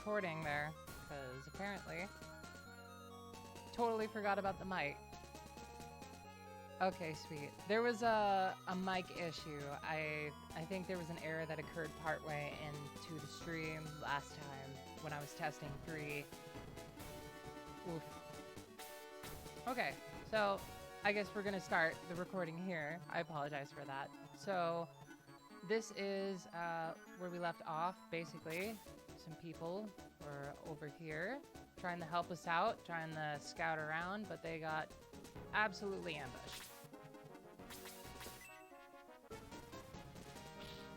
recording there, because apparently totally forgot about the mic. Okay, sweet. There was a mic issue. I think there was an error that occurred partway into the stream last time when I was testing 3. Oof. Okay, so I guess we're gonna start the recording here. I apologize for that. So this is where we left off, basically. Some people were over here trying to help us out, trying to scout around, but they got absolutely ambushed.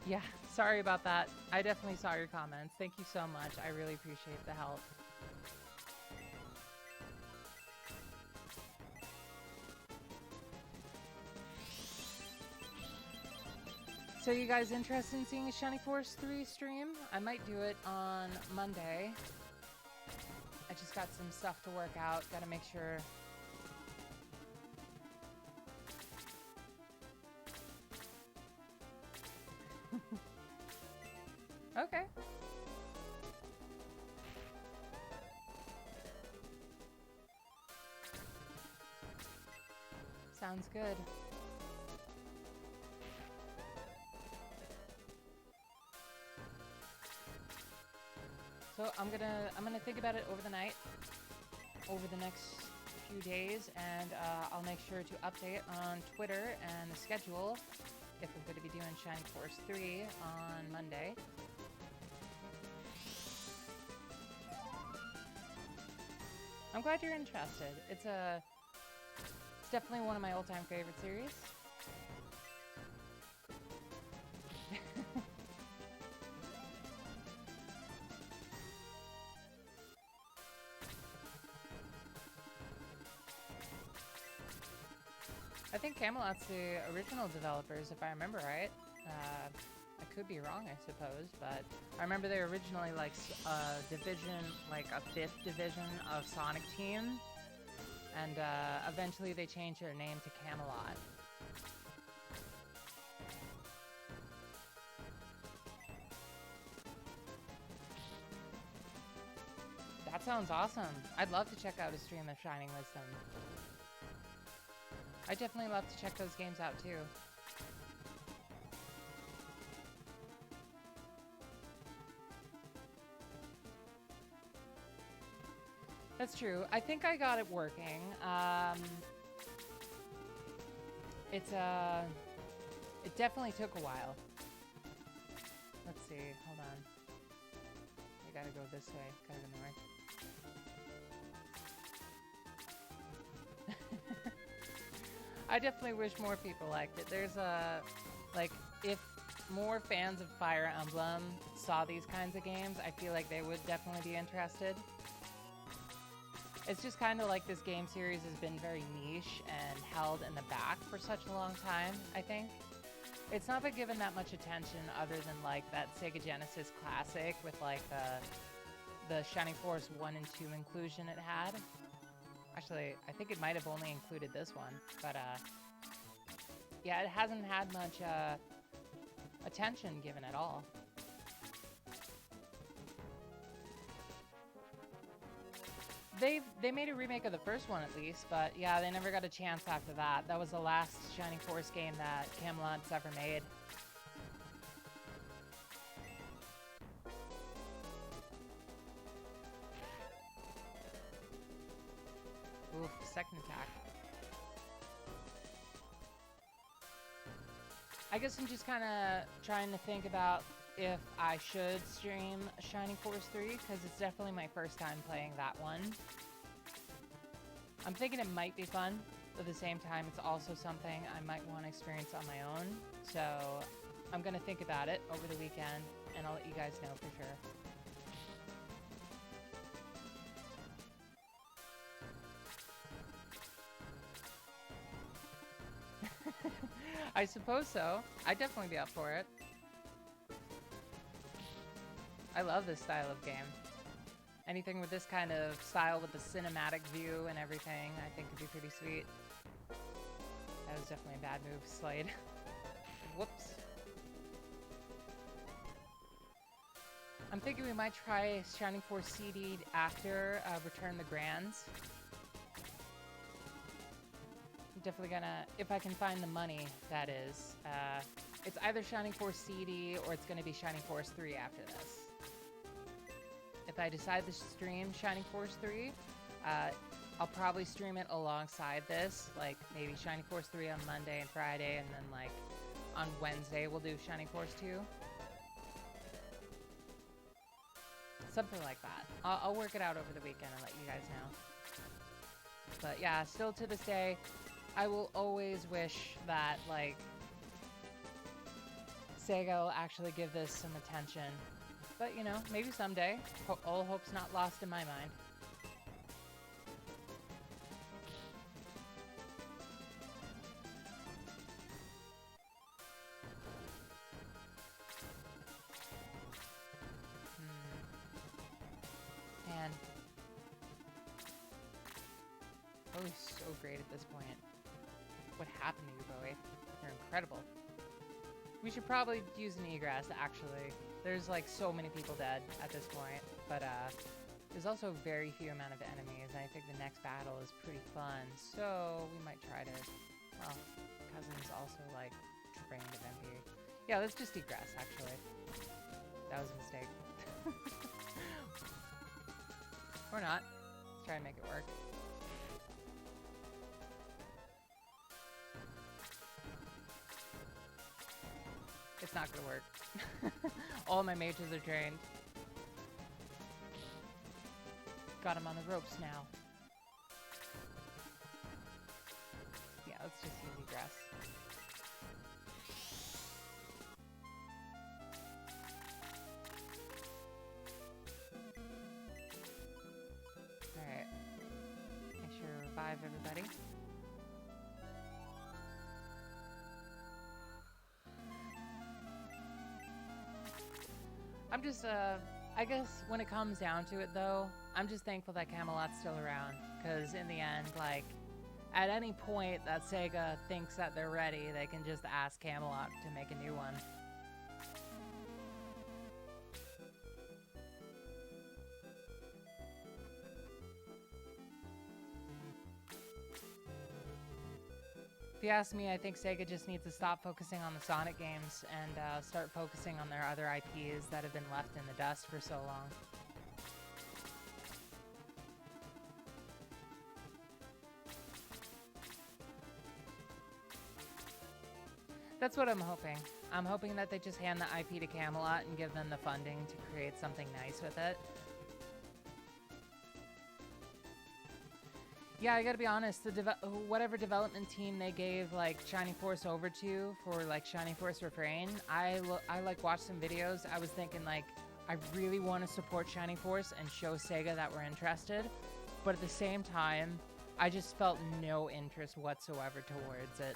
Yeah, sorry about that. I definitely saw your comments. Thank you so much. I really appreciate the help. So you guys interested in seeing a Shining Force 3 stream? I might do it on Monday. I just got some stuff to work out. Gotta make sure. Okay. Sounds good. So I'm gonna think about it over the night, over the next few days, and I'll make sure to update on Twitter and the schedule if I'm going to be doing Shining Force 3 on Monday. I'm glad you're interested. It's definitely one of my all-time favorite series. I think Camelot's the original developers, if I remember right. I could be wrong, I suppose, but I remember they were originally like a division, like a 5th division of Sonic Team, and eventually they changed their name to Camelot. That sounds awesome. I'd love to check out a stream of Shining Wisdom. I definitely love to check those games out too. That's true. I think I got it working. It definitely took a while. Let's see. Hold on. I gotta go this way. Kind of annoying. I definitely wish more people liked it. There's like, if more fans of Fire Emblem saw these kinds of games, I feel like they would definitely be interested. It's just kind of like this game series has been very niche and held in the back for such a long time, I think. It's not been given that much attention other than like that Sega Genesis classic with like the Shining Force 1 and 2 inclusion it had. Actually, I think it might have only included this one, but yeah, it hasn't had much attention given at all. They made a remake of the first one at least, but yeah, they never got a chance after that. That was the last Shining Force game that Camelot's ever made. Oof, second attack. I guess I'm just kind of trying to think about if I should stream Shining Force 3, because it's definitely my first time playing that one. I'm thinking it might be fun, but at the same time, it's also something I might want to experience on my own. So I'm going to think about it over the weekend, and I'll let you guys know for sure. I suppose so. I'd definitely be up for it. I love this style of game. Anything with this kind of style with the cinematic view and everything, I think would be pretty sweet. That was definitely a bad move, Slade. Whoops. I'm thinking we might try Shining Force CD after Return the Grans. I'm definitely gonna, if I can find the money, that is. It's either Shining Force CD or it's gonna be Shining Force 3 after this. If I decide to stream Shining Force 3, I'll probably stream it alongside this, like maybe Shining Force 3 on Monday and Friday, and then like on Wednesday we'll do Shining Force 2. Something like that. I'll work it out over the weekend and let you guys know. But yeah, still to this day, I will always wish that, like, Sega will actually give this some attention. But, you know, maybe someday. All hope's not lost in my mind. Man. Bowie's so great at this point. What happened to you, Bowie? You're incredible. We should probably use an egress, actually. There's like so many people dead at this point, but there's also very few amount of enemies, and I think the next battle is pretty fun, so we might try to, well, Cousin's also like trained at MP. Yeah, let's just egress, actually. That was a mistake. Or not. Let's try and make it work. It's not gonna work. All my mages are trained. Got him on the ropes now. Yeah, let's just use egress. Alright. Make sure to revive everybody. I'm just, I guess when it comes down to it, though, I'm just thankful that Camelot's still around. Because in the end, like, at any point that Sega thinks that they're ready, they can just ask Camelot to make a new one. If you ask me, I think Sega just needs to stop focusing on the Sonic games and start focusing on their other IPs that have been left in the dust for so long. That's what I'm hoping. I'm hoping that they just hand the IP to Camelot and give them the funding to create something nice with it. Yeah, I gotta be honest, whatever development team they gave, like, Shining Force over to for, like, Shining Force Refrain, I like, watched some videos. I was thinking, like, I really want to support Shining Force and show Sega that we're interested, but at the same time, I just felt no interest whatsoever towards it.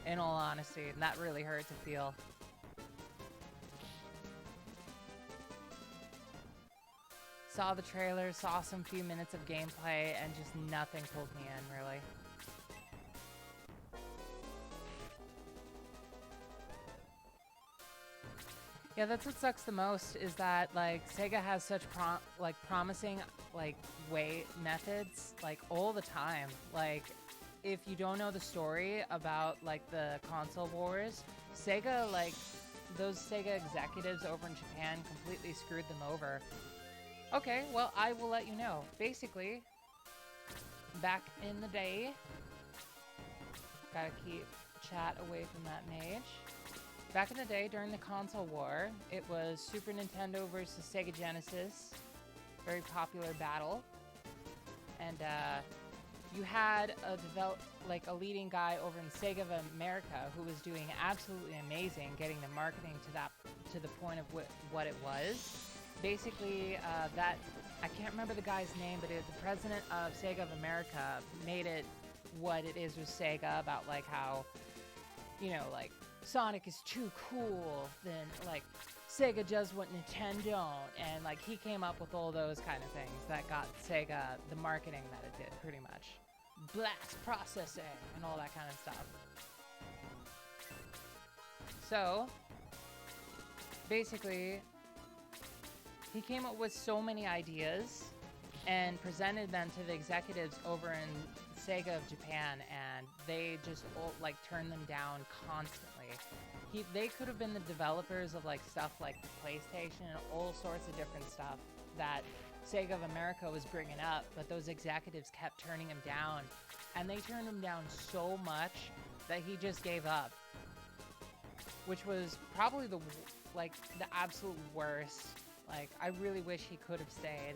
In all honesty, and that really hurt to feel. Saw the trailer, saw some few minutes of gameplay, and just nothing pulled me in, really. Yeah, that's what sucks the most, is that, like, Sega has such promising, like, methods, like, all the time. Like, if you don't know the story about, like, the console wars, Sega, like, those Sega executives over in Japan completely screwed them over. Okay, well, I will let you know. Basically, back in the day, gotta keep chat away from that mage. Back in the day, during the console war, it was Super Nintendo versus Sega Genesis. Very popular battle. And, you had a leading guy over in Sega of America who was doing absolutely amazing, getting the marketing to the point of what it was. Basically, I can't remember the guy's name, but the president of Sega of America made it what it is with Sega about, like, how, you know, like, Sonic is too cool, then, like, Sega does what Nintendo don't, and, like, he came up with all those kind of things that got Sega the marketing that it did, pretty much. Blast processing and all that kind of stuff. So, basically, he came up with so many ideas and presented them to the executives over in Sega of Japan, and they just like turned them down constantly. They could have been the developers of like stuff like the PlayStation and all sorts of different stuff that Sega of America was bringing up, but those executives kept turning him down, and they turned him down so much that he just gave up, which was probably the absolute worst. Like, I really wish he could have stayed.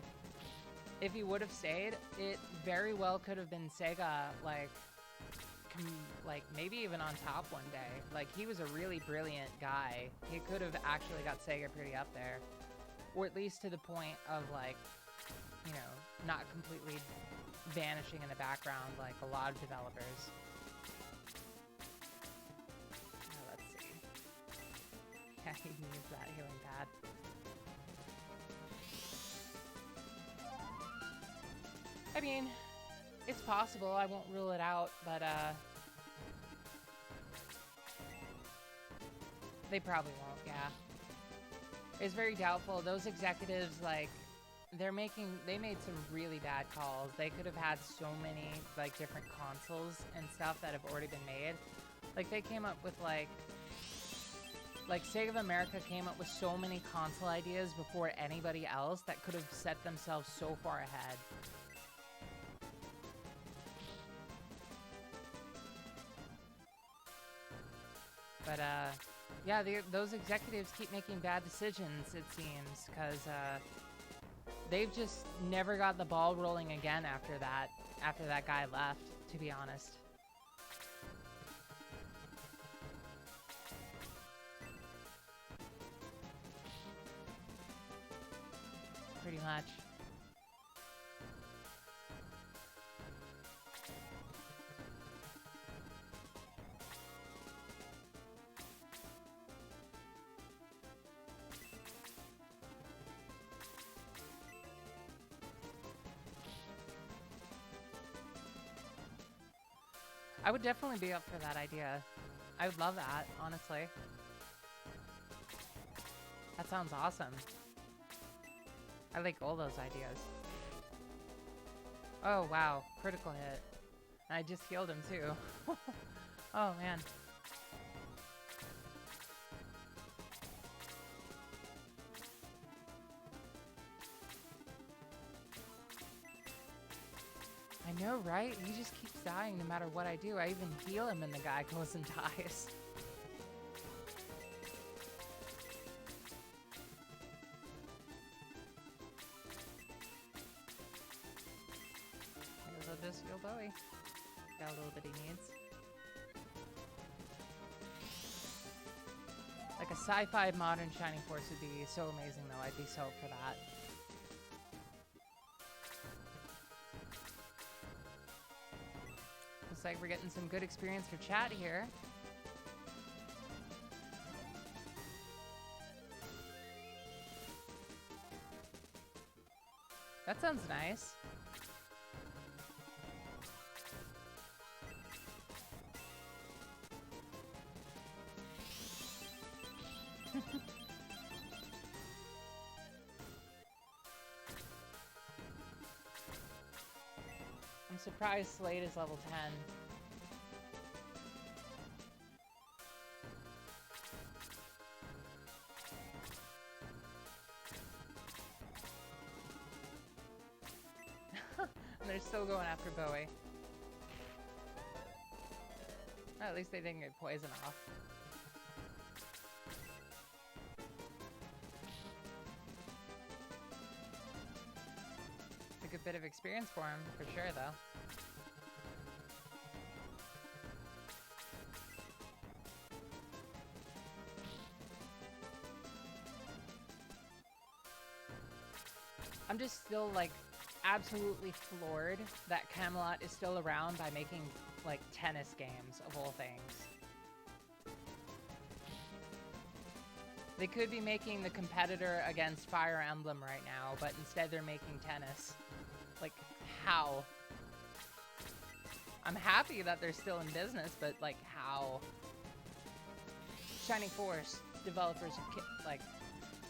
If he would have stayed, it very well could have been Sega, like maybe even on top one day. Like, he was a really brilliant guy. He could have actually got Sega pretty up there. Or at least to the point of, like, you know, not completely vanishing in the background like a lot of developers. Let's see. Yeah, he needs that healing pad. I mean, it's possible. I won't rule it out, but they probably won't, yeah. It's very doubtful. Those executives, like, they made some really bad calls. They could have had so many, like, different consoles and stuff that have already been made. Like, they came up with, like Sega of America came up with so many console ideas before anybody else that could have set themselves so far ahead. But, yeah, those executives keep making bad decisions, it seems, because, they've just never got the ball rolling again after that guy left, to be honest. Pretty much. I would definitely be up for that idea. I would love that, honestly. That sounds awesome. I like all those ideas. Oh, wow. Critical hit. I just healed him, too. Oh, man. I know, right? He just keeps dying no matter what I do. I even heal him and the guy goes and dies. I'll just heal Bowie. Got a little bit he needs. Like a sci-fi modern Shining Force would be so amazing, though. I'd be so up for that. Looks like we're getting some good experience for chat here. That sounds nice. I'm surprised Slade is level 10. And they're still going after Bowie. Well, at least they didn't get poison off. A good bit of experience for him, for sure, though. I'm just still, like, absolutely floored that Camelot is still around by making, like, tennis games, of all things. They could be making the competitor against Fire Emblem right now, but instead they're making tennis. Like, how? I'm happy that they're still in business, but, like, how? Shining Force developers have, like,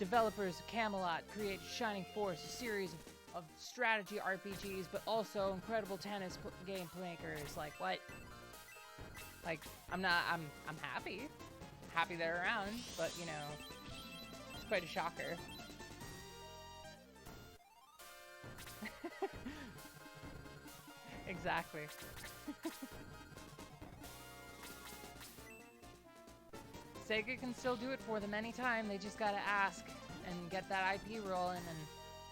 developers of Camelot create Shining Force, a series of strategy RPGs, but also incredible tennis game makers. Like, what? Like, I'm happy. Happy they're around, but, you know, it's quite a shocker. Exactly. Sega can still do it for them anytime. They just gotta ask and get that IP rolling, and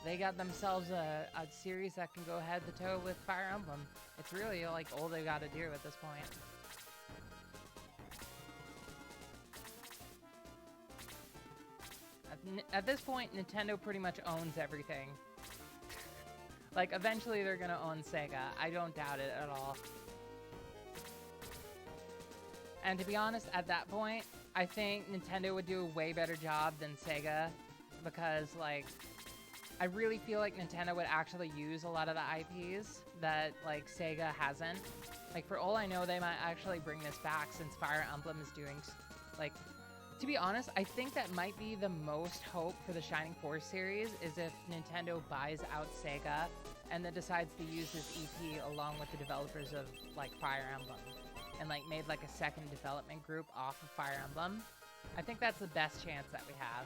they got themselves a series that can go head to toe with Fire Emblem. It's really like all they gotta do at this point. At this point, Nintendo pretty much owns everything. Like, eventually they're gonna own Sega. I don't doubt it at all. And to be honest, at that point, I think Nintendo would do a way better job than Sega, because, like, I really feel like Nintendo would actually use a lot of the IPs that, like, Sega hasn't. Like, for all I know, they might actually bring this back since Fire Emblem is doing, like, to be honest, I think that might be the most hope for the Shining Force series is if Nintendo buys out Sega and then decides to use this EP along with the developers of, like, Fire Emblem and, like, made, like, a second development group off of Fire Emblem. I think that's the best chance that we have.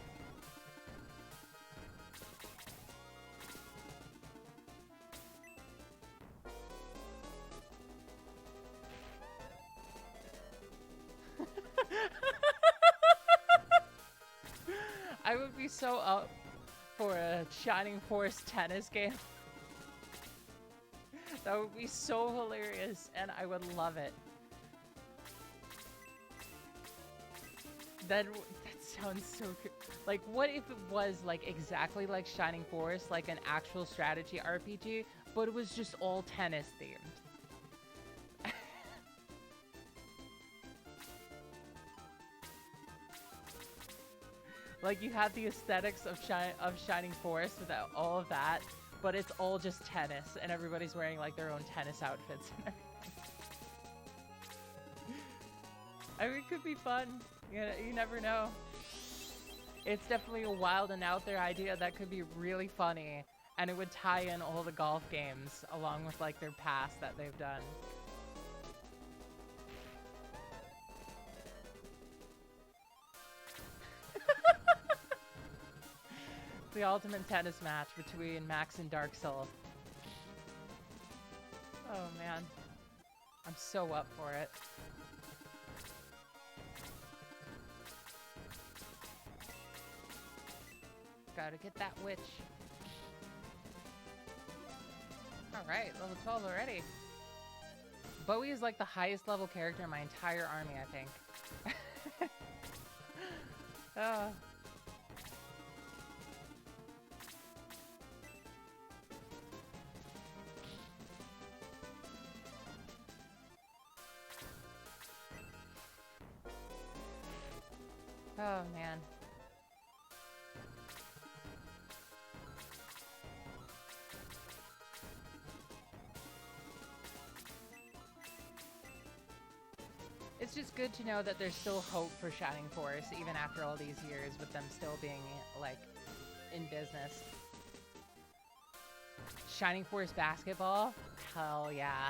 I would be so up for a Shining Force tennis game. That would be so hilarious, and I would love it. That sounds so good. Like, what if it was, like, exactly like Shining Force, like an actual strategy RPG, but it was just all tennis themed? Like, you have the aesthetics of Shining Force without all of that, but it's all just tennis, and everybody's wearing, like, their own tennis outfits and everything. I mean, it could be fun. You never know. It's definitely a wild and out there idea that could be really funny, and it would tie in all the golf games along with, like, their past that they've done. The ultimate tennis match between Max and Dark Soul. Oh man, I'm so up for it. Gotta get that witch. Alright, level 12 already. Bowie is like the highest level character in my entire army, I think. Oh man. It's just good to know that there's still hope for Shining Force, even after all these years, with them still being, like, in business. Shining Force basketball? Hell yeah.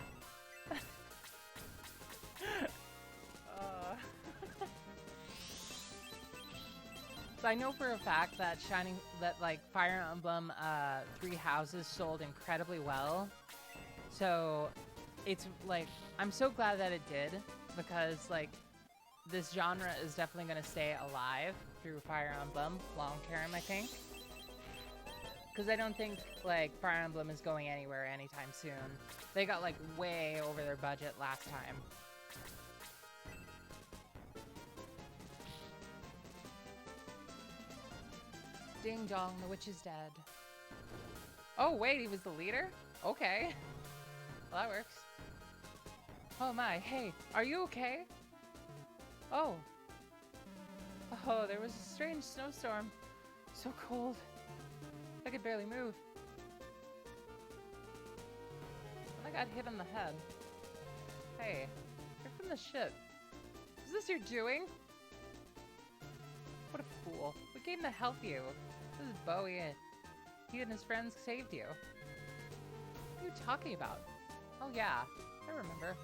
So I know for a fact that like, Fire Emblem 3 Houses sold incredibly well. So it's, like, I'm so glad that it did, because, like, this genre is definitely going to stay alive through Fire Emblem long term, I think. Because I don't think, like, Fire Emblem is going anywhere anytime soon. They got, like, way over their budget last time. Ding dong, the witch is dead. Oh wait, he was the leader? Okay. Well, that works. Oh my, hey, are you okay? Oh. Oh, there was a strange snowstorm. So cold. I could barely move. And I got hit on the head. Hey, you're from the ship. Is this your doing? What a fool. We What came to help you? This is Bowie. He and his friends saved you. What are you talking about? Oh yeah, I remember.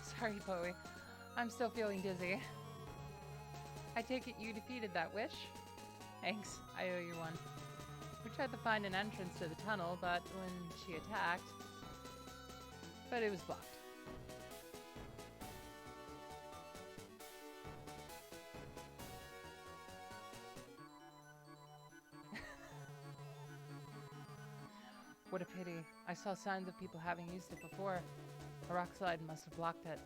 Sorry, Bowie. I'm still feeling dizzy. I take it you defeated that wish? Thanks, I owe you one. We tried to find an entrance to the tunnel, but when she attacked... But it was blocked. What a pity. I saw signs of people having used it before. A rock slide must have blocked it.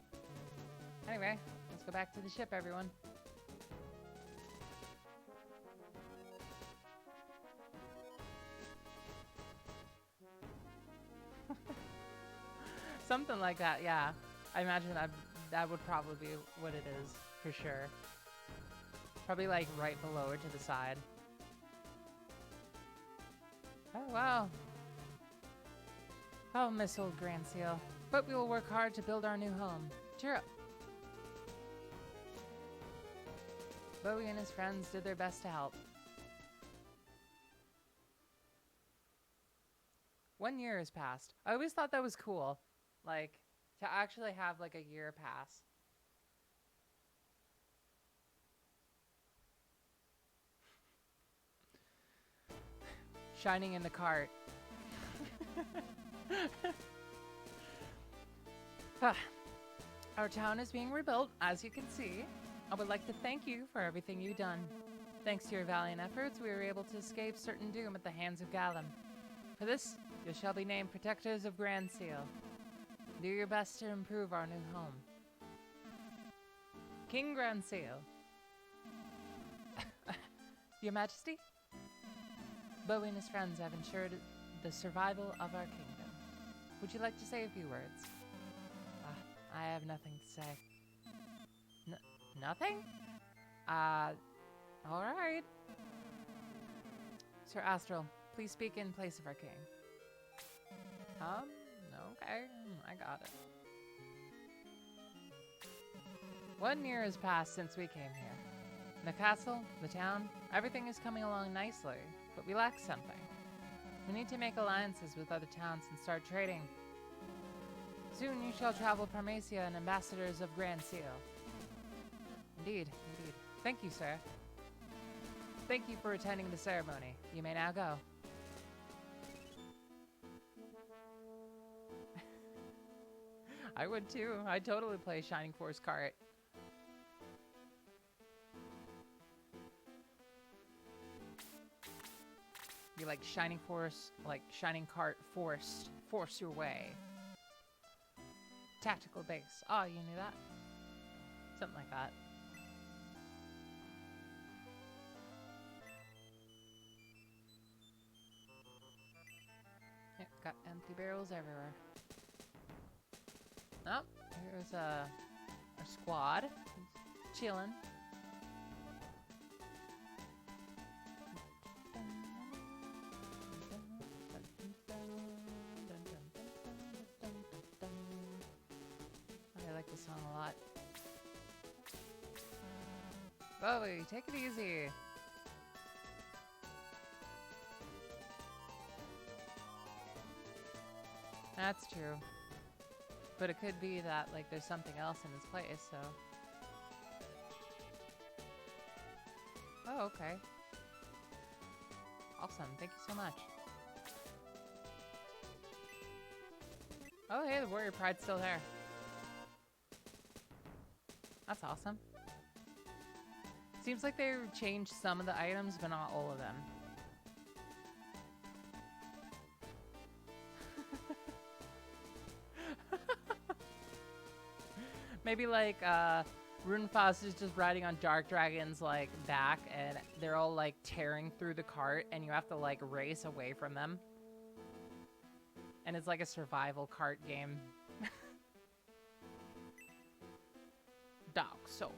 Anyway, let's go back to the ship, everyone. Something like that, yeah. I imagine that would probably be what it is, for sure. Probably like right below or to the side. Oh, wow. I'll miss old Grand Seal, but we will work hard to build our new home. Cheer up. Bowie and his friends did their best to help. 1 year has passed. I always thought that was cool. Like, to actually have like a year pass. Shining in the cart. Our town is being rebuilt, as you can see. I would like to thank you for everything you've done. Thanks to your valiant efforts, we were able to escape certain doom at the hands of Gallum. For this, you shall be named Protectors of Grand Seal. Do your best to improve our new home. King Grand Seal. Your Majesty? Bowie and his friends have ensured the survival of our kingdom. Would you like to say a few words? I have nothing to say. Nothing? Alright. Sir Astral, please speak in place of our king. Okay, I got it. 1 year has passed since we came here. The castle, the town, everything is coming along nicely, but we lack something. We need to make alliances with other towns and start trading. Soon you shall travel Parmesia and ambassadors of Grand Seal. Indeed, indeed. Thank you, sir. Thank you for attending the ceremony. You may now go. I would too. I'd totally play Shining Force Cart. Be like Shining Force, like Shining Cart forced. Force your way. Tactical base. Oh, you knew that? Something like that. Yep, got empty barrels everywhere. Oh, here's our squad. Chilling. I like this song a lot. Bowie, take it easy. That's true. But it could be that, like, there's something else in his place, so... Oh, okay. Awesome. Thank you so much. Oh, hey, the Warrior Pride's still there. That's awesome. Seems like they changed some of the items, but not all of them. Maybe like Runefaust is just riding on Dark Dragon's like back and they're all like tearing through the cart and you have to like race away from them. And it's like a survival cart game. Dark Soul.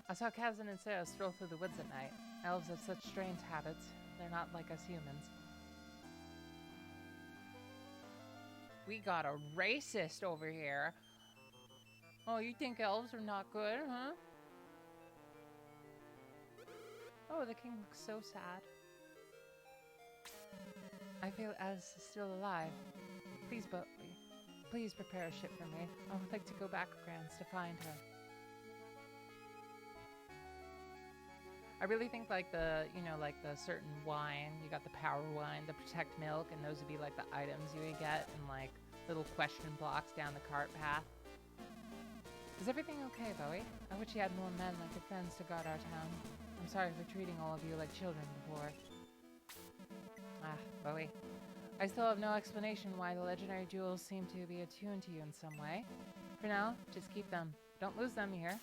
I saw Kazan and Sarah stroll through the woods at night. Elves have such strange habits. They're not like us humans. We got a racist over here. Oh, you think elves are not good, huh? Oh, the king looks so sad. I feel Alice is still alive. Please prepare a ship for me. I would like to go back to Grans to find her. I really think like the, like the certain wine, you got the power wine, the protect milk, and those would be like the items you would get and like little question blocks down the cart path. Is everything okay, Bowie? I wish you had more men like your friends to guard our town. I'm sorry for treating all of you like children before. Ah, Bowie. I still have no explanation why the legendary jewels seem to be attuned to you in some way. For now, just keep them. Don't lose them, you hear?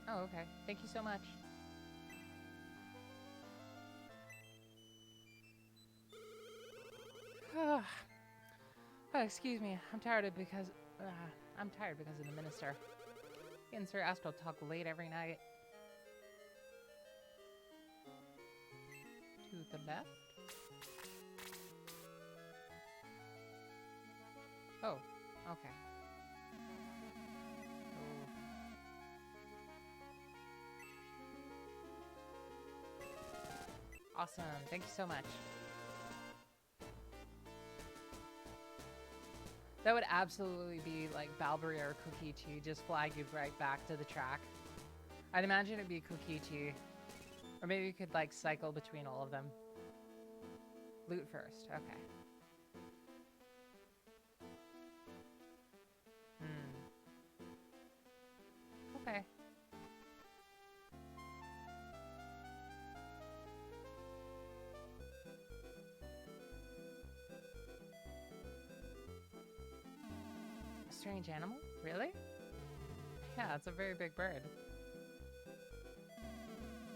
Oh, okay. Thank you so much. Oh, excuse me. I'm tired because of the minister. He and Sir Astral talk late every night. To the left? Oh, okay. Oh. Awesome. Thank you so much. That would absolutely be like Balbury or Kokichi, just flag you right back to the track. I'd imagine it'd be Kokichi. Or maybe you could like cycle between all of them. Loot first, okay. Okay. A strange animal? Really? Yeah, it's a very big bird.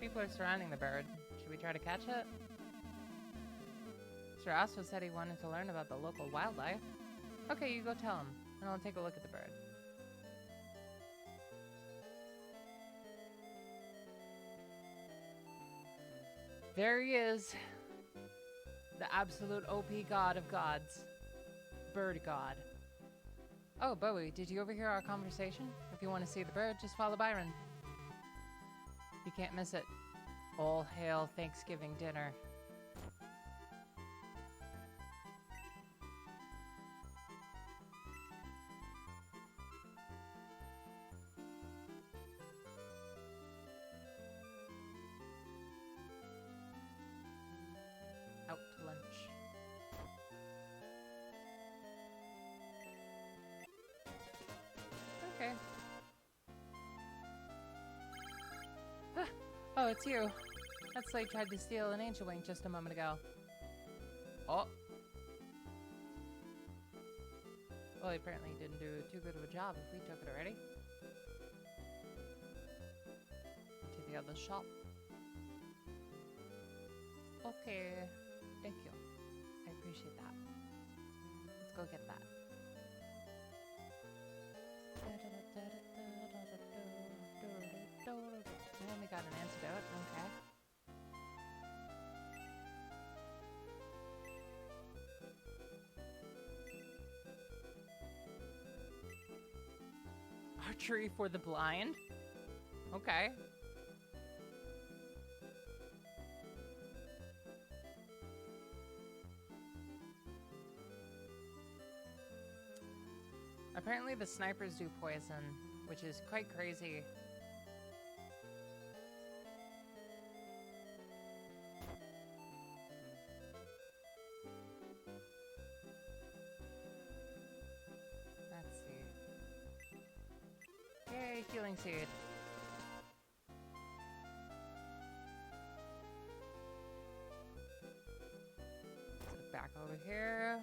People are surrounding the bird. Should we try to catch it? Sir Astro said he wanted to learn about the local wildlife. Okay, you go tell him, and I'll take a look at the bird. There he is. The absolute OP god of gods. Bird god. Oh, Bowie, did you overhear our conversation? If you want to see the bird, just follow Byron. You can't miss it. All hail Thanksgiving dinner. Out to lunch. Okay. Oh, it's you. That slave tried to steal an angel wing just a moment ago. Oh. Well, he apparently didn't do too good of a job if we took it already. To the other shop. Okay. Thank you. I appreciate that. Let's go get that. We only got an antidote. Okay. Archery for the blind? Okay. Apparently the snipers do poison, which is quite crazy. Let's see. Yay, healing seed. So back over here.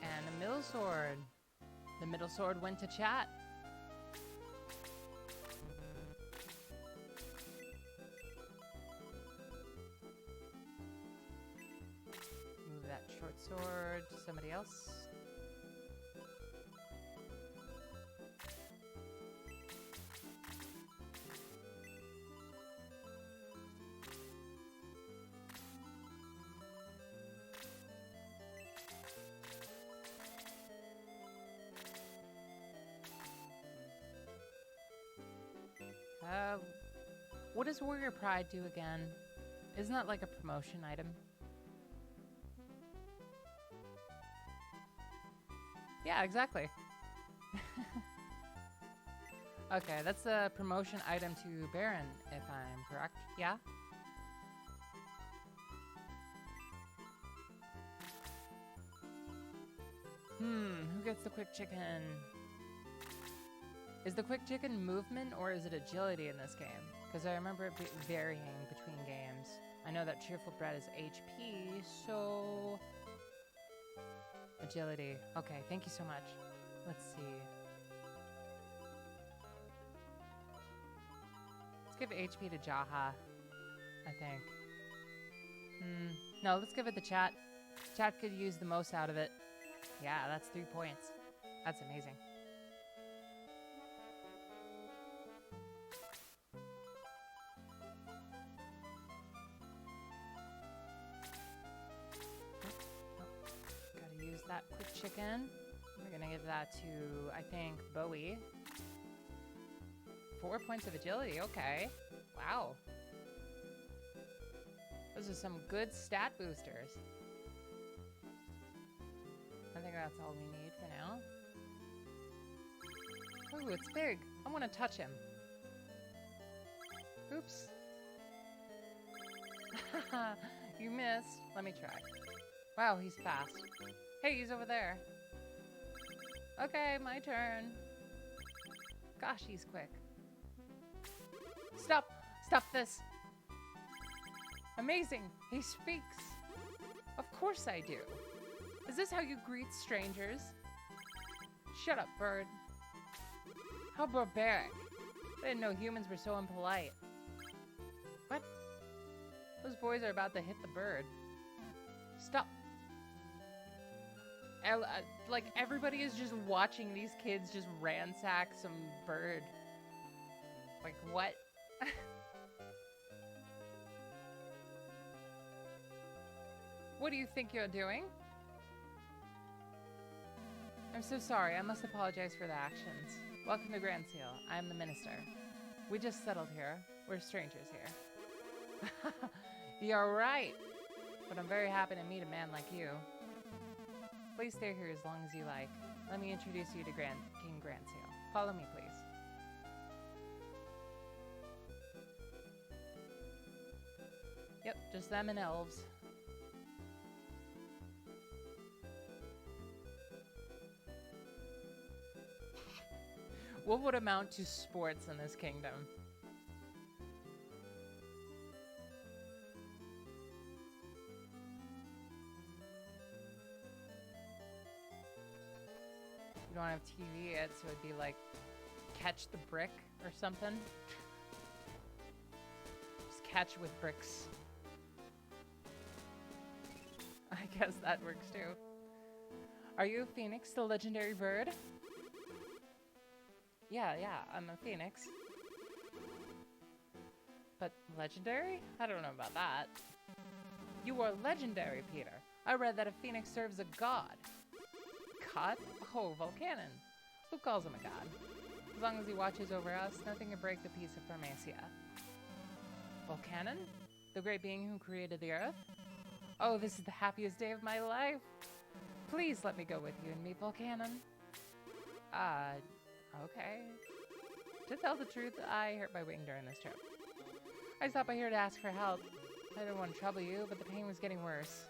And a middle sword. The middle sword went to chat. Move that short sword to somebody else. Uh, what does Warrior Pride do again? Isn't that like a promotion item? Yeah, exactly. Okay, that's a promotion item to Baron, if I'm correct. Yeah? Who gets the quick chicken? Is the quick chicken movement or is it agility in this game? Because I remember it varying between games. I know that cheerful bread is HP, so... Agility. Okay, thank you so much. Let's see. Let's give HP to Jaha, I think. No, let's give it to chat. Chat could use the most out of it. Yeah, that's 3 points. That's amazing. Gotta use that quick chicken. We're gonna give that to, I think, Bowie. 4 points of agility, okay. Wow. Those are some good stat boosters. I think that's all we need for now. Ooh, it's big. I want to touch him. Oops. You missed. Let me try. Wow, he's fast. Hey, he's over there. Okay, my turn. Gosh, he's quick. Stop! Stop this! Amazing! He speaks! Of course I do. Is this how you greet strangers? Shut up, bird. How barbaric. I didn't know humans were so impolite. What? Those boys are about to hit the bird. Stop. Like, everybody is just watching these kids just ransack some bird. Like, what? What do you think you're doing? I'm so sorry. I must apologize for the actions. Welcome to Grans. I am the minister. We just settled here. We're strangers here. You're right. But I'm very happy to meet a man like you. Please stay here as long as you like. Let me introduce you to King Grans. Follow me, please. Yep, just them and elves. What would amount to sports in this kingdom? You don't have TV yet, so it'd be like catch the brick or something. Just catch with bricks. I guess that works too. Are you a phoenix, the legendary bird? Yeah, I'm a phoenix. But legendary? I don't know about that. You are legendary, Peter. I read that a phoenix serves a god. God? Oh, Volcanon. Who calls him a god? As long as he watches over us, nothing can break the peace of Pharmacia. Volcanon? The great being who created the earth? Oh, this is the happiest day of my life. Please let me go with you and meet Volcanon. Okay. To tell the truth, I hurt my wing during this trip. I stopped by here to ask for help. I didn't want to trouble you, but the pain was getting worse.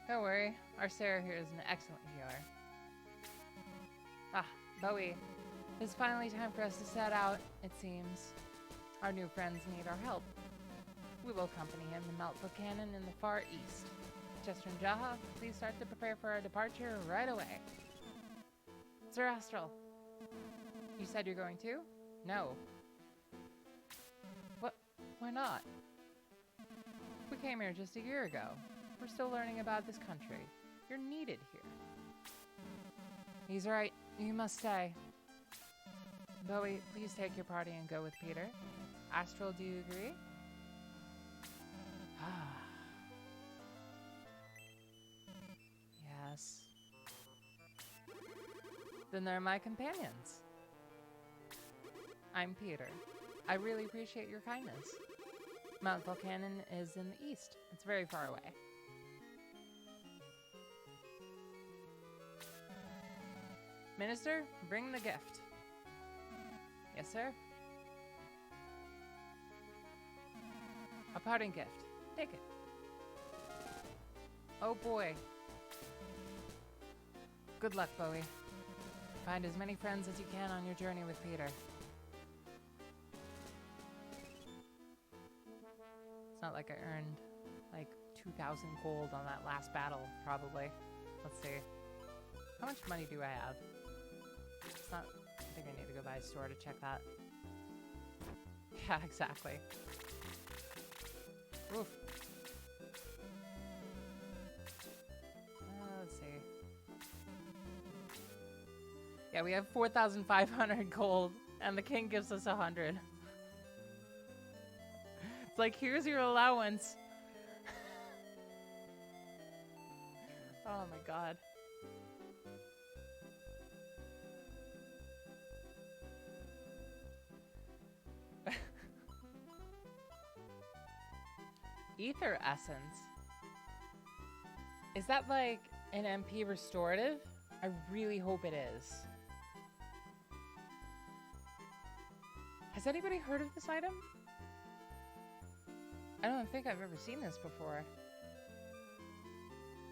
Don't worry, our Sarah here is an excellent healer. Ah, Bowie. It's finally time for us to set out, it seems. Our new friends need our help. We will accompany him to Mount Buchanan in the far east. Chester and Jaha, please start to prepare for our departure right away. Sir Astral, you said you're going too? No. What? Why not? We came here just a year ago. We're still learning about this country. You're needed here. He's right. You must stay. Bowie, please take your party and go with Peter. Astral, do you agree? Yes. Then they're my companions. I'm Peter. I really appreciate your kindness. Mount Volcanon is in the east. It's very far away. Minister, bring the gift. Yes, sir. A parting gift. Take it. Oh boy. Good luck, Bowie. Find as many friends as you can on your journey with Peter. It's not like I earned like 2,000 gold on that last battle, probably. Let's see. How much money do I have? It's not... I think I need to go by a store to check that. Yeah, exactly. Oof. Let's see. Yeah, we have 4,500 gold, and the king gives us 100. It's like, here's your allowance. Oh my god. Ether essence. Is that like an MP restorative? I really hope it is. Has anybody heard of this item? I don't think I've ever seen this before.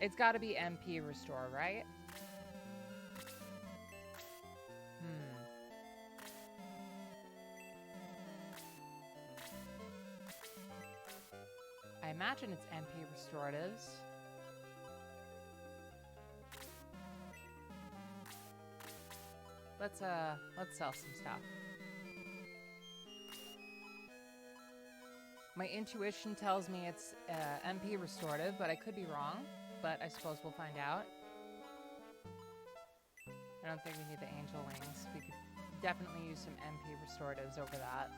It's got to be MP restore, right? I imagine it's MP restoratives. Let's sell some stuff. My intuition tells me it's MP restorative, but I could be wrong. But I suppose we'll find out. I don't think we need the angel wings. We could definitely use some MP restoratives over that.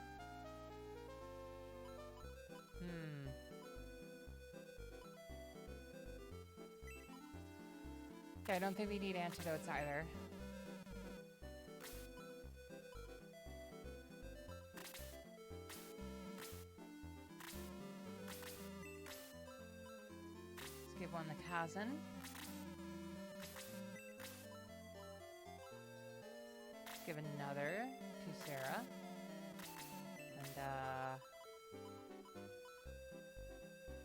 Okay, I don't think we need antidotes either. Let's give one the Kazan. Let's give another to Sarah. And,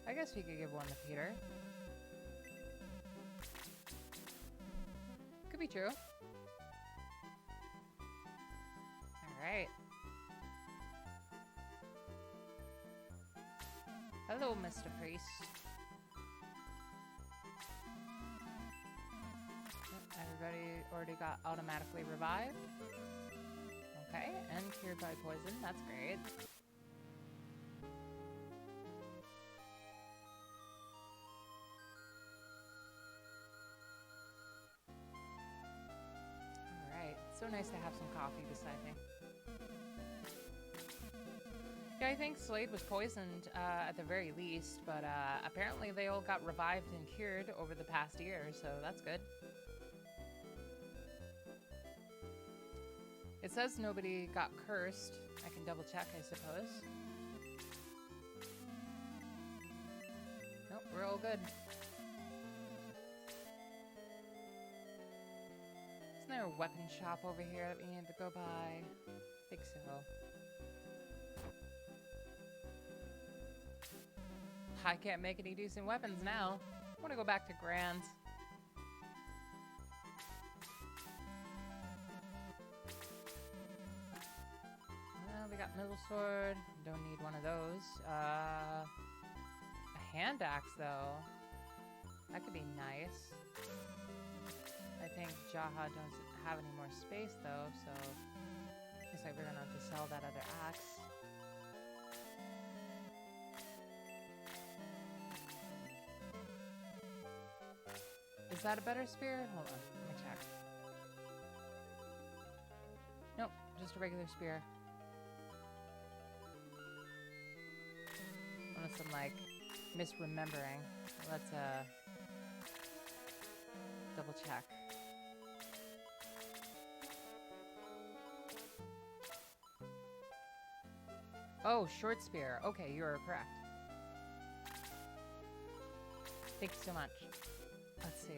I guess we could give one to Peter. Could be true. Alright. Hello, Mr. Priest. Everybody already got automatically revived. Okay, and cured by poison. That's great. So nice to have some coffee beside me. Yeah, I think Slade was poisoned at the very least, but apparently they all got revived and cured over the past year, so that's good. It says nobody got cursed. I can double check, I suppose. Nope, we're all good. Isn't there a weapon shop over here that we need to go by? I think so. I can't make any decent weapons now. I want to go back to Grans. Well, we got middle sword. Don't need one of those. A hand axe, though. That could be nice. I think Jaha doesn't have any more space, though, so looks like we're gonna have to sell that other axe. Is that a better spear? Hold on, let me check. Nope, just a regular spear. Unless I'm, like, misremembering. Let's, double check. Oh, short spear. Okay, you are correct. Thank you so much. Let's see.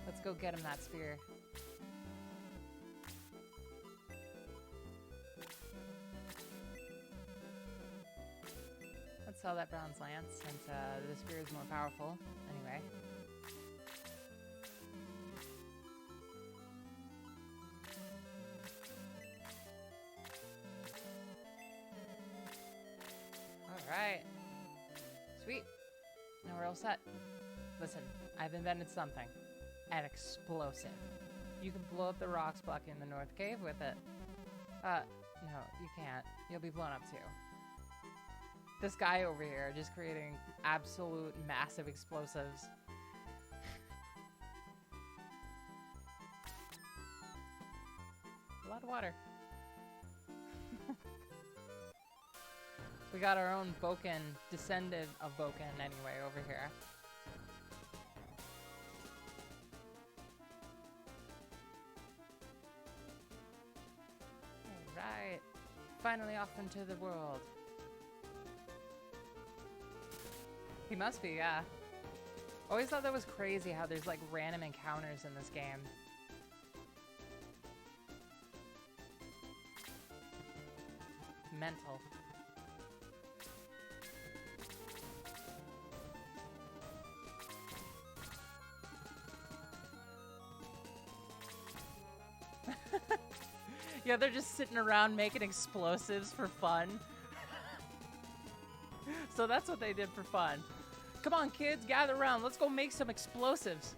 Let's go get him that spear. Let's sell that bronze lance since the spear is more powerful. Anyway. Alright. Sweet. Now we're all set. Listen, I've invented something. An explosive. You can blow up the rocks blocking the North Cave with it. No, you can't. You'll be blown up too. This guy over here just creating absolute massive explosives. A lot of water. We got our own Boken, descendant of Boken anyway over here. Alright. Finally off into the world. He must be, yeah. Always thought that was crazy how there's like random encounters in this game. Mental. Yeah, they're just sitting around making explosives for fun. So that's what they did for fun. Come on, kids, gather around. Let's go make some explosives.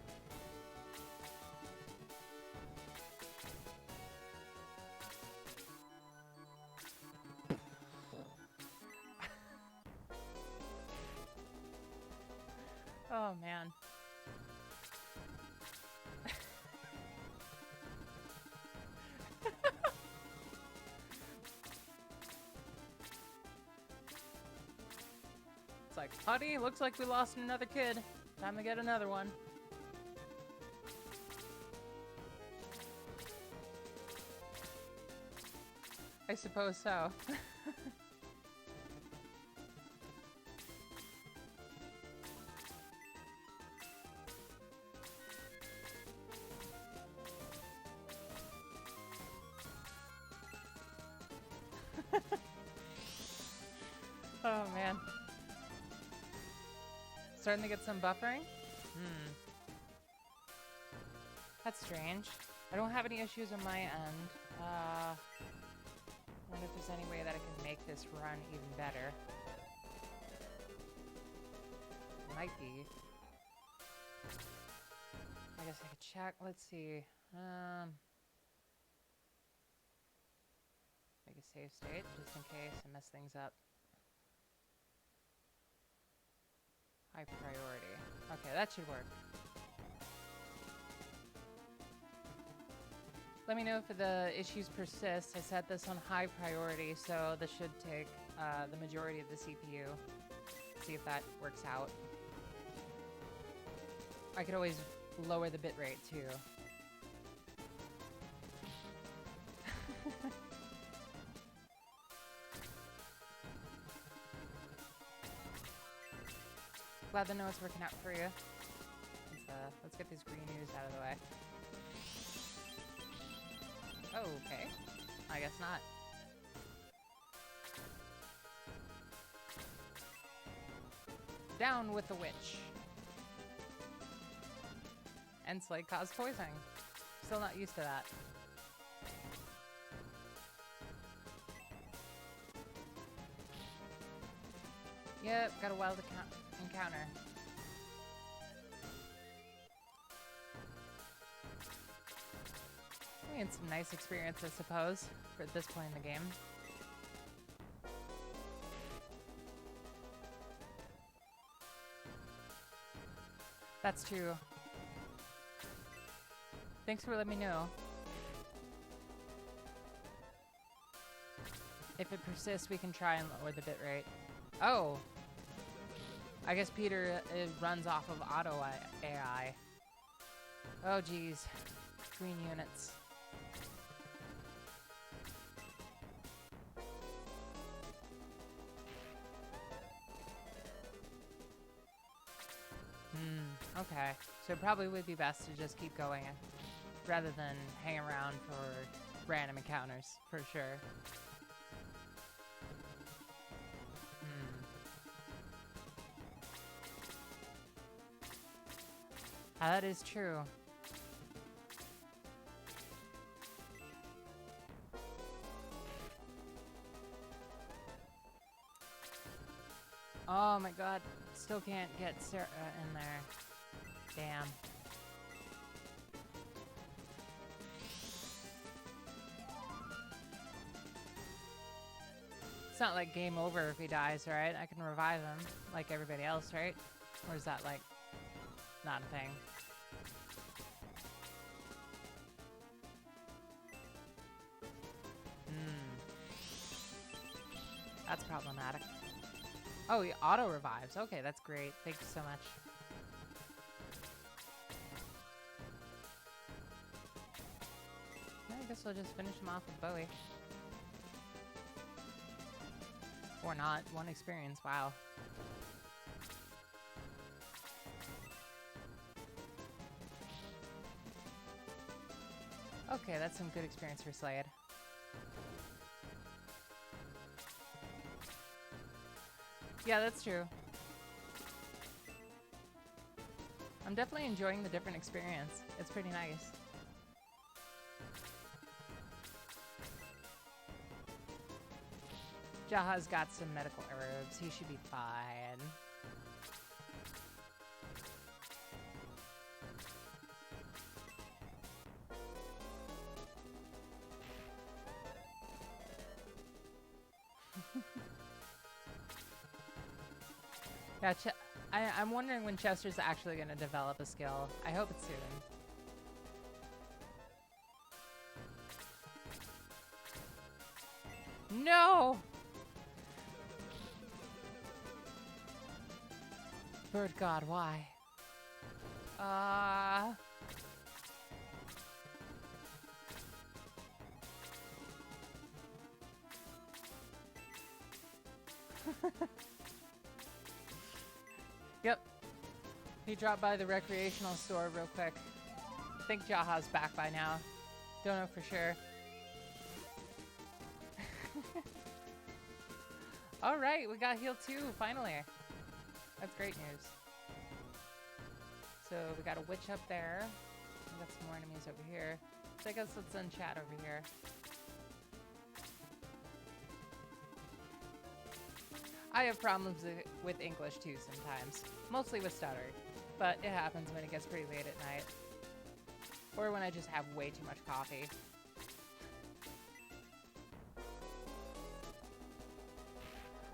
Oh, man. It's like, honey, looks like we lost another kid. Time to get another one. I suppose so. Oh, man. Starting to get some buffering? That's strange. I don't have any issues on my end. I wonder if there's any way that I can make this run even better. Might be. I guess I could check. Let's see. Make a save state just in case I mess things up. High priority. Okay, that should work. Let me know if the issues persist. I set this on high priority, so this should take the majority of the CPU. See if that works out. I could always lower the bitrate too. Glad to know it's working out for you. Let's get these green ooze out of the way. Okay. I guess not. Down with the witch. And Slate caused poisoning. Still not used to that. Yep, got a wild encounter. And some nice experience, I suppose, for this point in the game. That's true. Thanks for letting me know. If it persists, we can try and lower the bitrate. Oh! I guess Peter runs off of auto AI. Oh, geez. Green units. Okay, so it probably would be best to just keep going rather than hang around for random encounters, for sure. That is true. Oh my god, still can't get Sarah in there. Damn. It's not like game over if he dies, right? I can revive him like everybody else, right? Or is that like not a thing? That's problematic. Oh, he auto revives. Okay, that's great. Thank you so much. I guess we'll just finish him off with Bowie. Or not. 1 experience. Wow. Okay, that's some good experience for Slade. Yeah, that's true. I'm definitely enjoying the different experience. It's pretty nice. Jaha's got some medical herbs. He should be fine. Yeah, I'm wondering when Chester's actually going to develop a skill. I hope it's soon. No! Bird God, why? Yep. He dropped by the recreational store real quick. I think Jaha's back by now. Don't know for sure. Alright, we got heal 2, finally. That's great news. So we got a witch up there. We got some more enemies over here. So I guess let's unchat over here. I have problems with English too sometimes. Mostly with stutter. But it happens when it gets pretty late at night. Or when I just have way too much coffee.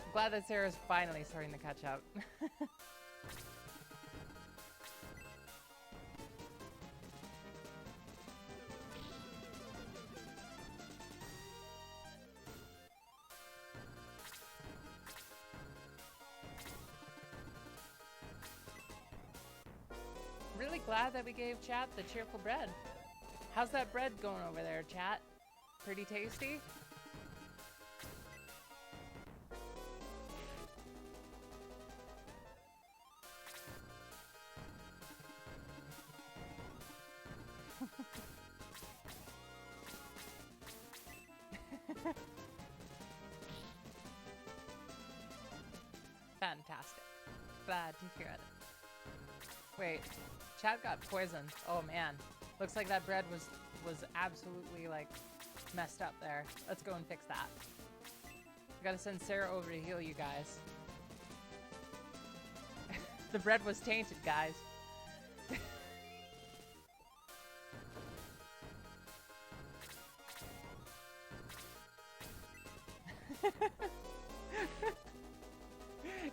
I'm glad that Sarah's finally starting to catch up. Really glad that we gave chat the cheerful bread. How's that bread going over there, chat? Pretty tasty? Fantastic. Glad to hear it. Wait, chat got poisoned. Oh man. Looks like that bread was absolutely like messed up there. Let's go and fix that. I gotta send Sarah over to heal you guys. The bread was tainted, guys.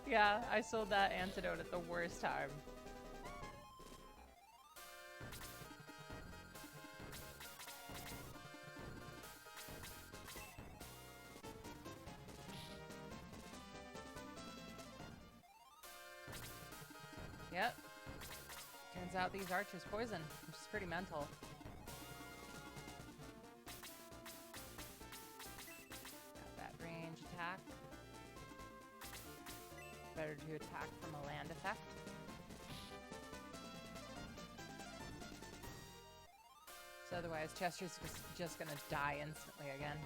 Yeah, I sold that antidote at the worst time. Yep. Turns out these archers poison, which is pretty mental. Got that range attack. Better to attack from a land effect. So otherwise, Chester's just gonna die instantly again.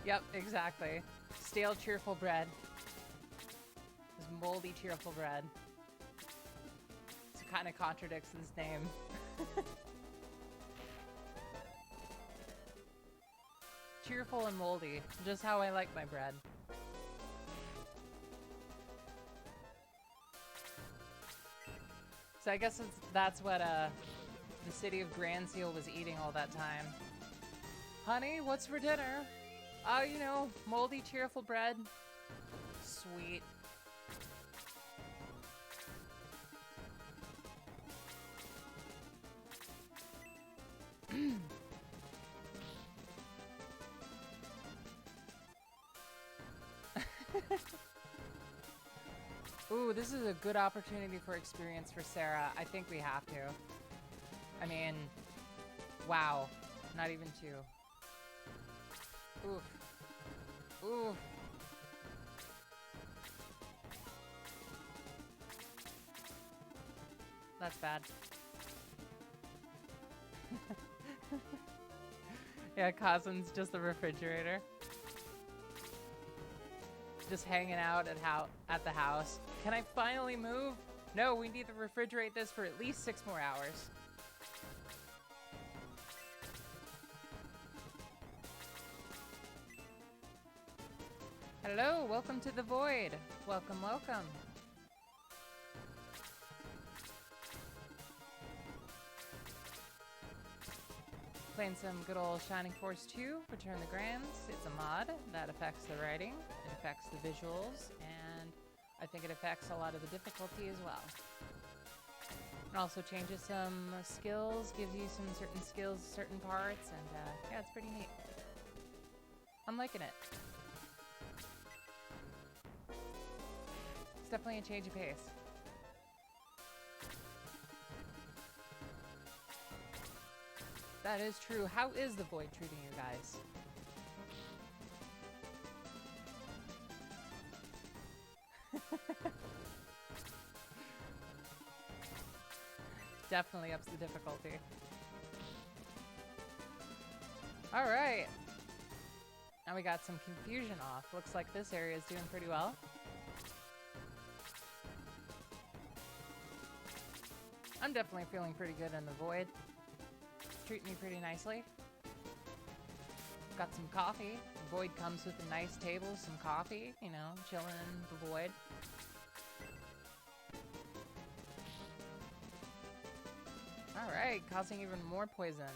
Yep, exactly. Stale, cheerful bread. This moldy, cheerful bread. It kind of contradicts his name. Cheerful and moldy. Just how I like my bread. So I guess that's what the city of Grans was eating all that time. Honey, what's for dinner? Oh, you know, moldy, cheerful bread. Sweet. Ooh, this is a good opportunity for experience for Sarah. I think we have to. I mean, wow. Not even two. Oof. Oof. That's bad. Yeah, Cousin's just the refrigerator. Just hanging out at the house. Can I finally move? No, we need to refrigerate this for at least 6 more hours. Hello, welcome to the void. Welcome, welcome. Playing some good old Shining Force 2, Return the Grans. It's a mod that affects the writing, it affects the visuals, and I think it affects a lot of the difficulty as well. It also changes some skills, gives you some certain skills, certain parts, and yeah, it's pretty neat. I'm liking it. It's definitely a change of pace. That is true. How is the void treating you guys? Definitely ups the difficulty. All right. Now we got some confusion off. Looks like this area is doing pretty well. I'm definitely feeling pretty good in the void. Treating me pretty nicely. Got some coffee. The void comes with a nice table, some coffee, you know, chilling in the void. Alright, causing even more poison.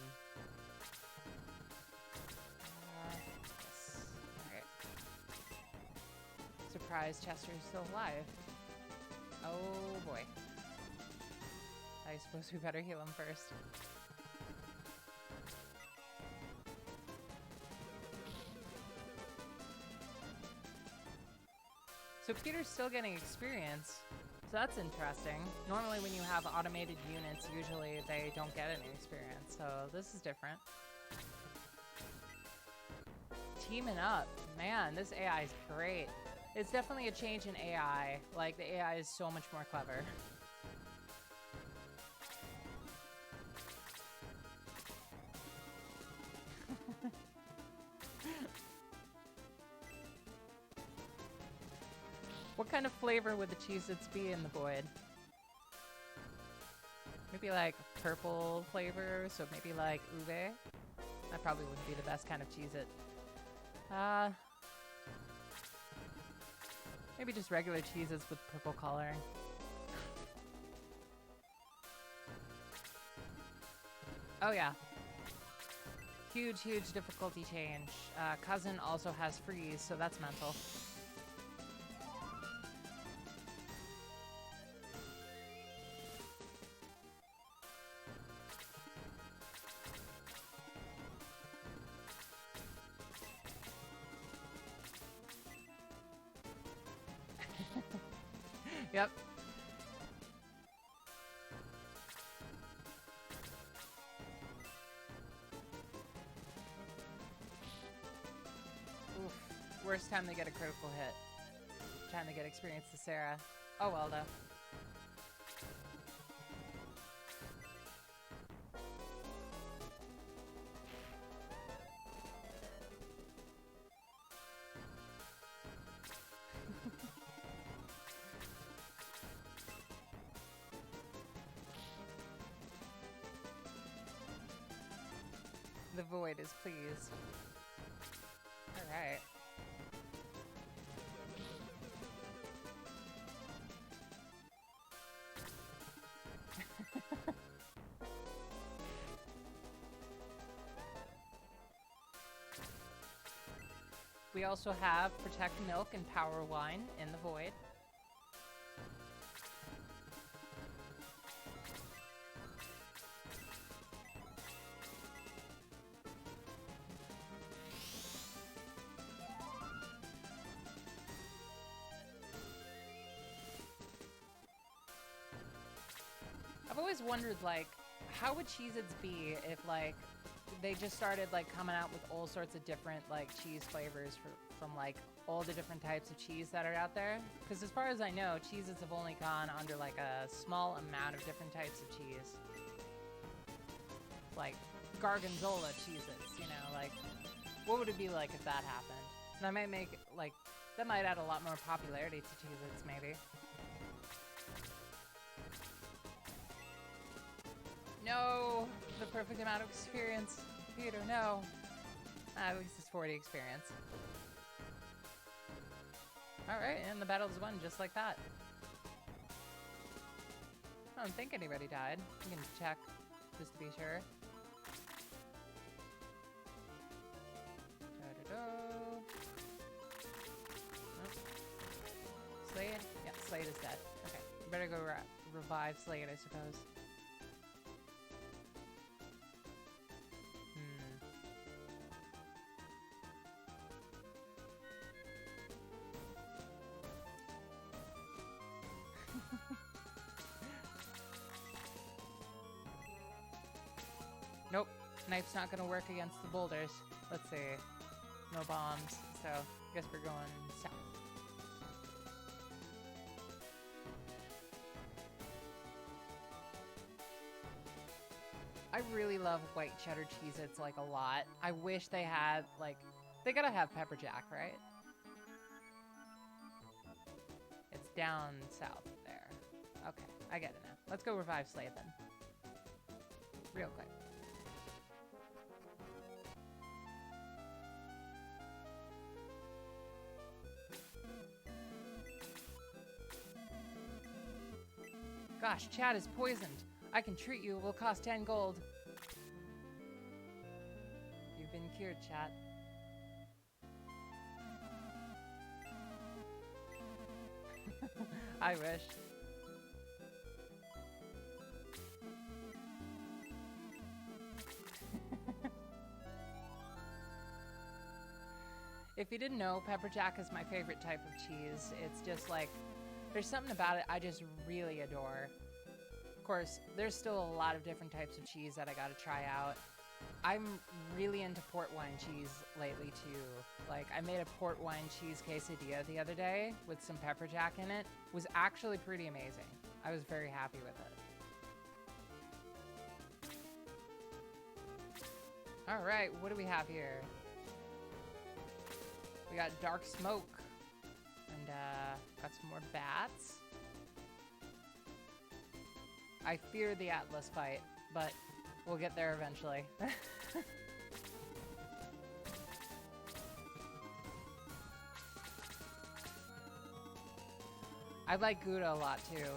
Yes. Alright. Surprised Chester's still alive. Oh boy. I suppose we better heal him first. So Peter's still getting experience, so that's interesting. Normally when you have automated units, usually they don't get any experience, so this is different. Teaming up. Man, this AI is great. It's definitely a change in AI. Like, the AI is so much more clever. What kind of flavor would the Cheez-Its be in the void? Maybe like purple flavor, so maybe like ube. That probably wouldn't be the best kind of Cheez-It. Maybe just regular Cheez-Its with purple coloring. Oh yeah. Huge, huge difficulty change. Cousin also has freeze, so that's mental. Yep. Oof. Worst time to get a critical hit. Time to get experience to Sarah. Oh well though. The void is pleased. Alright. We also have Protect Milk and Power Wine in the void. I've always wondered, like, how would Cheez-Its be if, like, they just started, like, coming out with all sorts of different, like, cheese flavors from, like, all the different types of cheese that are out there? Because as far as I know, Cheez-Its have only gone under, like, a small amount of different types of cheese. Like, Gargonzola Cheez-Its, you know, like, what would it be like if that happened? And I might make, like, that might add a lot more popularity to Cheez-Its, maybe. No! The perfect amount of experience. Peter, no. At least it's 40 experience. Alright, and the battle's won just like that. I don't think anybody died. We can check, just to be sure. Da-da-da. Nope. Slade? Yeah, Slade is dead. Okay, better go revive Slade, I suppose. Nope, knife's not gonna work against the boulders. Let's see. No bombs, so I guess we're going south. I really love white cheddar Cheez-Its, like, a lot. I wish they had, like, they gotta have pepper jack, right? It's down south there. Okay, I get it now. Let's go revive Slade then. Real quick. Gosh, Chad is poisoned. I can treat you. It will cost 10 gold. You've been cured, Chad. I wish. If you didn't know, pepper jack is my favorite type of cheese. It's just like, there's something about it I just really adore. Of course, there's still a lot of different types of cheese that I gotta try out. I'm really into port wine cheese lately too. Like, I made a port wine cheese quesadilla the other day with some pepper jack in it. It was actually pretty amazing. I was very happy with it. Alright, what do we have here? We got dark smoke. And, got some more bats. I fear the Atlas fight, but we'll get there eventually. I like Gouda a lot too.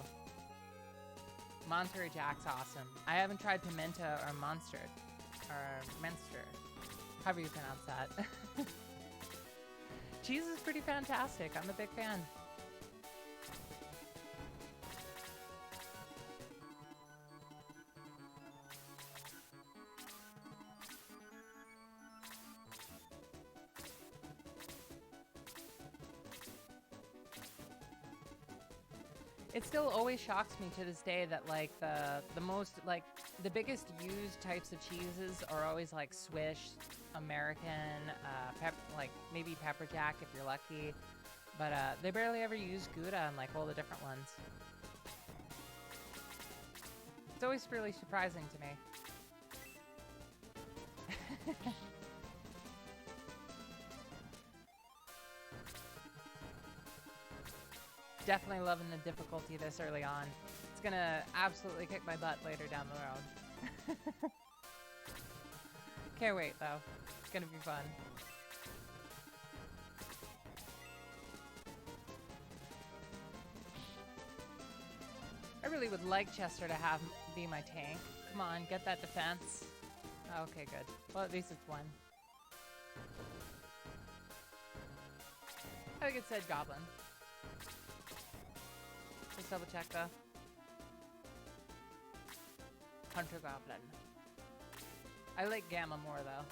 Monterey Jack's awesome. I haven't tried Pimenta or Monster. Or Menster. However you pronounce that. Cheese is pretty fantastic. I'm a big fan. It still always shocks me to this day that like the most like the biggest used types of cheeses are always like Swiss, American, like maybe pepper jack if you're lucky, but they barely ever use Gouda and like all the different ones. It's always really surprising to me. Definitely loving the difficulty this early on. It's gonna absolutely kick my butt later down the road. Can't wait though. It's gonna be fun. I really would like Chester to be my tank. Come on, get that defense. Okay, good. Well, at least it's one. I think it said goblin. Let's double check though. Hunter goblin. I like Gamma more though.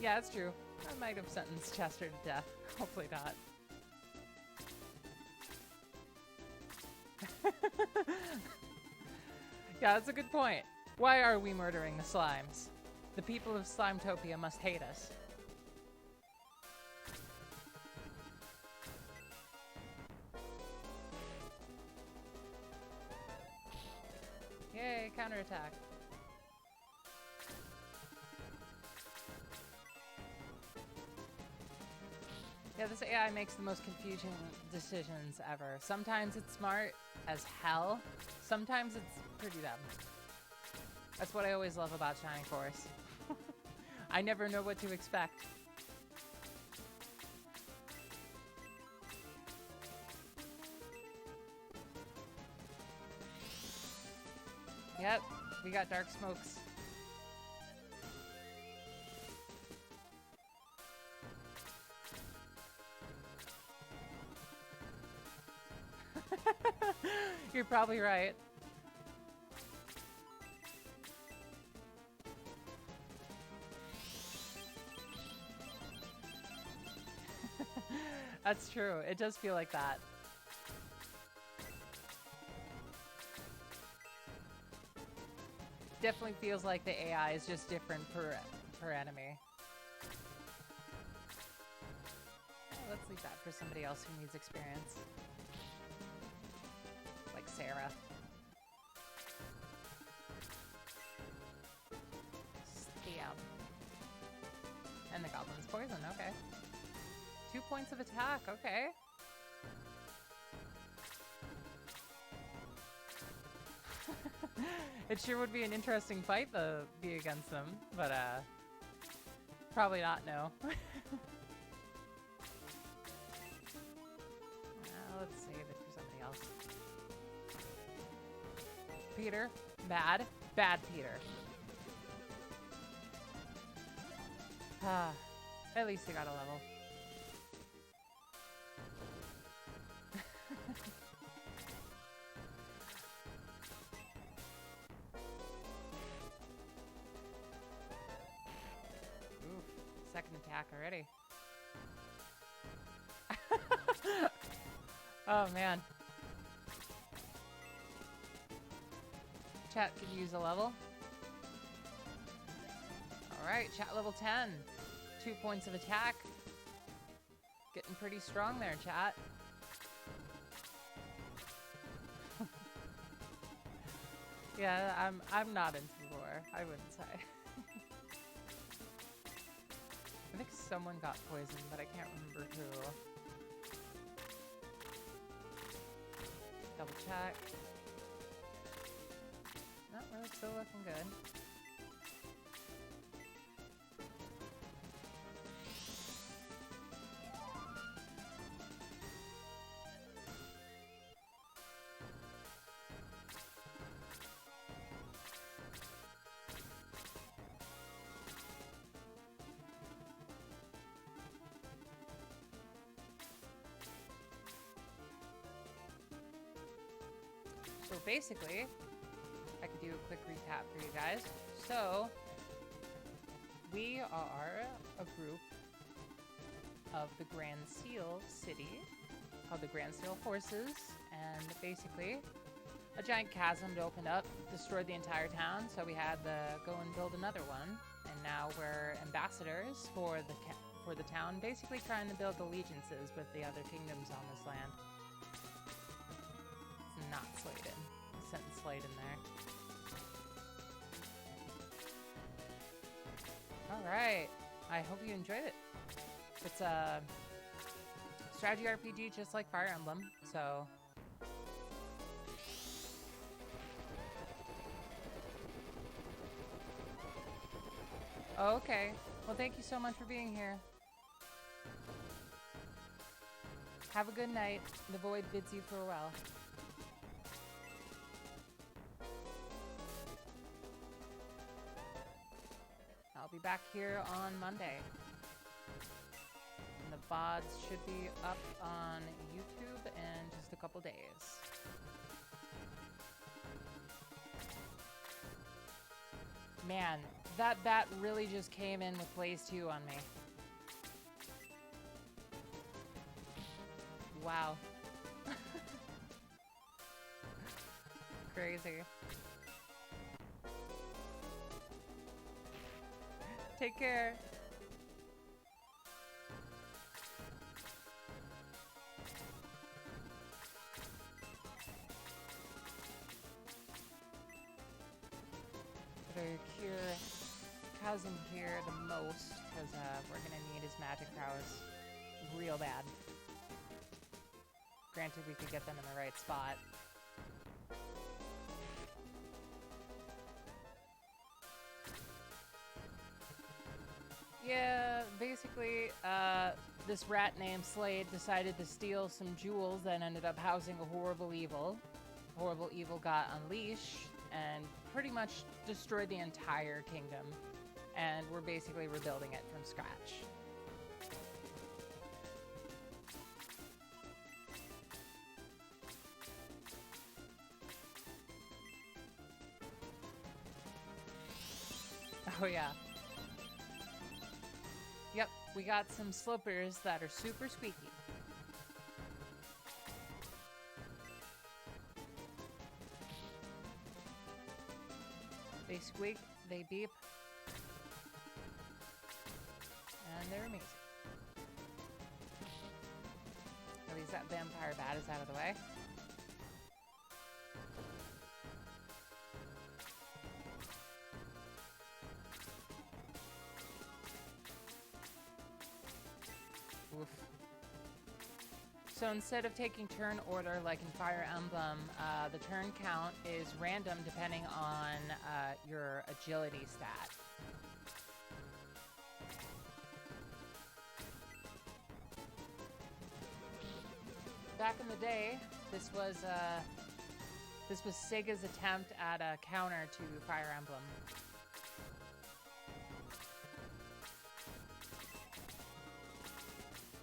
Yeah, that's true. I might have sentenced Chester to death. Hopefully not. Yeah, that's a good point. Why are we murdering the slimes? The people of Slimetopia must hate us. Yay, counterattack. Yeah, this AI makes the most confusing decisions ever. Sometimes it's smart as hell. Sometimes it's pretty dumb. That's what I always love about Shining Force. I never know what to expect. Yep, we got dark smokes. You're probably right. That's true. It does feel like that. Definitely feels like the AI is just different per enemy. Let's leave that for somebody else who needs experience. Like Sarah. Stab. And the goblin's poison, okay. 2 points of attack, okay. It sure would be an interesting fight to be against them, but probably not, no. Let's save it for somebody else. Peter, bad. Bad Peter. At least he got a level. Oof, second attack already. Oh man. Chat could use a level. Alright, chat level 10. 2 points of attack. Getting pretty strong there, chat. Yeah, I'm not into lore, I wouldn't say. I think someone got poisoned, but I can't remember who. Double check. No, we're still looking good. So basically, I could do a quick recap for you guys. So, we are a group of the Grand Seal called the Grans Horses, and basically a giant chasm opened up, destroyed the entire town, so we had to go and build another one. And now we're ambassadors for the town, basically trying to build allegiances with the other kingdoms on this land. It's not Sladen. I sent Slade in there. Alright. I hope you enjoyed it. It's a strategy RPG just like Fire Emblem, so... Oh, okay. Well, thank you so much for being here. Have a good night. The void bids you farewell. I'll be back here on Monday. And the VODs should be up on YouTube in just a couple days. Man, that bat really just came in with Blaze 2 on me. Wow. Crazy. Take care. Better cure Cousin here the most, because we're gonna need his magic prowess real bad. Granted, we could get them in the right spot. Yeah, basically, this rat named Slade decided to steal some jewels that ended up housing a horrible evil. Horrible evil got unleashed and pretty much destroyed the entire kingdom. And we're basically rebuilding it from scratch. Oh yeah. Yep, we got some slippers that are super squeaky. They squeak, they beep, and they're amazing. At least that vampire bat is out of the way. Oof. So instead of taking turn order like in Fire Emblem, the turn count is random depending on your agility stat. Back in the day, this was Sega's attempt at a counter to Fire Emblem.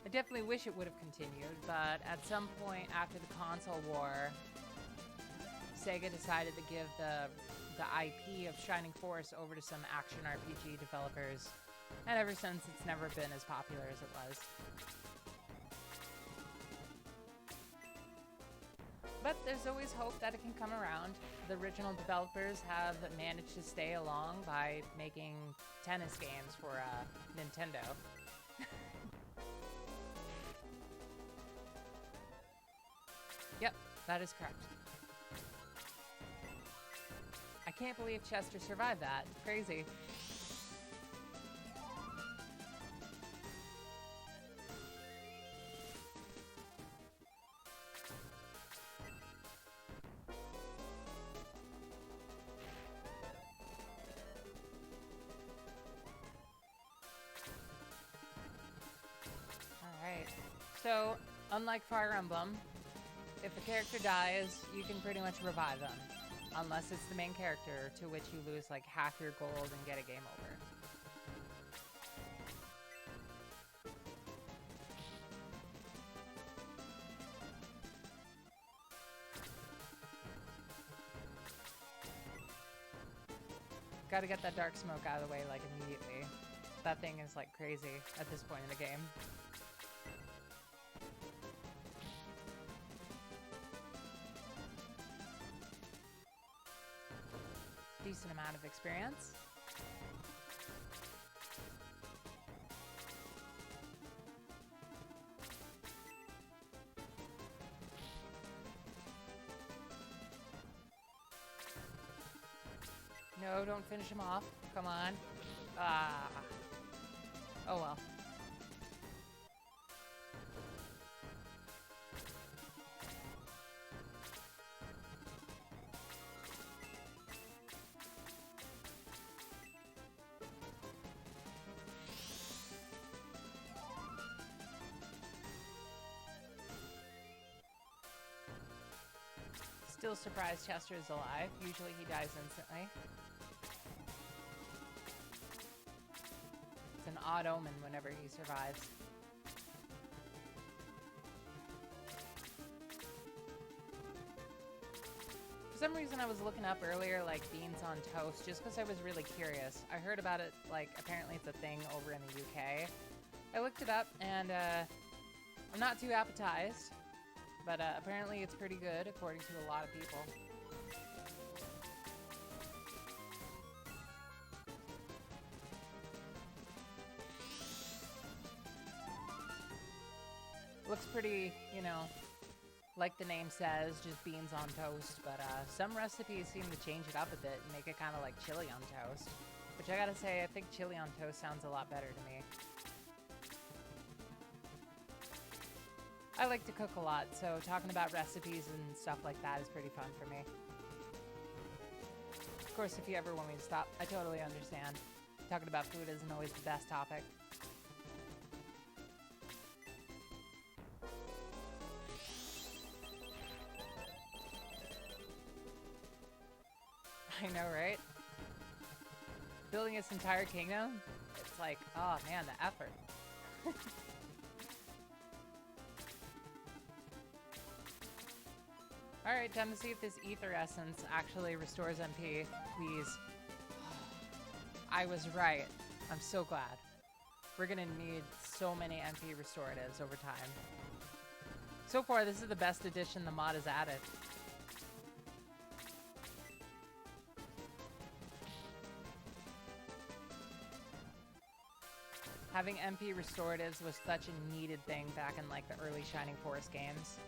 I definitely wish it would have continued, but at some point after the console war, Sega decided to give the IP of Shining Force over to some action RPG developers, and ever since it's never been as popular as it was. But there's always hope that it can come around. The original developers have managed to stay along by making tennis games for Nintendo. Yep, that is correct. I can't believe Chester survived that. Crazy. Alright. So, unlike Fire Emblem, if the character dies, you can pretty much revive them. Unless it's the main character, to which you lose like half your gold and get a game over. Gotta get that dark smoke out of the way like immediately. That thing is like crazy at this point in the game. decent amount of experience. No, don't finish him off. Come on. Ah. Oh well. Still surprised Chester is alive. Usually he dies instantly. It's an odd omen whenever he survives. For some reason I was looking up earlier like beans on toast just because I was really curious. I heard about it, like apparently it's a thing over in the UK. I looked it up and I'm not too appetized. But apparently it's pretty good, according to a lot of people. Looks pretty, you know, like the name says, just beans on toast. But some recipes seem to change it up a bit and make it kind of like chili on toast. Which I gotta say, I think chili on toast sounds a lot better to me. I like to cook a lot, so talking about recipes and stuff like that is pretty fun for me. Of course, if you ever want me to stop, I totally understand. Talking about food isn't always the best topic. I know, right? Building this entire kingdom, it's like, oh man, the effort. Alright, time to see if this ether essence actually restores MP. Please. I was right. I'm so glad. We're gonna need so many MP restoratives over time. So far, this is the best addition the mod has added. Having MP restoratives was such a needed thing back in like the early Shining Force games.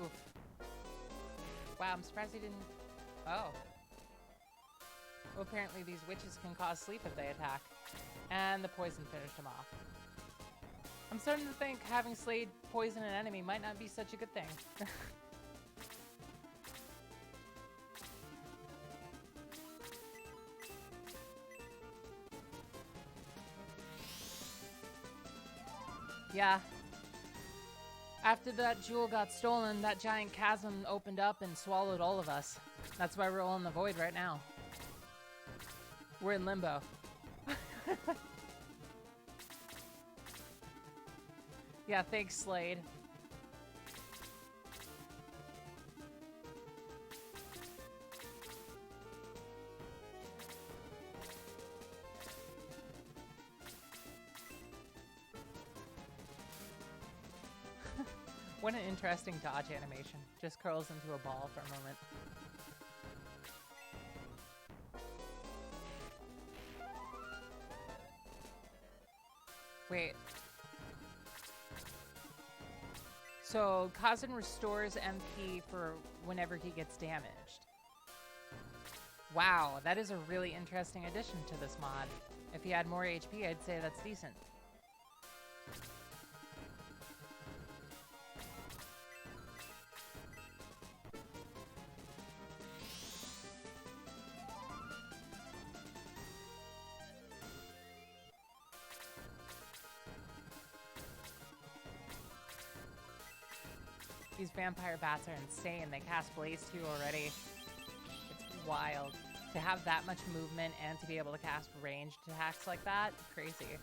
Oof. Wow, I'm surprised he didn't... Oh. Well, apparently these witches can cause sleep if they attack. And the poison finished him off. I'm starting to think having slayed poison an enemy might not be such a good thing. Yeah. After that jewel got stolen, that giant chasm opened up and swallowed all of us. That's why we're all in the void right now. We're in limbo. Yeah, thanks, Slade. What an interesting dodge animation. Just curls into a ball for a moment. Wait. So, Kazan restores MP for whenever he gets damaged. Wow, that is a really interesting addition to this mod. If he had more HP, I'd say that's decent. These vampire bats are insane. They cast Blaze 2 already. It's wild. To have that much movement and to be able to cast ranged attacks like that, crazy.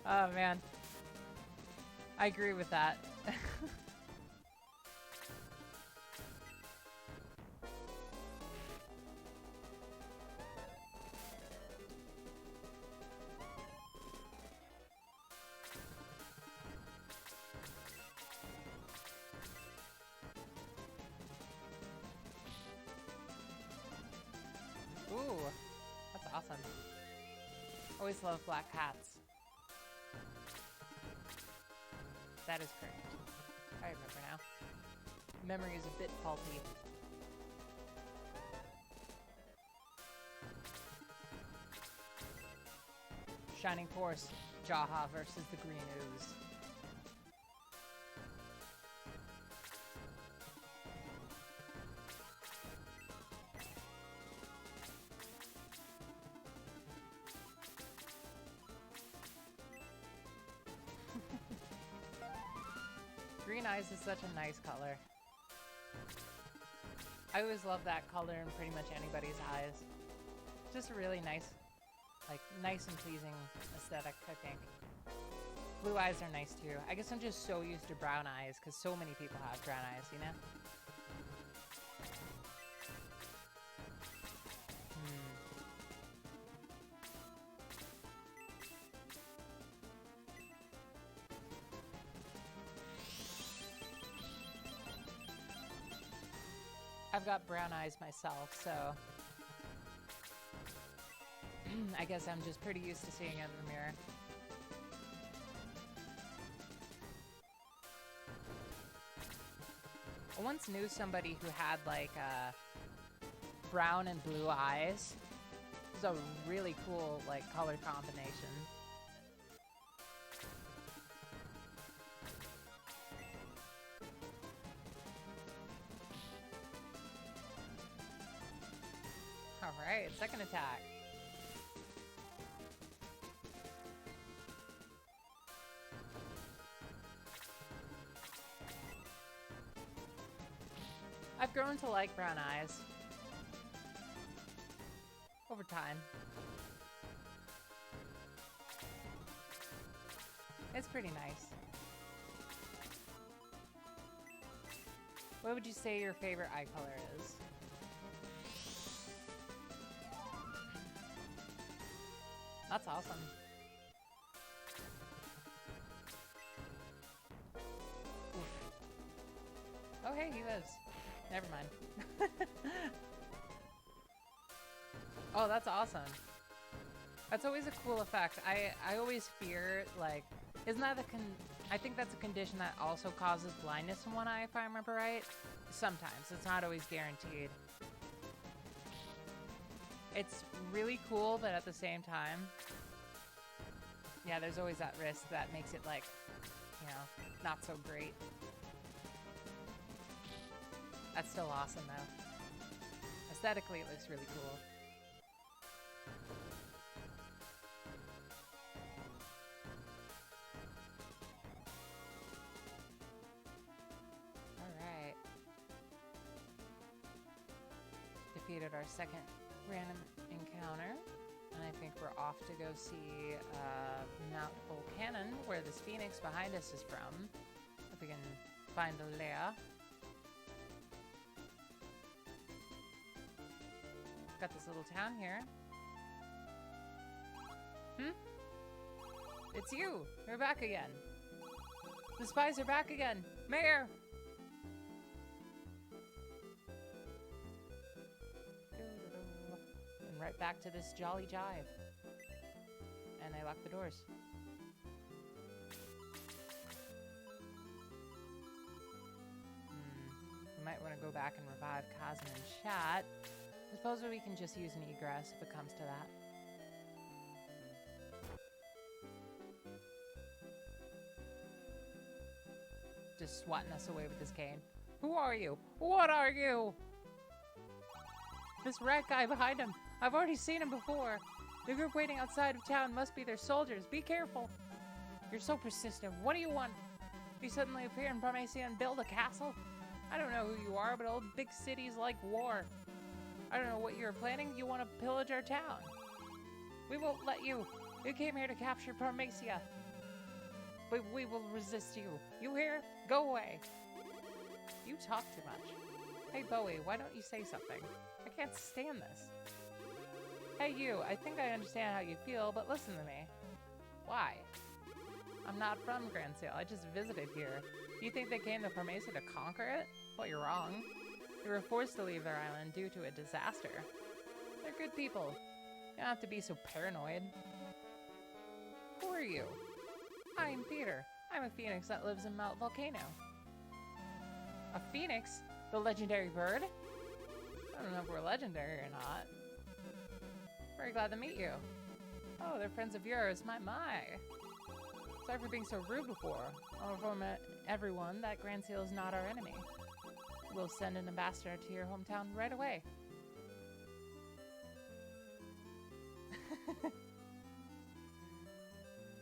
Oh man, I agree with that. Ooh, that's awesome. Always love black cats. That is correct. I remember now. Memory is a bit faulty. Shining Force, Jaha versus the Green Ooze. Green Eyes is such a nice color. I always love that color in pretty much anybody's eyes. Just a really nice, like, nice and pleasing aesthetic, I think. Blue eyes are nice too. I guess I'm just so used to brown eyes because so many people have brown eyes, you know? I've got brown eyes myself, so I guess I'm just pretty used to seeing it in the mirror. I once knew somebody who had like brown and blue eyes. It was a really cool like color combination. Alright, second attack. I've grown to like brown eyes. Over time. It's pretty nice. What would you say your favorite eye color is? That's awesome. Oof. Oh, hey, he lives. Never mind. Oh, that's awesome. That's always a cool effect. I always fear, like, isn't that I think that's a condition that also causes blindness in one eye, if I remember right. Sometimes. It's not always guaranteed. It's really cool, but at the same time, yeah, there's always that risk that makes it, like, you know, not so great. That's still awesome, though. Aesthetically, it looks really cool. Alright. Defeated our second random encounter, and I think we're off to go see Mount Volcanon, where this phoenix behind us is from. If we can find Leia. Got this little town here. It's you! You're back again. The spies are back again! Mayor! And right back to this jolly jive. And I locked the doors. We might want to go back and revive Cosmo and chat. I suppose we can just use an egress if it comes to that. Just swatting us away with his cane. Who are you? What are you? This rat guy behind him. I've already seen him before. The group waiting outside of town must be their soldiers. Be careful. You're so persistent. What do you want? You suddenly appear in Parmesia and build a castle? I don't know who you are, but old big cities like war. I don't know what you're planning. You want to pillage our town. We won't let you. You came here to capture Parmesia. but we will resist you. You hear? Go away. You talk too much. Hey, Bowie, why don't you say something? I can't stand this. Hey, you, I think I understand how you feel, but listen to me. Why? I'm not from Grans. I just visited here. Do you think they came to Formation to conquer it? Well, you're wrong. They were forced to leave their island due to a disaster. They're good people. You don't have to be so paranoid. Who are you? I'm Peter. I'm a phoenix that lives in Mount Volcano. A phoenix? The legendary bird? I don't know if we're legendary or not. Very glad to meet you. Oh, they're friends of yours. My. Sorry for being so rude before. I'll inform everyone that Grans is not our enemy. We'll send an ambassador to your hometown right away.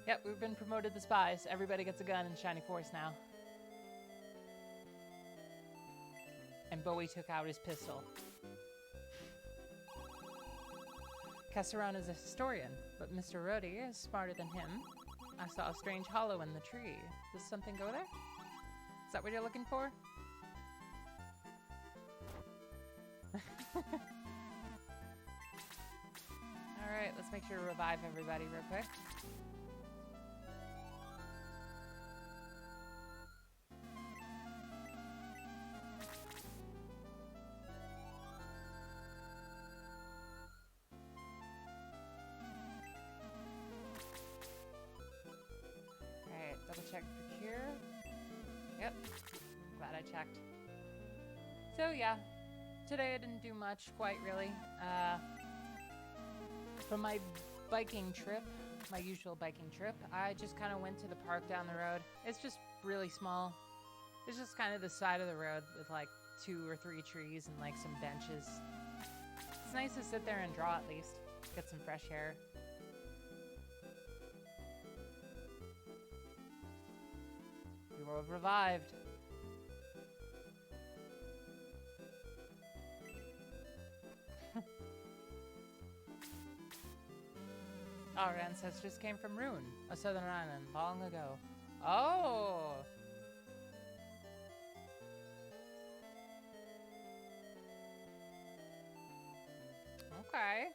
Yep, we've been promoted to spies. Everybody gets a gun in Shiny Forest now. And Bowie took out his pistol. Casseron is a historian, but Mr. Rhodey is smarter than him. I saw a strange hollow in the tree. Does something go there? Is that what you're looking for? Alright, let's make sure to revive everybody real quick. Double check for cure. Yep. Glad I checked. So yeah, today I didn't do much, quite really. From my biking trip, my usual biking trip, I just kind of went to the park down the road. It's just really small. It's just kind of the side of the road with like 2 or 3 trees and like some benches. It's nice to sit there and draw at least. Get some fresh air. You were revived. Our ancestors came from Rune, a southern island, long ago. Oh! Okay.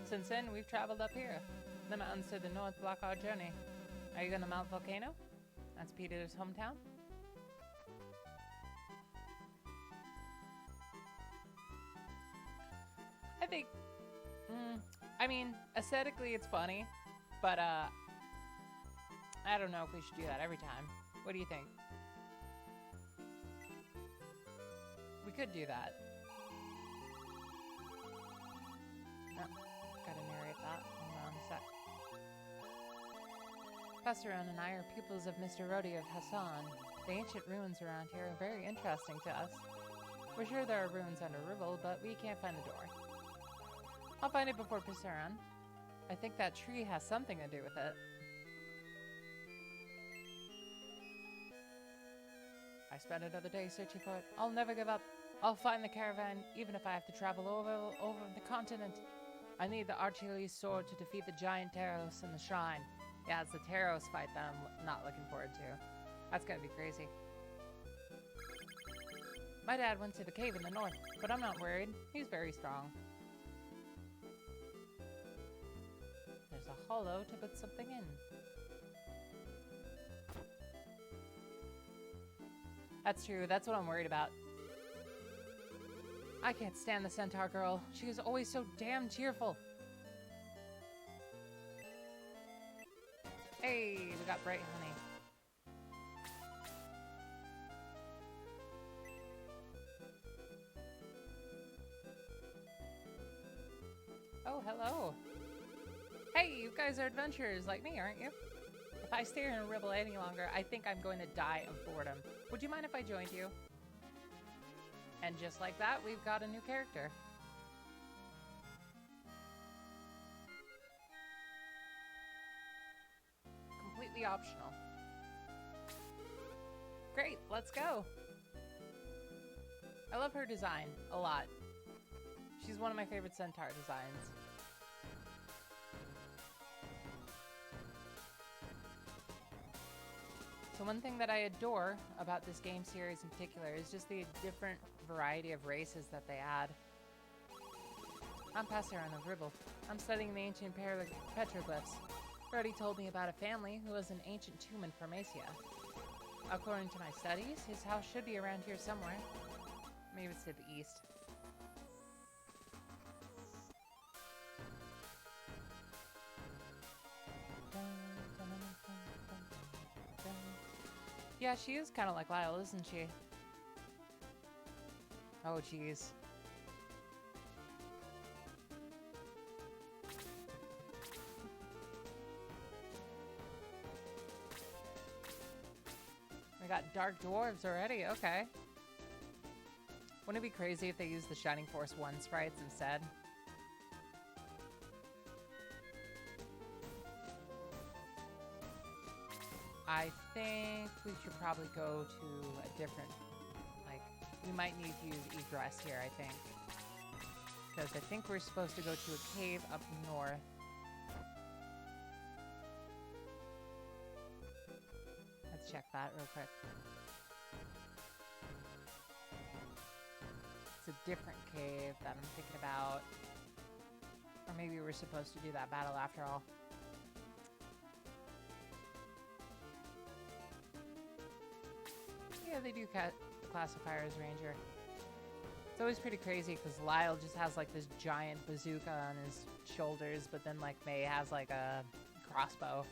Since then, we've traveled up here. The mountains to the north block our journey. Are you going to Mount Volcano? That's Peter's hometown. I think, I mean, aesthetically it's funny, but I don't know if we should do that every time. What do you think? We could do that. No, gotta narrate that. Hold on a sec. Passeron and I are pupils of Mr. Rhodey of Hassan. The ancient ruins around here are very interesting to us. We're sure there are ruins under Ribble, but we can't find the door. I'll find it before Passeron. I think that tree has something to do with it. I spent another day searching for it. I'll never give up. I'll find the caravan, even if I have to travel over the continent. I need the Archie's sword to defeat the giant Taros in the shrine. Yeah, it's the Taros fight that I'm not looking forward to. That's gonna be crazy. My dad went to the cave in the north, but I'm not worried. He's very strong. There's a hollow to put something in. That's true, that's what I'm worried about. I can't stand the centaur girl. She is always so damn cheerful. Hey, we got bright honey. Oh, hello. Hey, you guys are adventurers like me, aren't you? If I stay here in Ribble any longer, I think I'm going to die of boredom. Would you mind if I joined you? And just like that, we've got a new character. Completely optional. Great, let's go. I love her design a lot. She's one of my favorite centaur designs. So one thing that I adore about this game series in particular is just the different variety of races that they add. I'm Passaran of Ribble. I'm studying the ancient petroglyphs. Already told me about a family who was an ancient tomb in Pharmacia. According to my studies, his house should be around here somewhere. Maybe it's to the east. Yeah, she is kind of like Lyle, isn't she? Oh, jeez. We got dark dwarves already, okay. Wouldn't it be crazy if they used the Shining Force 1 sprites instead? I think we should probably go to a different, like, we might need to use egress here, I think. Because I think we're supposed to go to a cave up north. Let's check that real quick. It's a different cave that I'm thinking about. Or maybe we're supposed to do that battle after all. Yeah, they do classify as ranger. It's always pretty crazy because Lyle just has like this giant bazooka on his shoulders, but then like May has like a crossbow.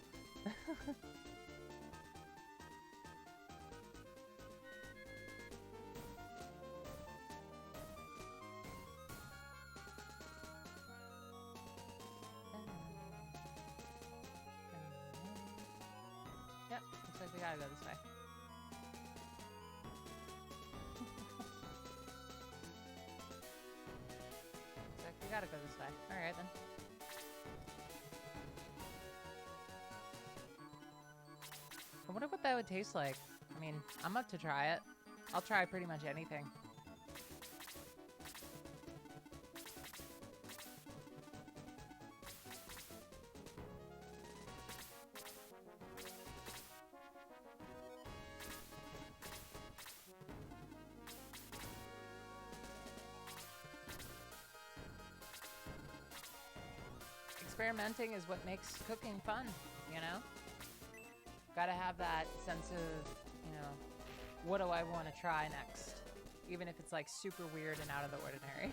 Yep, looks like we gotta go this way. We gotta go this way. Alright then. I wonder what that would taste like. I mean, I'm up to try it. I'll try pretty much anything. Experimenting is what makes cooking fun, you know? Gotta have that sense of, you know, what do I want to try next? Even if it's like super weird and out of the ordinary.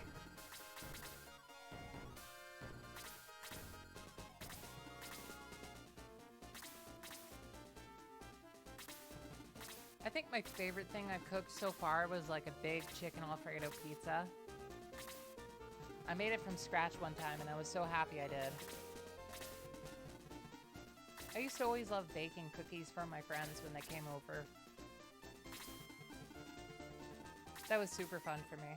I think my favorite thing I've cooked so far was like a big chicken Alfredo pizza. I made it from scratch one time and I was so happy I did. I used to always love baking cookies for my friends when they came over. That was super fun for me.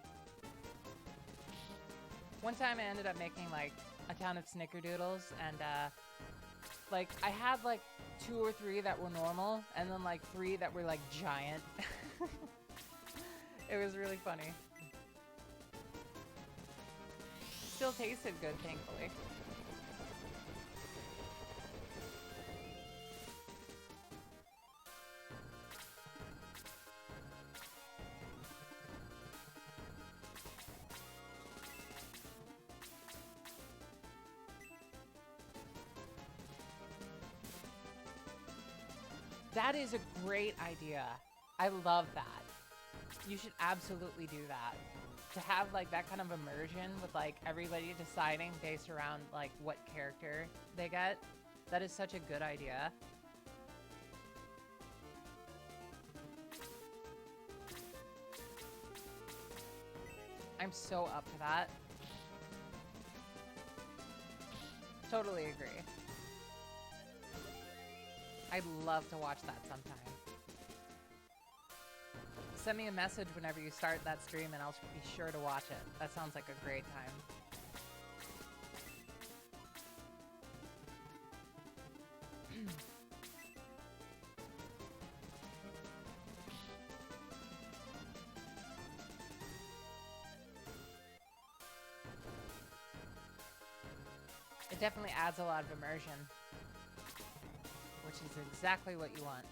One time I ended up making like a ton of snickerdoodles and like I had like 2 or 3 that were normal and then like 3 that were like giant. It was really funny. Still tasted good, thankfully. That is a great idea. I love that. You should absolutely do that. To have like that kind of immersion with like everybody deciding based around like what character they get. That is such a good idea. I'm so up for that. Totally agree. I'd love to watch that sometime. Send me a message whenever you start that stream and I'll be sure to watch it. That sounds like a great time. It definitely adds a lot of immersion, which is exactly what you want.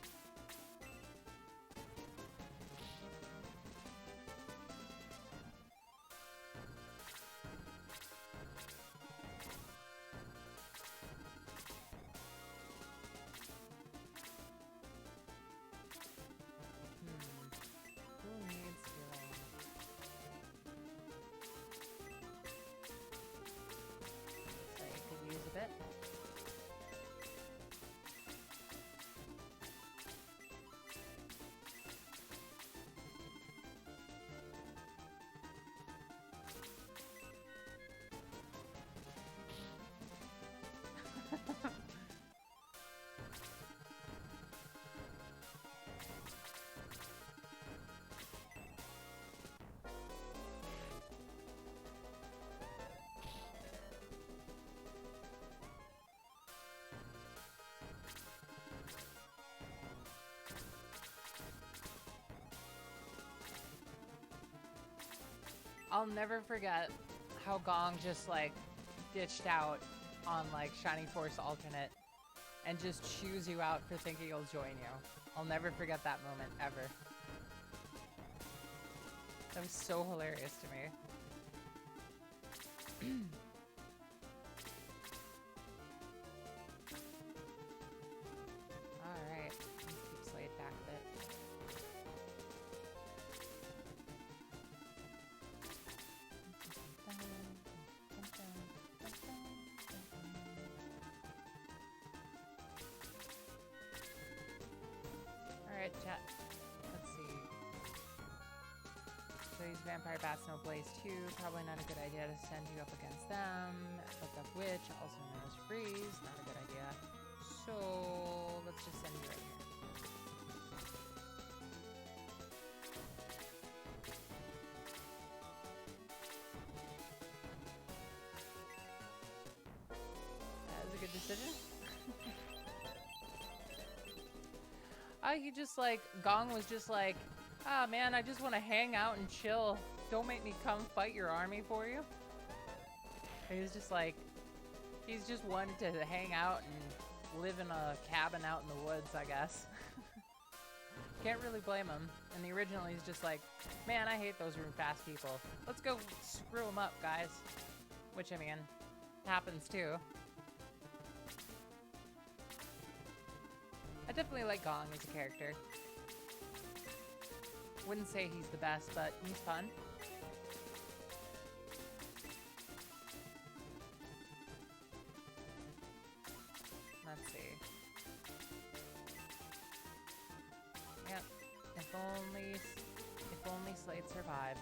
I'll never forget how Gong just like ditched out on like Shining Force alternate and just chews you out for thinking he'll join you. I'll never forget that moment ever. That was so hilarious to me. Alright, let's keep Slade back a bit. Alright, chat. Let's see. So these vampire bats know Blaze too. Probably not a good idea to send you up against them. Looked up Witch, also known as Freeze. Not a good idea. So let's just send you right here. That was a good decision. He just like, Gong was just like, ah man, I just want to hang out and chill. Don't make me come fight your army for you. And he's just like, he's just wanted to hang out and live in a cabin out in the woods, I guess. Can't really blame him. And the original, he's just like, man, I hate those room fast people. Let's go screw them up, guys. Which, I mean, happens too. I definitely like Gong as a character. Wouldn't say he's the best, but he's fun. Let's see. Yep. If only Slade survived.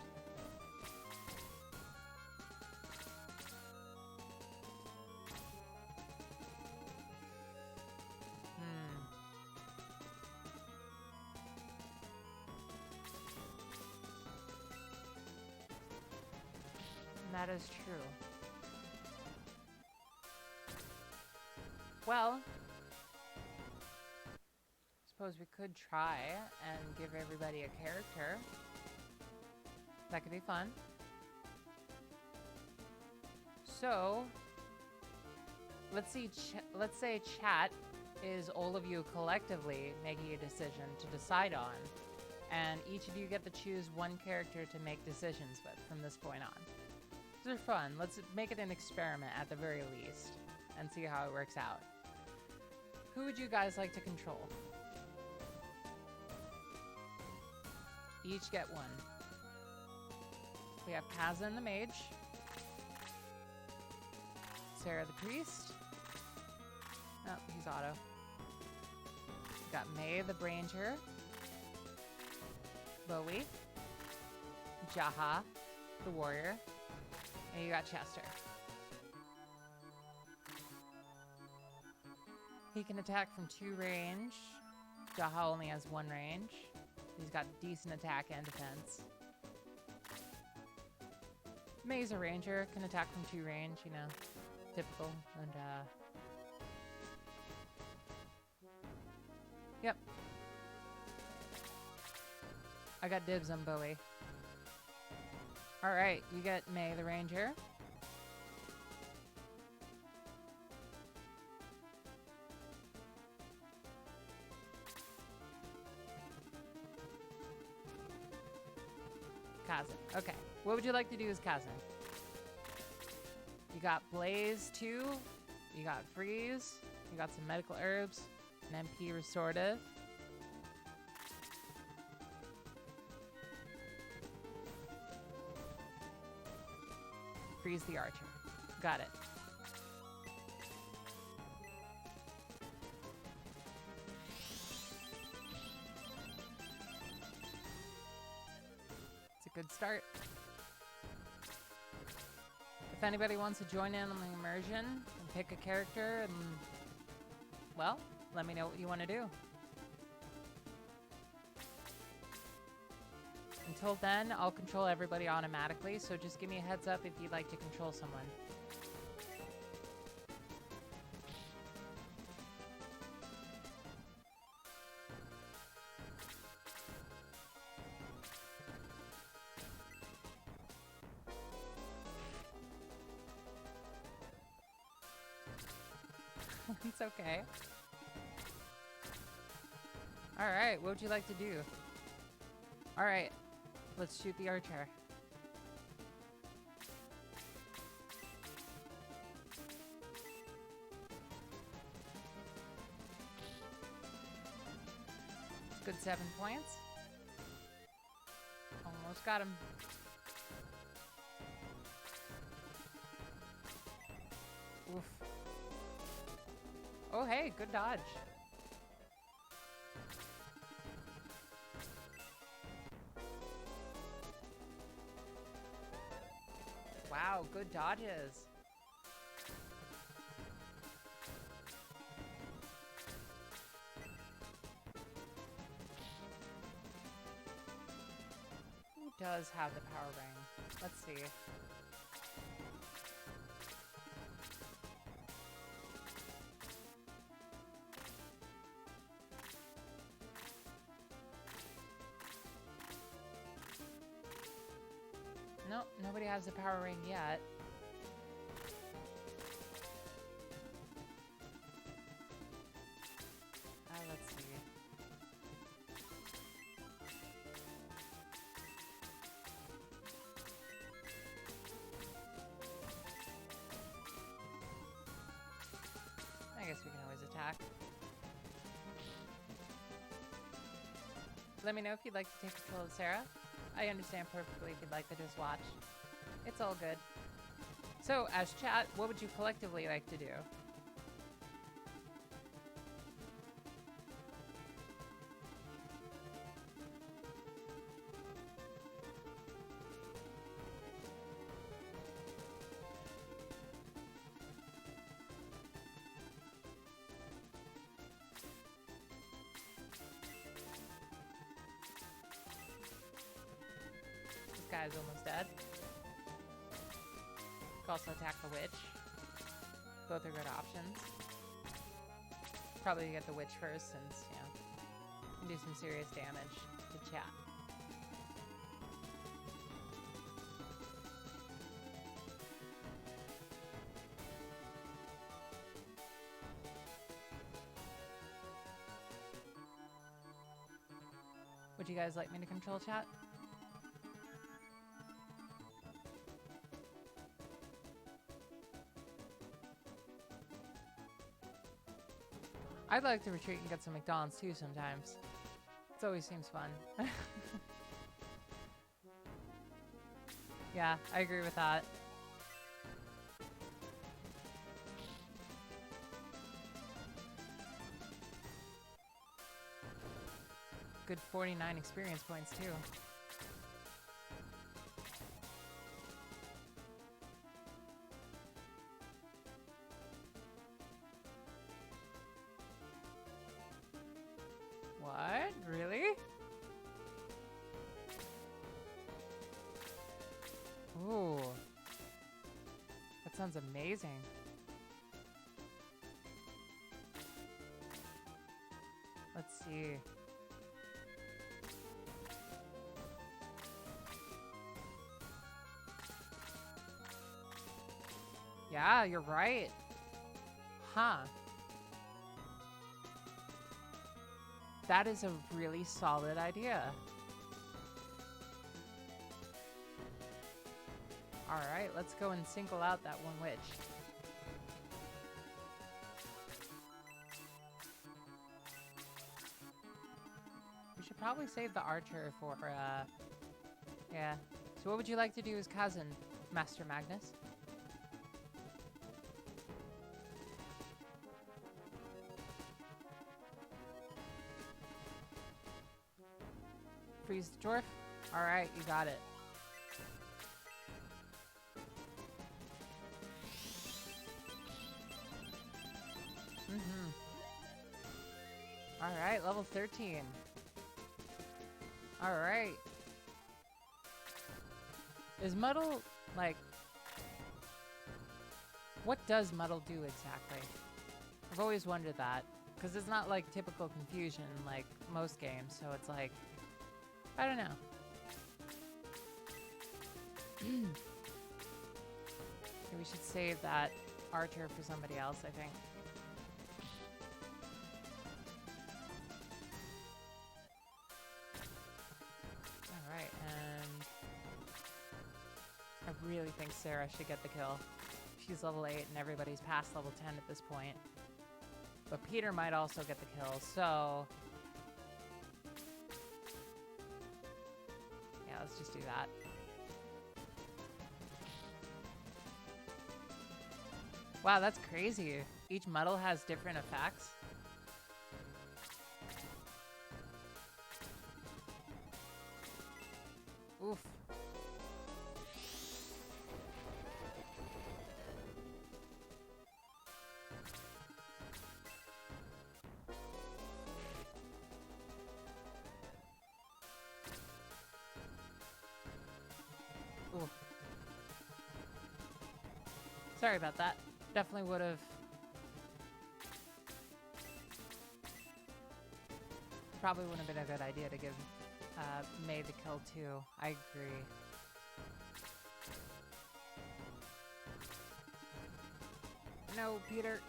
That is true. Well, suppose we could try and give everybody a character. That could be fun. So, let's say chat is all of you collectively making a decision to decide on, and each of you get to choose one character to make decisions with from this point on. These are fun. Let's make it an experiment at the very least and see how it works out. Who would you guys like to control? Each get one. We have Kazan the Mage, Sarah the Priest. Oh, he's auto. We got May the Ranger, Bowie, Jaha the Warrior, and you got Chester. He can attack from 2 range. Jaha only has 1 range. He's got decent attack and defense. May's a ranger, can attack from 2 range, you know, typical. And yep. I got dibs on Bowie. Alright, you get May the ranger. Kazan. Okay. What would you like to do as Kazan? You got Blaze 2. You got Freeze. You got some medical herbs. An MP restorative. Freeze the archer. Got it. Good start. If anybody wants to join in on the immersion and pick a character, and well, let me know what you want to do. Until then, I'll control everybody automatically, so just give me a heads up if you'd like to control someone. It's okay. Alright, what would you like to do? Alright, let's shoot the archer. It's good 7 points. Almost got him. Oof. Oh, hey, good dodge. Wow, good dodges. Who does have the power ring? Let's see. Nope, nobody has the power ring yet. Let's see. I guess we can always attack. Let me know if you'd like to take control of Sarah. I understand perfectly if you'd like to just watch. It's all good. So, as chat, what would you collectively like to do? Guy's almost dead. You can also attack the witch. Both are good options. Probably get the witch first since, you know, you can do some serious damage to chat. Would you guys like me to control chat? I'd like to retreat and get some McDonald's too sometimes. It always seems fun. Yeah, I agree with that. Good 49 experience points too. What? Really? Ooh. That sounds amazing. Let's see. Yeah, you're right. Huh. That is a really solid idea. Alright, let's go and single out that one witch. We should probably save the archer for, yeah. So what would you like to do as cousin, Master Magnus? Freeze the dwarf? Alright, you got it. Alright, level 13. Alright. Is Muddle, like... What does Muddle do exactly? I've always wondered that. Because it's not like typical confusion like most games, so it's like... I don't know. Maybe we should save that archer for somebody else, I think. really think Sarah should get the kill. She's level 8 and everybody's past level 10 at this point. But Peter might also get the kill, so... yeah, let's just do that. Wow, that's crazy. Each muddle has different effects. Oof. Ooh. Sorry about that. Definitely would have. Probably wouldn't have been a good idea to give May the kill too. I agree. No, Peter.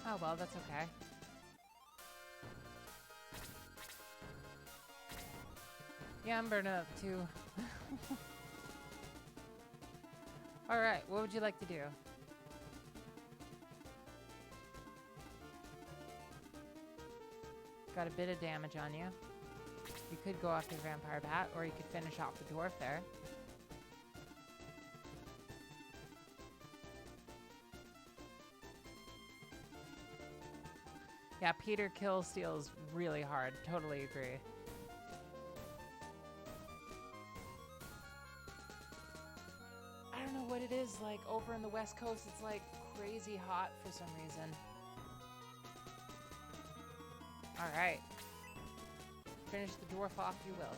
Oh well, that's okay. Yeah, I'm burning up too. Alright, what would you like to do? Got a bit of damage on you. You could go after the Vampire Bat, or you could finish off the Dwarf there. Yeah, Peter kill steals really hard. Totally agree. I don't know what it is, like over in the West Coast, it's like crazy hot for some reason. Alright. Finish the dwarf off, you will.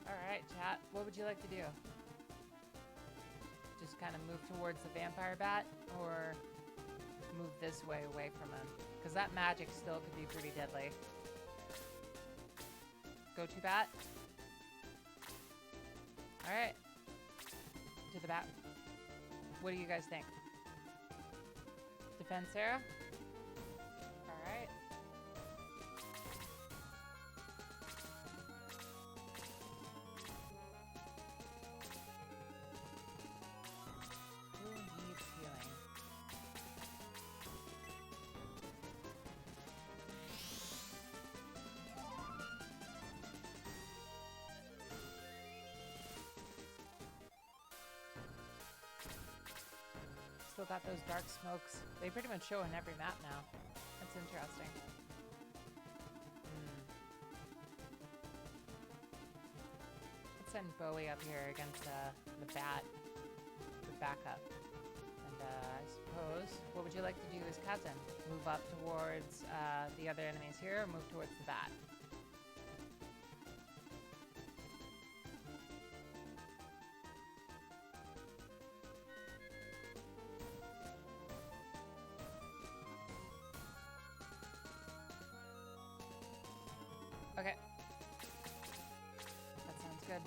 Alright, chat. What would you like to do? Just kind of move towards the Vampire Bat, or move this way away from him? Because that magic still could be pretty deadly. Go to bat. Alright. To the bat. What do you guys think? Defend Sarah? Alright. Who needs healing? Still got those dark smokes. They pretty much show in every map now. That's interesting. Let's send Bowie up here against the bat with backup. And I suppose, what would you like to do as captain? Move up towards the other enemies here, or move towards the bat? Okay. That sounds good.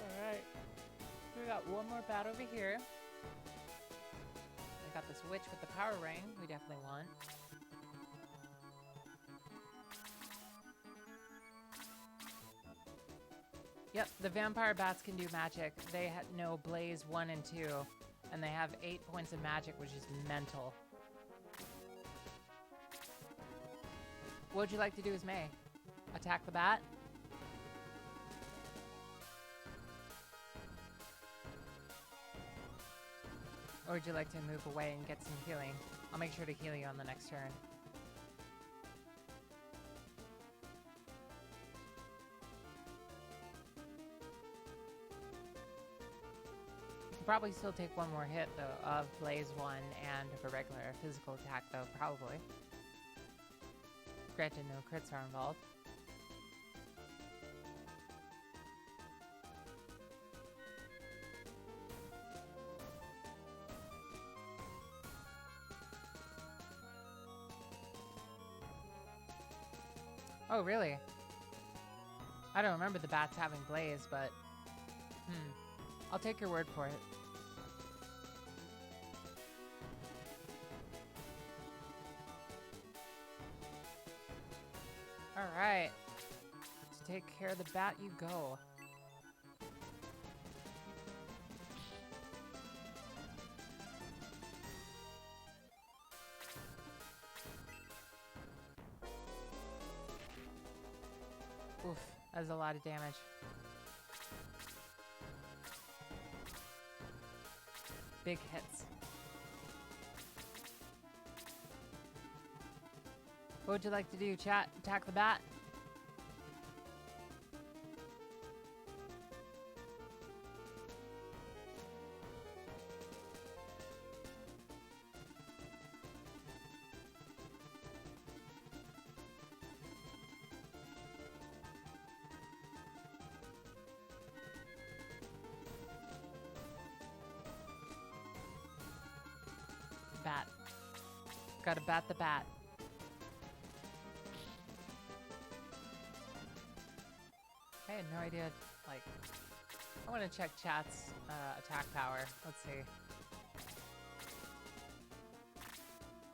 Alright. We got one more bat over here. We got this witch with the power ring we definitely want. Yep, the vampire bats can do magic. They know Blaze 1 and 2. And they have 8 points of magic, which is mental. What would you like to do as May? Attack the bat? Or would you like to move away and get some healing? I'll make sure to heal you on the next turn. Probably still take one more hit, though, of Blaze 1 and of a regular physical attack, though, probably. Granted, no crits are involved. Oh, really? I don't remember the bats having blaze, but... I'll take your word for it. Alright. To take care of the bat you go. Oof, that's a lot of damage. Big hits. What would you like to do, chat? Attack the bat? Bat. Gotta bat the bat. I had no idea, like... I want to check chat's attack power. Let's see.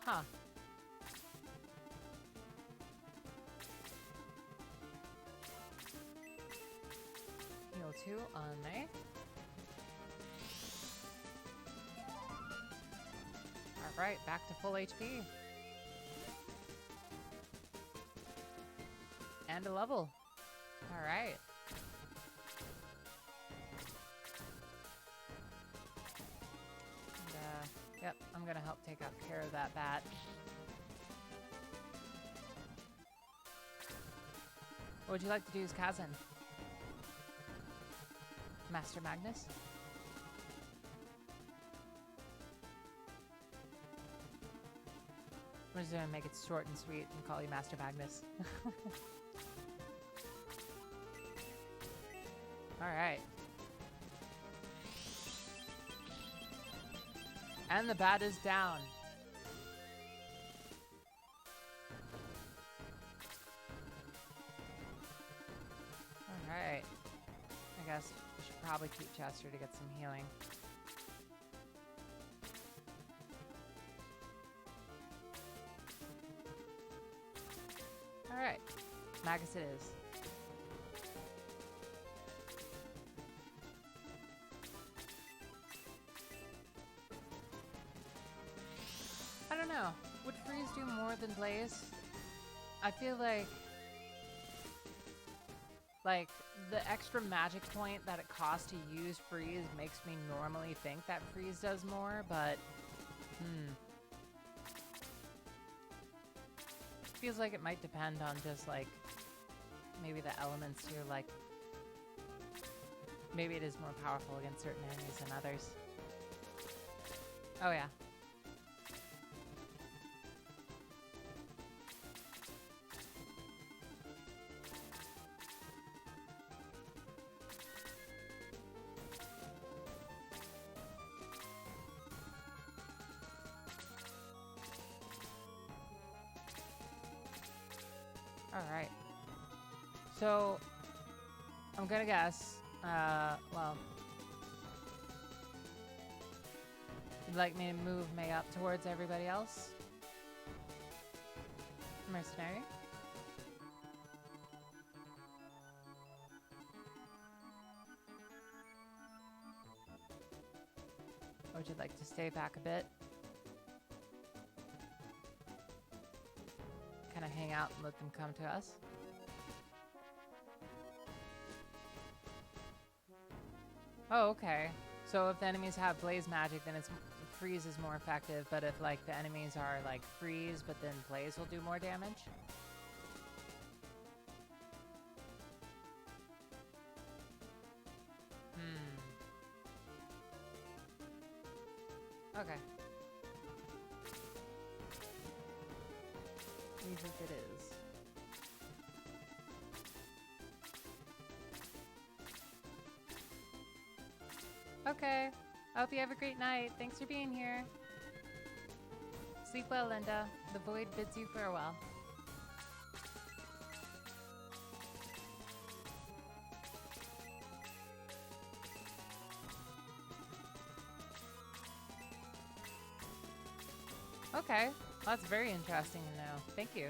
Huh. Heal 2 on me. Alright, back to full HP. And a level. Alright. Yep, I'm gonna help take care of that bat. What would you like to do, Kazan? Master Magnus? I'm just gonna make it short and sweet and call you Master Magnus. Alright. And the bat is down. Alright. I guess we should probably keep Chester to get some healing. Alright. Magus it is. I don't know. Would freeze do more than blaze? I feel like the extra magic point that it costs to use freeze makes me normally think that freeze does more, but feels like it might depend on just like maybe the elements too, like maybe it is more powerful against certain enemies than others. Oh yeah. Alright. So, I'm gonna guess, well, you'd like me to move May up towards everybody else? Mercenary? Or would you like to stay back a bit? Kind of hang out and let them come to us. Oh, okay. So if the enemies have blaze magic, then freeze is more effective, but if like the enemies are like freeze, but then blaze will do more damage? Okay. Easy as it is. Okay. I hope you have a great night. Thanks for being here. Sleep well, Linda. The void bids you farewell. Okay. That's very interesting to know. Thank you.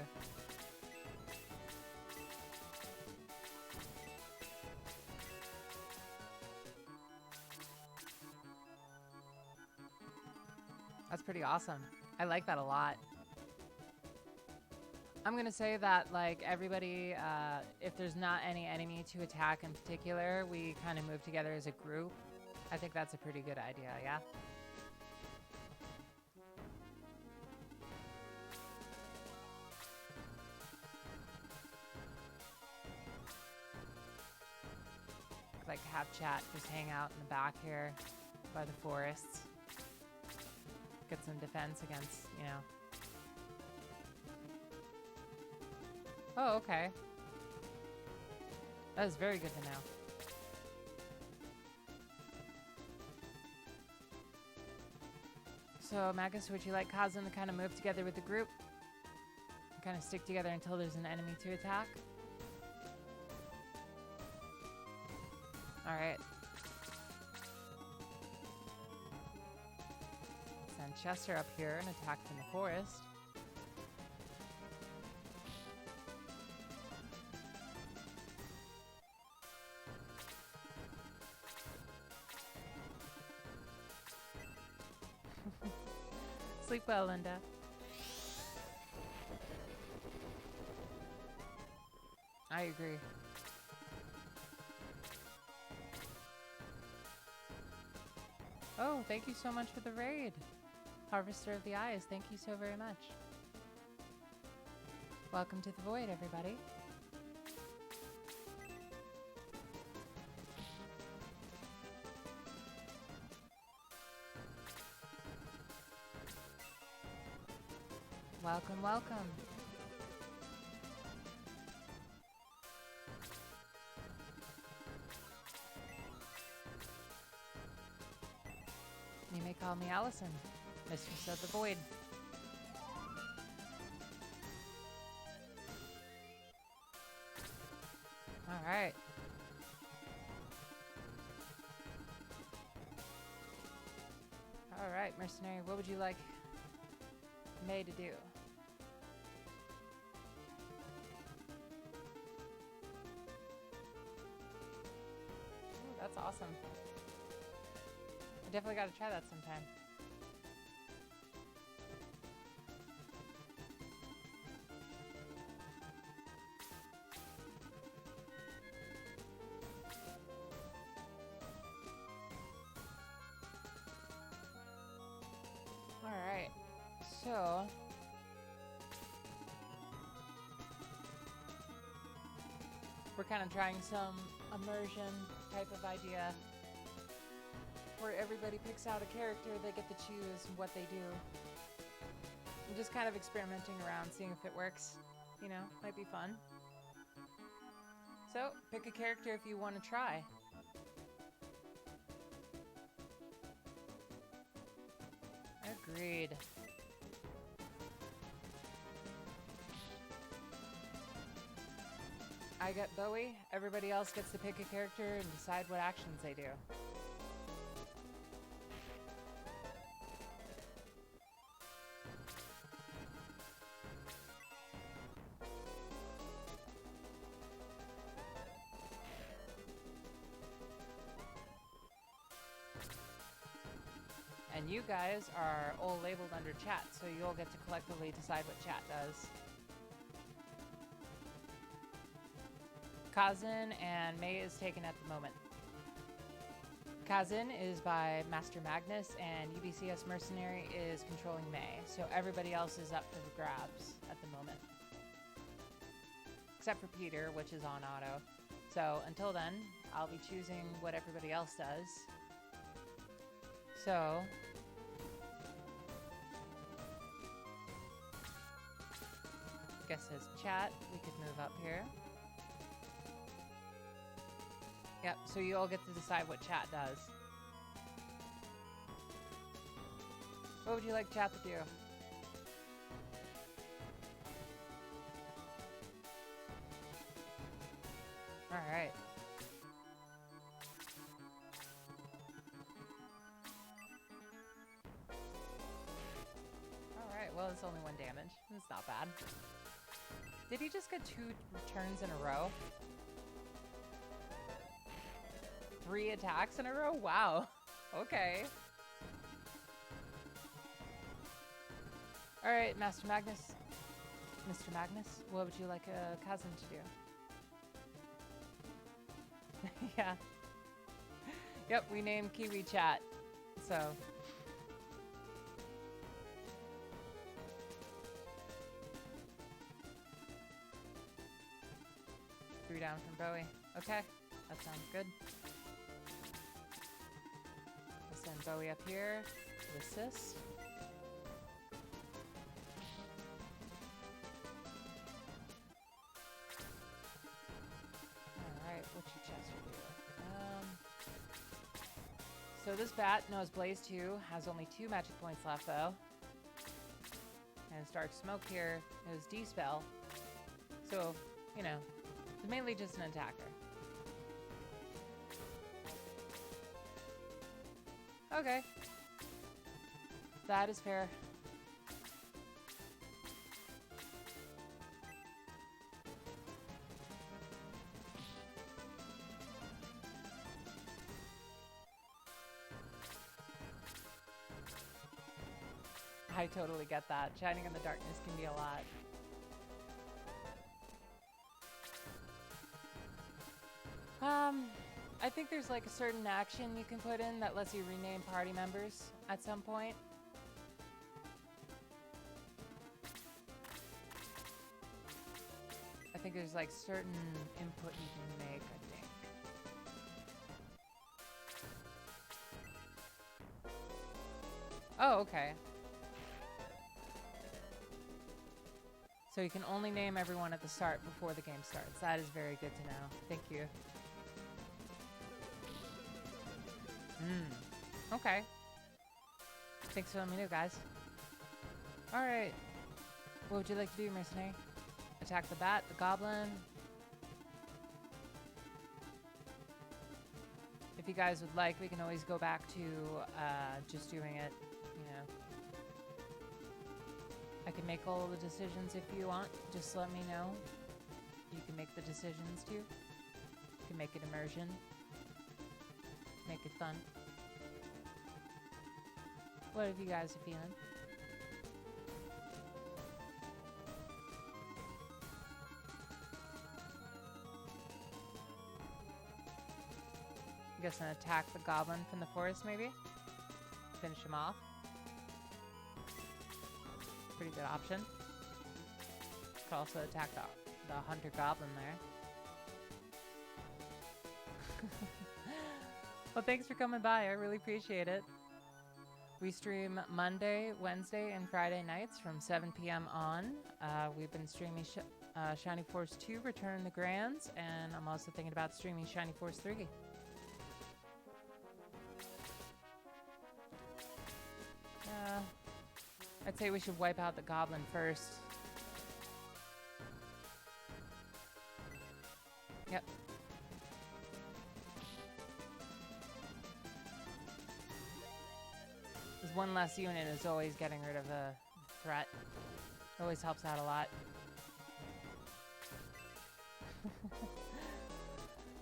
That's pretty awesome. I like that a lot. I'm gonna say that, like, everybody, if there's not any enemy to attack in particular, we kind of move together as a group. I think that's a pretty good idea, yeah? Like, have chat just hang out in the back here by the forests. Get some defense against, you know. Oh, okay. That is very good to know. So, Magus, would you like Kazan to kind of move together with the group? And kind of stick together until there's an enemy to attack? Alright. Send Chester up here and attack from the forest. Sleep well, Linda. I agree. Oh, thank you so much for the raid. Harvester of the Eyes, thank you so very much. Welcome to the Void, everybody. Welcome, welcome. You may call me Allison, Mistress of the Void. Alright. Alright, Mercenary, what would you like May to do? Ooh, that's awesome. I definitely gotta try that sometime. Alright, so we're kind of trying some immersion type of idea where everybody picks out a character, they get to choose what they do. I'm just kind of experimenting around, seeing if it works. You know, might be fun. So, pick a character if you want to try. Agreed. I get Bowie, everybody else gets to pick a character and decide what actions they do. And you guys are all labeled under chat, so you'll get to collectively decide what chat does. Kazan and May is taken at the moment. Kazan is by Master Magnus, and UBCS Mercenary is controlling May, so everybody else is up for the grabs at the moment. Except for Peter, which is on auto. So until then, I'll be choosing what everybody else does. So guess as chat, we could move up here. Yep, so you all get to decide what chat does. What would you like chat to do? Alright. Alright, well, Magnus, only 1 damage. It's not bad. Did he just get 2 turns in a row? 3 attacks in a row? Wow. Okay. Alright, Master Magnus. Mr. Magnus, what would you like a cousin to do? Yeah. Yep, we named Kiwi Chat. So. 3 down from Bowie. Okay, that sounds good. We'll send Bowie up here to assist. Alright, what's your Chester do? So this bat knows Blaze 2 has only 2 magic points left though. And Stark Smoke here is D-Spell. So, you know, it's mainly just an attacker. Okay. That is fair. I totally get that. Shining in the darkness can be a lot. I think there's like a certain action you can put in that lets you rename party members at some point. I think there's like certain input you can make, I think. Oh, okay. So you can only name everyone at the start before the game starts. That is very good to know. Thank you. Okay. Thanks for letting me know, guys. Alright. What would you like to do, Mercenary? Attack the bat, the goblin. If you guys would like, we can always go back to just doing it, you know. I can make all the decisions if you want. Just let me know. You can make the decisions too. You can make it immersion. Make it fun. What have you guys are feeling? I guess an attack the goblin from the forest maybe? Finish him off. Pretty good option. Could also attack the hunter goblin there. Well, thanks for coming by. I really appreciate it. We stream Monday, Wednesday, and Friday nights from 7 p.m. on. We've been streaming Shiny Force 2, Return the Grans, and I'm also thinking about streaming Shiny Force 3. I'd say we should wipe out the goblin first. Yep. Because one less unit is always getting rid of a threat. It always helps out a lot.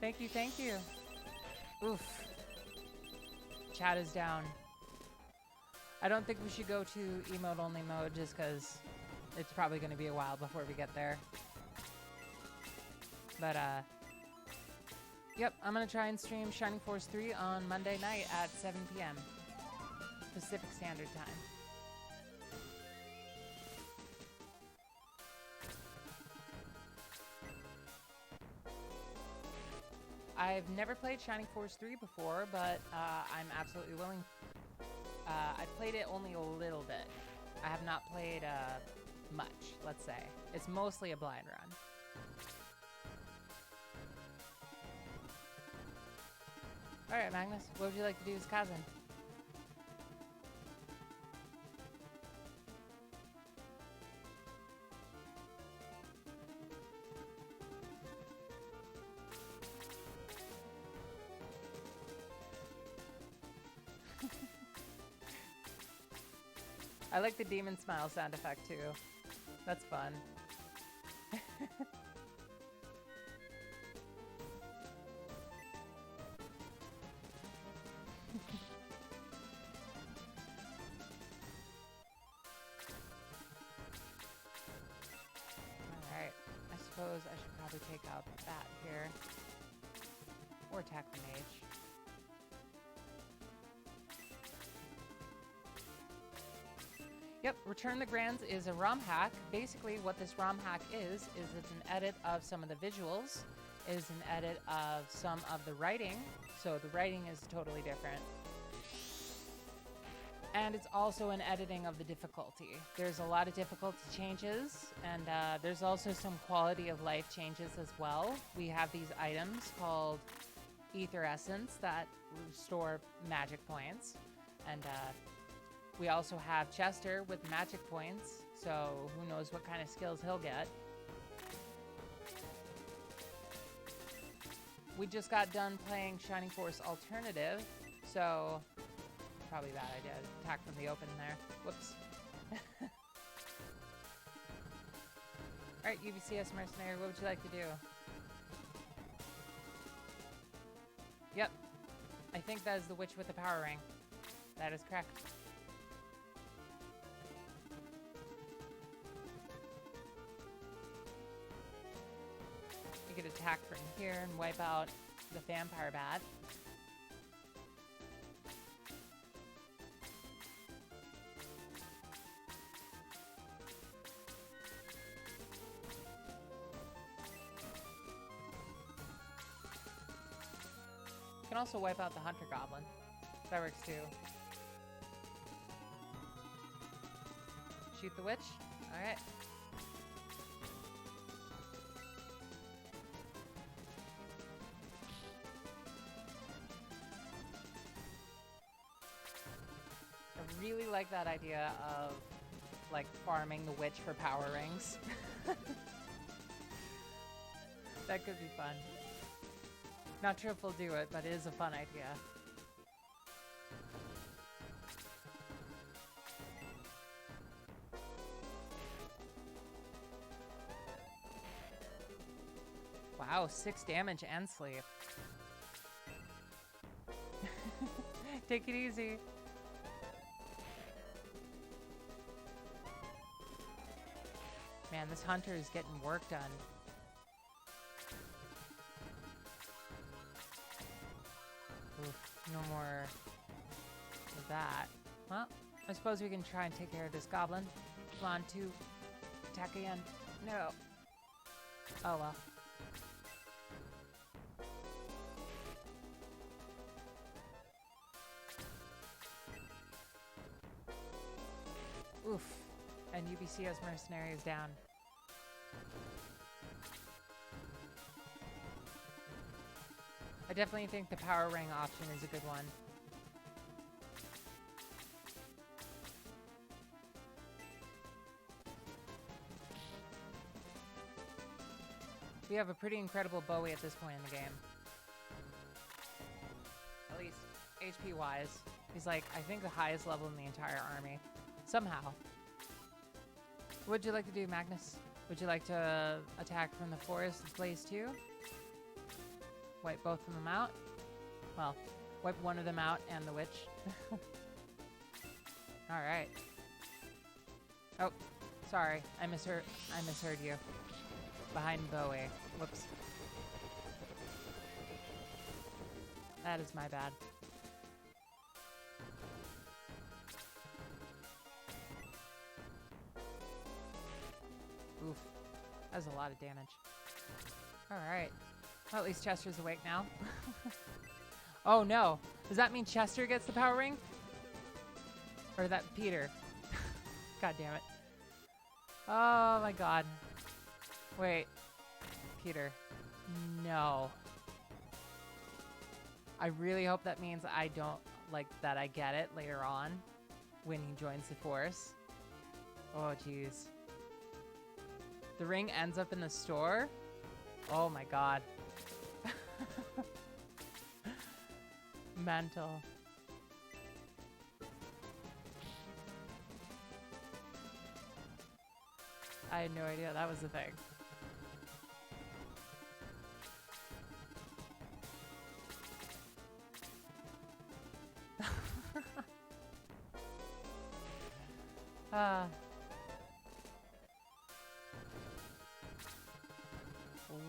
Thank you, thank you. Oof. Chat is down. I don't think we should go to emote only mode just because it's probably going to be a while before we get there. But, yep, I'm going to try and stream Shining Force 3 on Monday night at 7 p.m. Pacific Standard Time. I've never played Shining Force 3 before, but I'm absolutely willing. I've played it only a little bit. I have not played much, let's say. It's mostly a blind run. Alright, Magnus, what would you like to do as cousin? I like the demon smile sound effect too. That's fun. Alright, I suppose I should probably take out that here. Or attack the mage. Yep, Return the Grans is a ROM hack. Basically, what this ROM hack is it's an edit of some of the visuals, is an edit of some of the writing. So the writing is totally different. And it's also an editing of the difficulty. There's a lot of difficulty changes, and there's also some quality of life changes as well. We have these items called Ether Essence that restore magic points, and we also have Chester with magic points, so who knows what kind of skills he'll get. We just got done playing Shining Force Alternative, so probably a bad idea to attack from the open there. Whoops. Alright, UBCS Mercenary, what would you like to do? Yep. I think that is the witch with the power ring. That is correct. You could attack from here and wipe out the vampire bat. You can also wipe out the hunter goblin. That works too. Shoot the witch. Alright. I really like that idea of, like, farming the witch for power rings. That could be fun. Not sure if we'll do it, but it is a fun idea. Wow, 6 damage and sleep. Take it easy. Man, this hunter is getting work done. Oof, no more of that. Well, I suppose we can try and take care of this goblin. Come on, 2. Attack again. No. Oh well. Oof. And UBCS Mercenary is down. I definitely think the power ring option is a good one. We have a pretty incredible Bowie at this point in the game. At least HP-wise. He's like, I think the highest level in the entire army. Somehow. What would you like to do, Magnus? Would you like to attack from the forest and blaze too? Wipe both of them out? Well, wipe one of them out and the witch. Alright. Oh, sorry. I misheard you. Behind Bowie. Whoops. That is my bad. Oof. That was a lot of damage. Alright. Well, at least Chester's awake now. Oh no. Does that mean Chester gets the power ring? Or that Peter? God damn it. Oh my god. Wait. Peter. No. I really hope that means I don't, like, that I get it later on when he joins the force. Oh jeez. The ring ends up in the store? Oh my god. I had no idea that was a thing.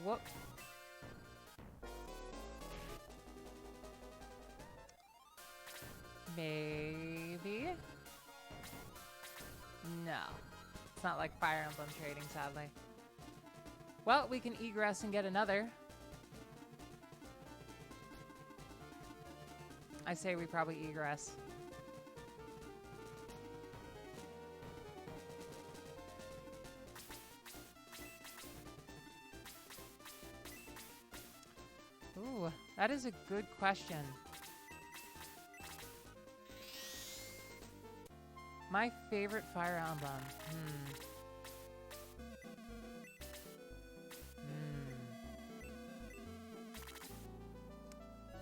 Whoop. Maybe? No. It's not like Fire Emblem trading, sadly. Well, we can egress and get another. I say we probably egress. Ooh, that is a good question. My favorite Fire Emblem.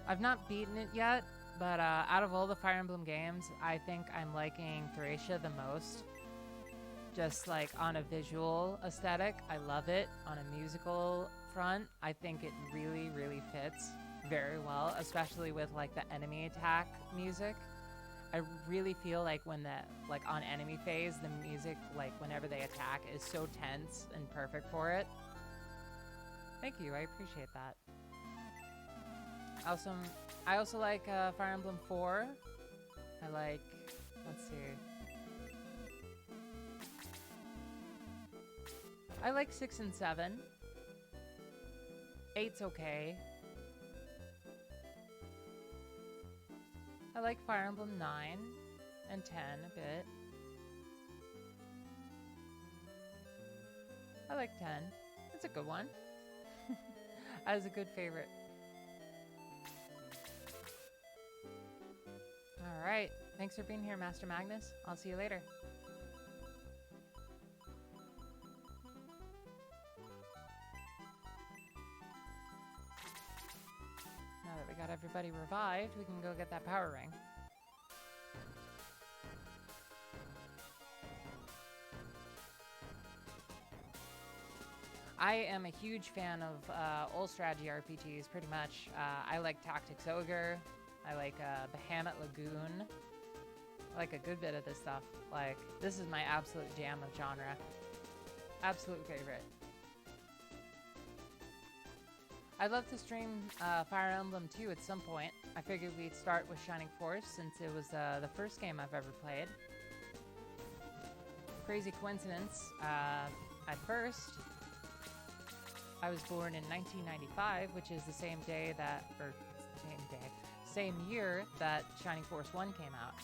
I've not beaten it yet, but out of all the Fire Emblem games, I think I'm liking Thracia the most. Just like on a visual aesthetic, I love it. On a musical front, I think it really, really fits very well, especially with like the enemy attack music. I really feel like when on enemy phase, the music, like whenever they attack, is so tense and perfect for it. Thank you, I appreciate that. I also like Fire Emblem 4. I like, let's see. I like 6 and 7. 8's okay. I like Fire Emblem 9 and 10 a bit. I like 10. It's a good one. That is a good favorite. Alright. Thanks for being here, Master Magnus. I'll see you later. Now that we got everybody revived, we can go get that power ring. I am a huge fan of old strategy RPGs, pretty much. I like Tactics Ogre. I like Bahamut Lagoon. I like a good bit of this stuff. Like, this is my absolute jam of genre. Absolute favorite. I'd love to stream Fire Emblem 2 at some point. I figured we'd start with Shining Force since it was the first game I've ever played. Crazy coincidence. At first, I was born in 1995, which is the same day that, or same year that Shining Force 1 came out,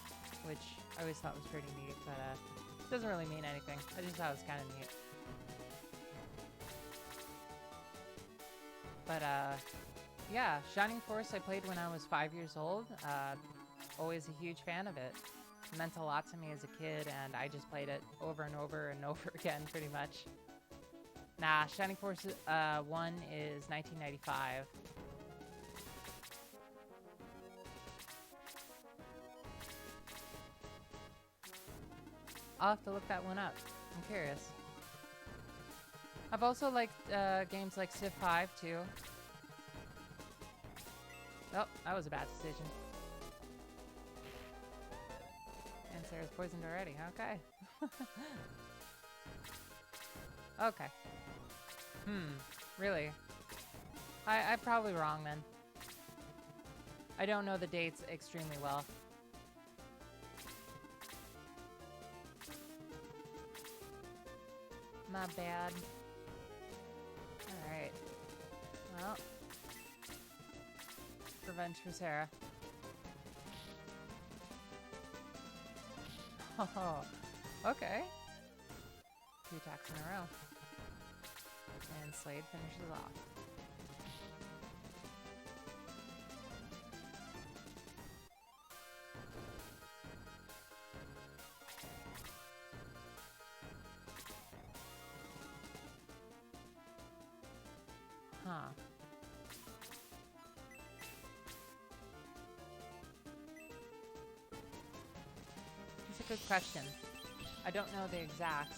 which I always thought was pretty neat, but it doesn't really mean anything. I just thought it was kind of neat. But yeah, Shining Force I played when I was 5 years old. Always a huge fan of it. It meant a lot to me as a kid, and I just played it over and over and over again, pretty much. Nah, Shining Force 1 is 1995. I'll have to look that one up. I'm curious. I've also liked games like Civ 5 too. Oh, that was a bad decision. And Sarah's poisoned already. Okay. Okay. Really? I'm probably wrong then. I don't know the dates extremely well. My bad. Alright. Well. Revenge for Sarah. Oh, okay. 2 attacks in a row. And Slade finishes off. Huh. That's a good question. I don't know the exacts.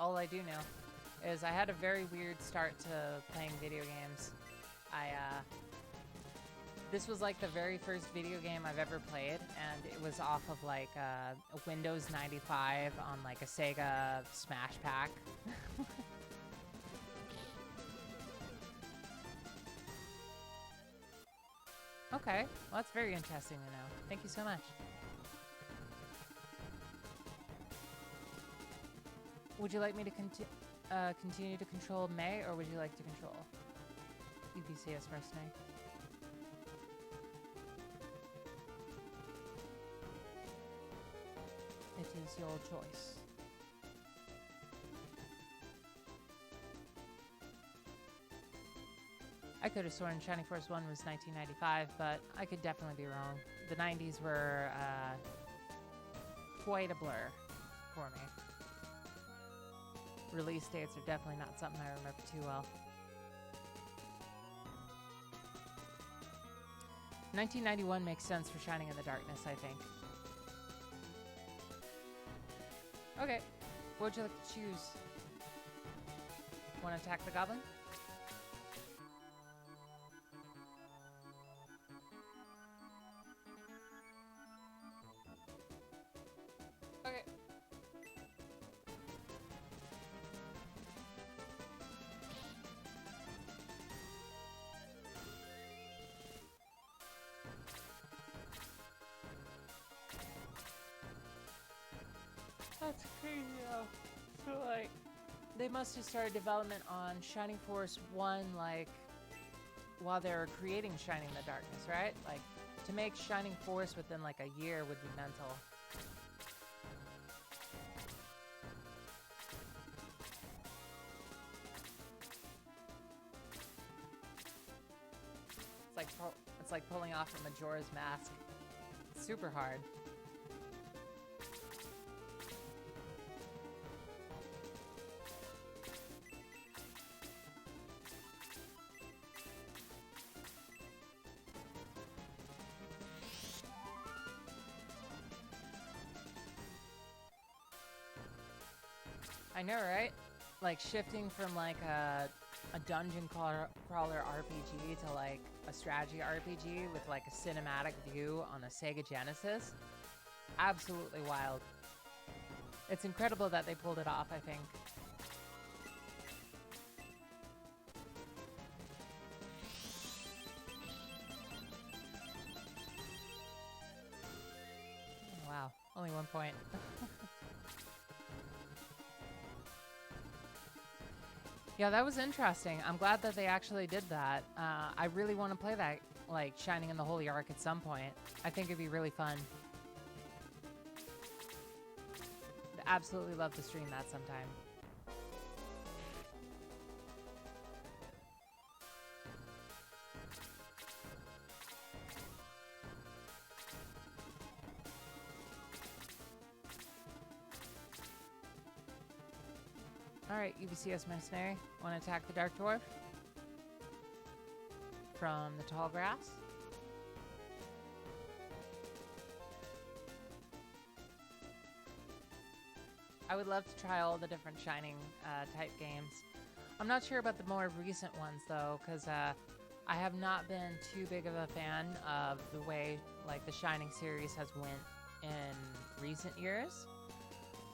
all I do know is I had a very weird start to playing video games. This was like the very first video game I've ever played, and it was off of like a Windows 95 on like a Sega Smash Pack. Okay, well that's very interesting to know. Thank you so much. Would you like me to continue to control May, or would you like to control UBCS Mercenary? It is your choice. I could have sworn Shining Force 1 was 1995, but I could definitely be wrong. The 90s were quite a blur for me. Release dates are definitely not something I remember too well. 1991 makes sense for Shining in the Darkness, I think. Okay, what would you like to choose? Want to attack the goblin? Okay. That's crazy though. So like, they must have started development on Shining Force 1 like while they were creating Shining in the Darkness, right? Like, to make Shining Force within like a year would be mental. It's like pulling off a Majora's Mask. It's super hard. I know, right? Like shifting from like a dungeon crawler RPG to like a strategy RPG with like a cinematic view on a Sega Genesis. Absolutely wild. It's incredible that they pulled it off, I think. Wow, only 1 point. Yeah, that was interesting. I'm glad that they actually did that. I really want to play that, like, Shining in the Holy Ark at some point. I think it'd be really fun. I'd absolutely love to stream that sometime. Alright, UBCS Mercenary. Want to attack the Dark Dwarf? From the tall grass? I would love to try all the different Shining type games. I'm not sure about the more recent ones though, because I have not been too big of a fan of the way like the Shining series has went in recent years.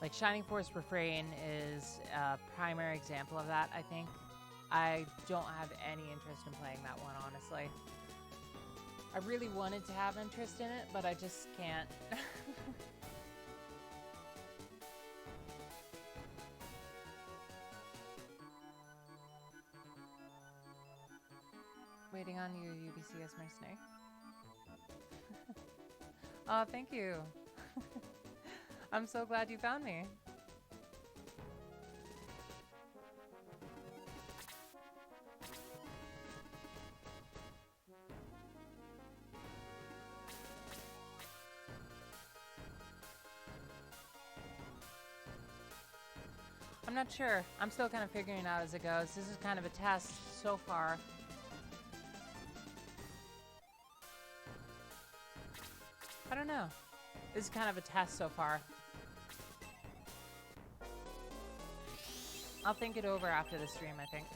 Like, Shining Force Refrain is a primary example of that, I think. I don't have any interest in playing that one, honestly. I really wanted to have interest in it, but I just can't. Waiting on you, UBCS Mercenary. Oh, thank you. I'm so glad you found me. I'm not sure. I'm still kind of figuring it out as it goes. This is kind of a test so far. I don't know. This is kind of a test so far. I'll think it over after the stream, I think.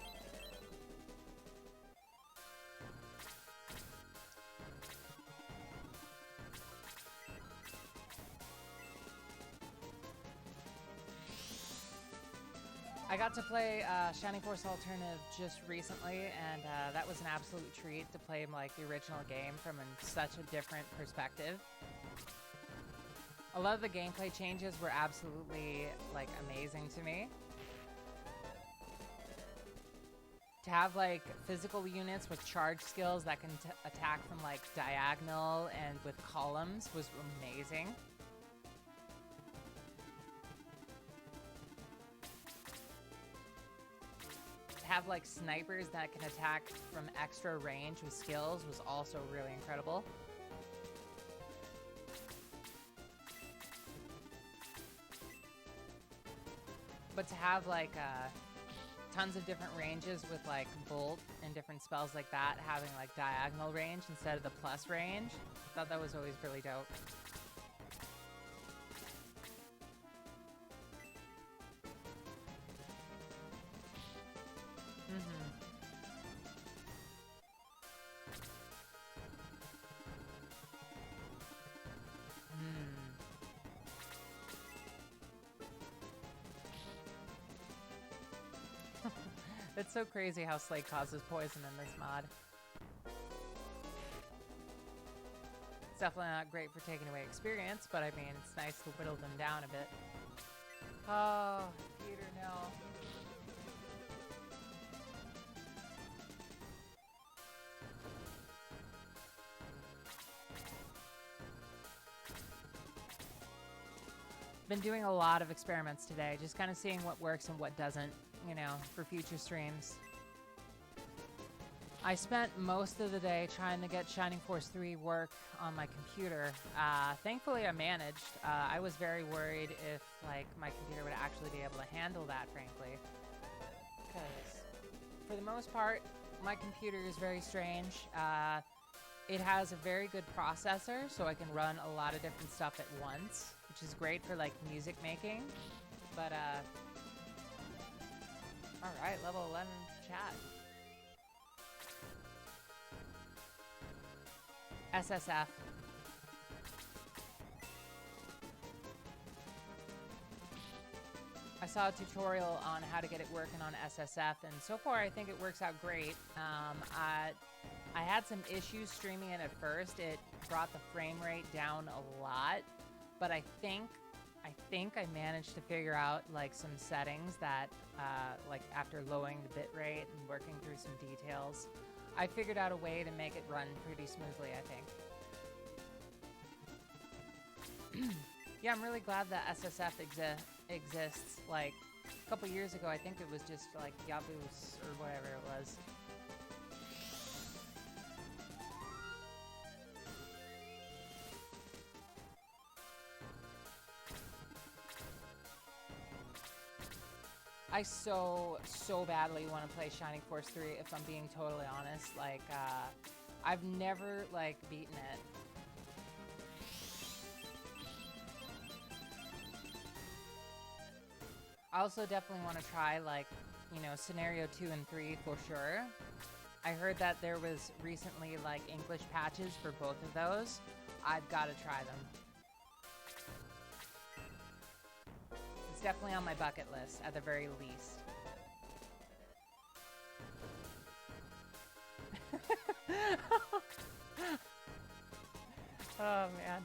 I got to play Shining Force Alternative just recently, and that was an absolute treat to play like the original game from such a different perspective. A lot of the gameplay changes were absolutely like amazing to me. To have like physical units with charge skills that can attack from like diagonal and with columns was amazing. Have like snipers that can attack from extra range with skills was also really incredible. But to have like tons of different ranges with like bolt and different spells like that, having like diagonal range instead of the plus range, I thought that was always really dope. It's so crazy how Slate causes poison in this mod. It's definitely not great for taking away experience, but I mean, it's nice to whittle them down a bit. Oh, Peter, no. Been doing a lot of experiments today, just kind of seeing what works and what doesn't, you know, for future streams. I spent most of the day trying to get Shining Force 3 work on my computer. Thankfully, I managed. I was very worried if, like, my computer would actually be able to handle that, frankly. Because, for the most part, my computer is very strange. It has a very good processor, so I can run a lot of different stuff at once, which is great for, like, music making. But, alright, level 11 chat. SSF. I saw a tutorial on how to get it working on SSF, and so far I think it works out great. I had some issues streaming it at first. It brought the frame rate down a lot, but I think I managed to figure out like some settings that, like after lowering the bit rate and working through some details, I figured out a way to make it run pretty smoothly, I think. Yeah, I'm really glad that SSF exists. Like, a couple years ago, I think it was just like Yaboos or whatever it was. I so badly want to play Shining Force 3, if I'm being totally honest. Like, I've never, like, beaten it. I also definitely want to try, like, you know, Scenario 2 and 3 for sure. I heard that there was recently, like, English patches for both of those. I've got to try them. It's definitely on my bucket list, at the very least. Oh, man.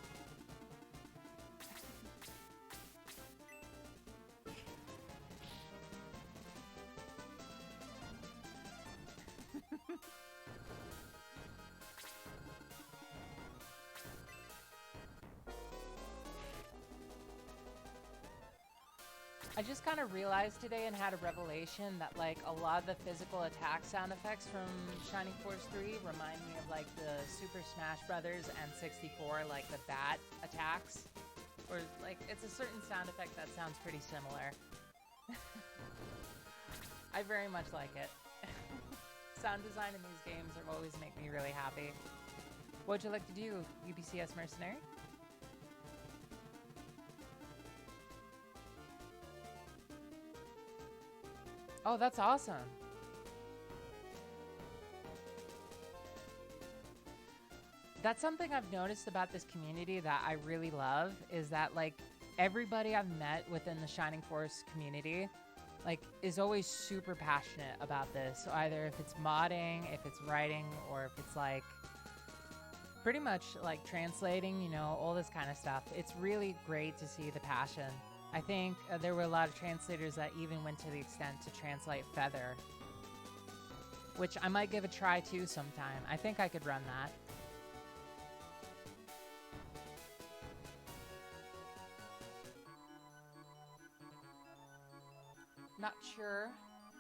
I just kind of realized today and had a revelation that like a lot of the physical attack sound effects from Shining Force 3 remind me of like the Super Smash Brothers and 64, like the bat attacks. Or like it's a certain sound effect that sounds pretty similar. I very much like it. Sound design in these games always make me really happy. What'd you like to do, UBCS Mercenary? Oh, that's awesome. That's something I've noticed about this community that I really love is that like everybody I've met within the Shining Force community like is always super passionate about this. So either if it's modding, if it's writing, or if it's like pretty much like translating, you know, all this kind of stuff. It's really great to see the passion. I think there were a lot of translators that even went to the extent to translate Feather, which I might give a try too sometime. I think I could run that. Not sure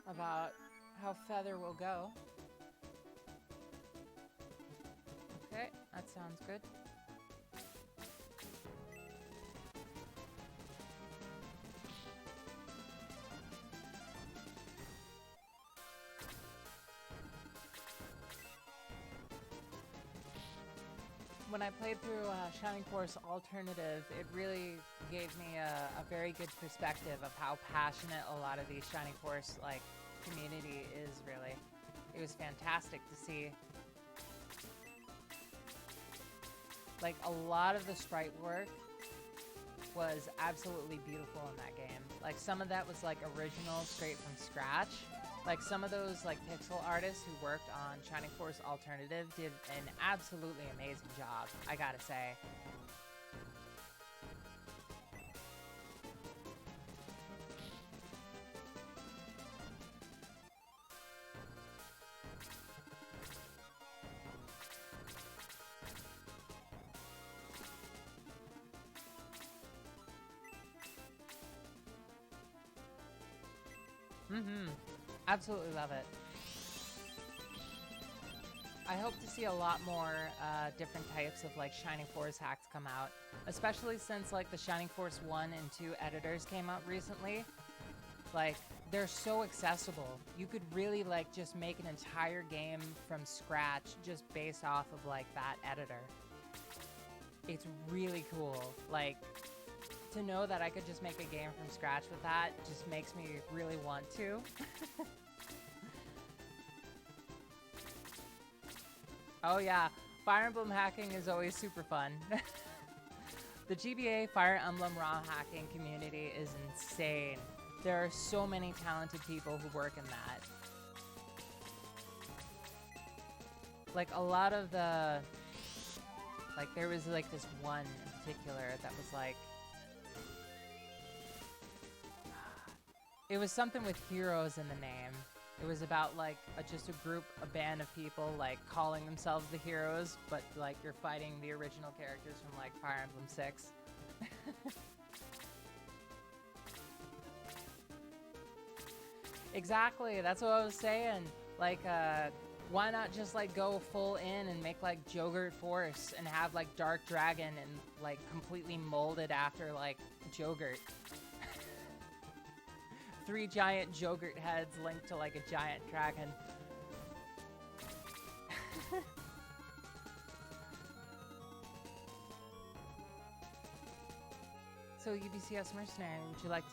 about how Feather will go. Okay, that sounds good. When I played through Shining Force Alternative, it really gave me a very good perspective of how passionate a lot of the Shining Force like community is. Really, it was fantastic to see. Like a lot of the sprite work was absolutely beautiful in that game. Like some of that was like original, straight from scratch. Like some of those like pixel artists who worked on Shining Force Alternative did an absolutely amazing job, I gotta say. Mm-hmm. Absolutely love it. I hope to see a lot more different types of like Shining Force hacks come out, especially since like the Shining Force 1 and 2 editors came out recently. Like they're so accessible. You could really like just make an entire game from scratch just based off of like that editor. It's really cool. Like to know that I could just make a game from scratch with that just makes me really want to. Oh yeah, Fire Emblem hacking is always super fun. The GBA Fire Emblem ROM hacking community is insane. There are so many talented people who work in that. Like a lot of the... Like there was like this one in particular that was like... It was something with heroes in the name. It was about like just a band of people like calling themselves the heroes, but like you're fighting the original characters from like Fire Emblem 6. Exactly, that's what I was saying. Like, why not just like go full in and make like Jogurt Force and have like Dark Dragon and like completely molded after like Jogurt. 3 giant Jogurt heads linked to like a giant dragon. So UBCS Mercenary, would you like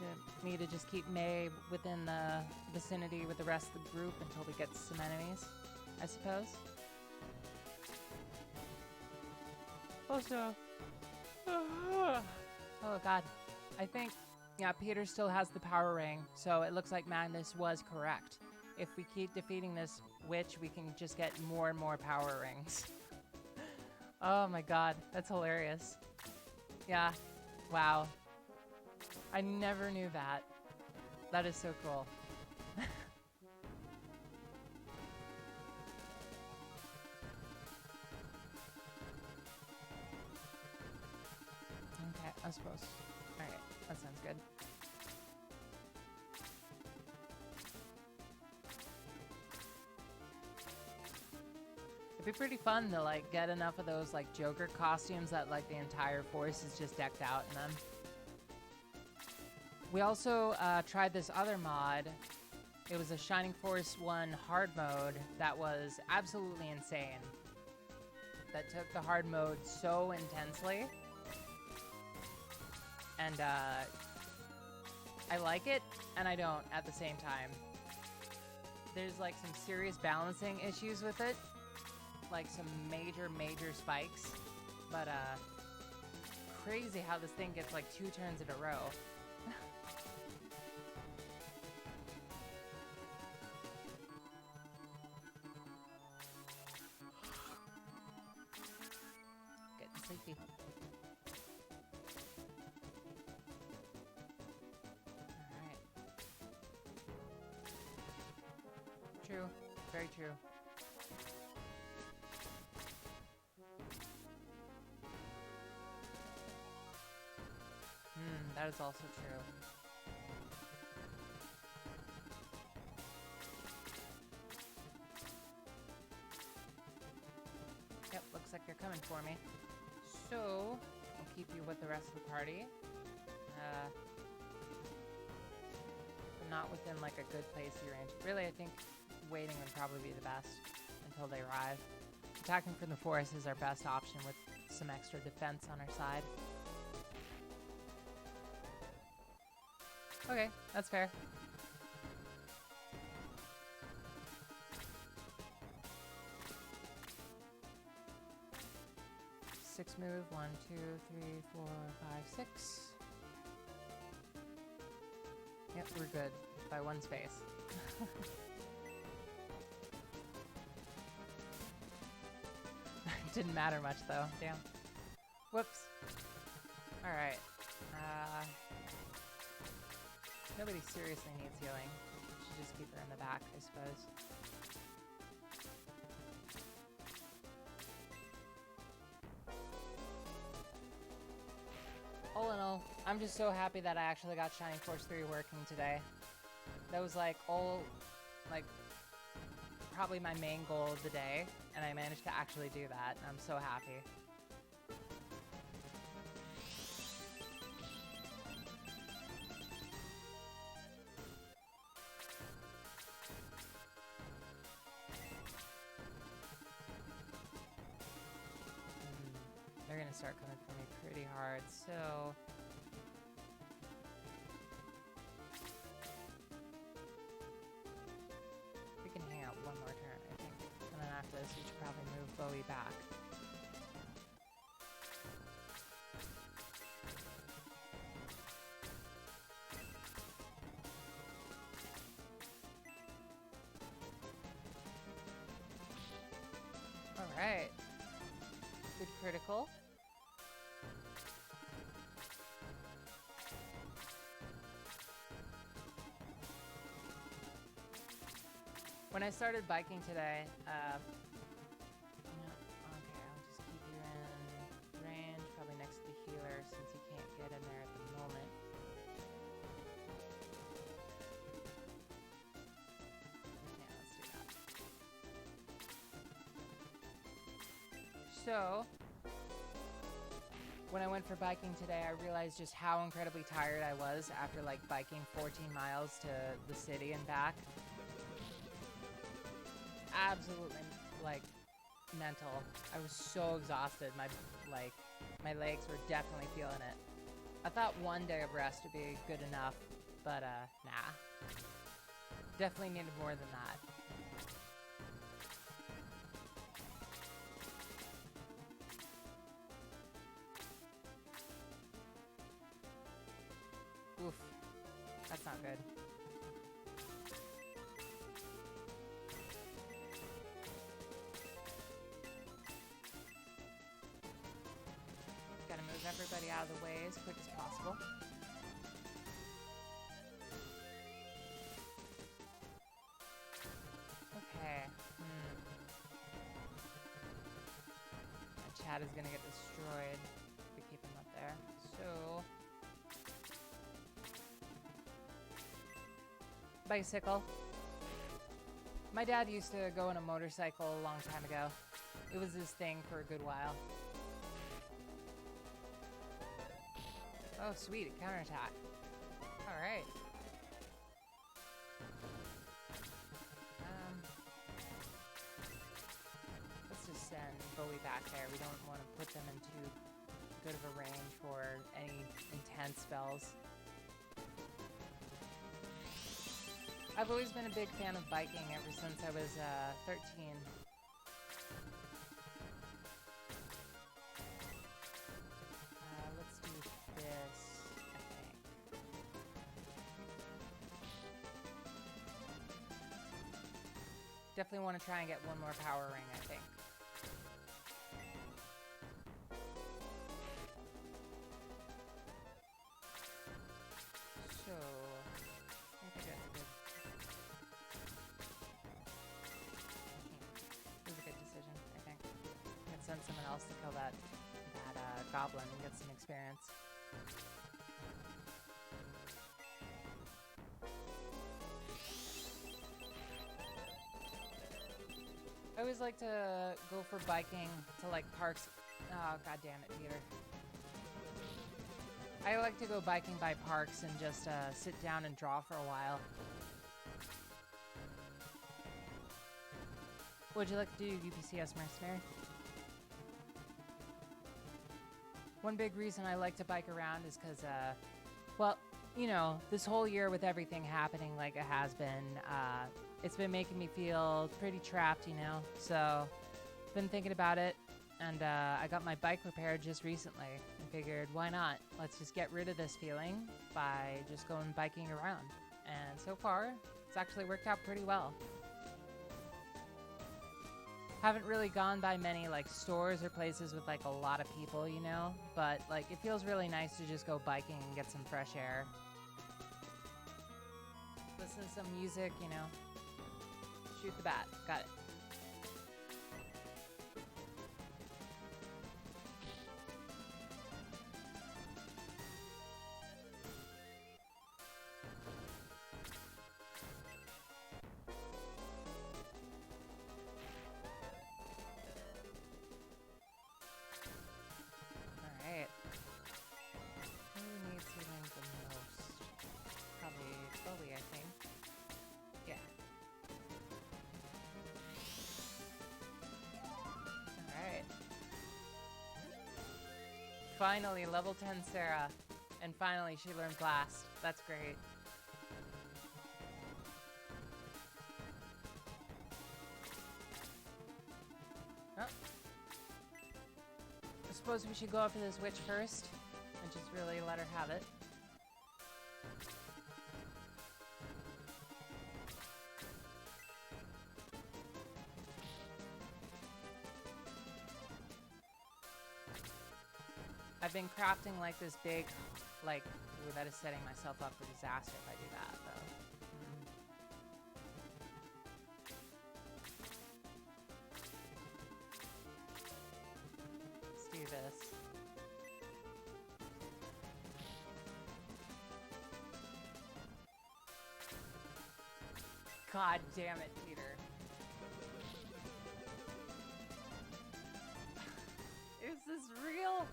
me to just keep May within the vicinity with the rest of the group until we get some enemies, I suppose? Also, oh god, I think, yeah, Peter still has the power ring, so it looks like Magnus was correct. If we keep defeating this witch, we can just get more and more power rings. Oh my god, that's hilarious. Yeah, wow. I never knew that. That is so cool. Okay, I suppose. Alright, that sounds good. It'd be pretty fun to like get enough of those like Joker costumes that like the entire force is just decked out in them. We also tried this other mod. It was a Shining Force 1 hard mode that was absolutely insane. That took the hard mode so intensely. And I like it and I don't at the same time. there's like some serious balancing issues with it. Like some major spikes. But crazy how this thing gets like 2 turns in a row. Getting sleepy. Alright. True. Very true. That is also true. Yep, looks like you're coming for me. So, I'll keep you with the rest of the party. But not within like a good place range. Really, I think waiting would probably be the best until they arrive. Attacking from the forest is our best option with some extra defense on our side. Okay, that's fair. Six move, 1, 2, 3, 4, 5, 6. Yep, we're good. By 1 space. Didn't matter much though, damn. Whoops. Alright. Nobody seriously needs healing. Should just keep her in the back, I suppose. All in all, I'm just so happy that I actually got Shining Force 3 working today. That was like probably my main goal of the day, and I managed to actually do that. I'm so happy. They're gonna start coming for me pretty hard, so... we can hang out one more turn, I think. And then after this, we should probably move Bowie back. Alright. Good critical. When I started biking today, okay, I'll just keep you in range, probably next to the healer since you can't get in there at the moment. Yeah, let's do that. So, when I went for biking today, I realized just how incredibly tired I was after like biking 14 miles to the city and back. Absolutely, like, mental. I was so exhausted. My legs were definitely feeling it. I thought 1 day of rest would be good enough, but nah. Definitely needed more than that. Oof. That's not good. Gotta move everybody out of the way as quick as possible. Okay. Chad is gonna get destroyed if we keep him up there. So... bicycle. My dad used to go on a motorcycle a long time ago. It was his thing for a good while. Oh, sweet, a counterattack. Alright. Let's just send Bowie back there. We don't want to put them in too good of a range for any intense spells. I've always been a big fan of biking ever since I was 13. Let's do this, I think. Definitely want to try and get one more power ring, I think. So, I think that's good. It was a good decision, I think. I'm gonna send someone else to kill that goblin and get some experience. I always like to go for biking to like parks. Oh, god damn it, Peter. I like to go biking by parks and just sit down and draw for a while. What'd you like to do, UPCS Mercenary? One big reason I like to bike around is because, well, you know, this whole year with everything happening like it has been, it's been making me feel pretty trapped, you know? So, been thinking about it, and I got my bike repaired just recently. I figured, why not? Let's just get rid of this feeling by just going biking around. And so far, it's actually worked out pretty well. Haven't really gone by many like stores or places with like a lot of people, you know, but like it feels really nice to just go biking and get some fresh air. Listen to some music, you know. Shoot the bat. Got it. Finally, level 10 Sarah. And finally, she learned Blast. That's great. Oh. I suppose we should go after this witch first and just really let her have it. I've been crafting like this big, like, ooh, that is setting myself up for disaster if I do that, though. Let's do this. God damn it, Peter. Is this real?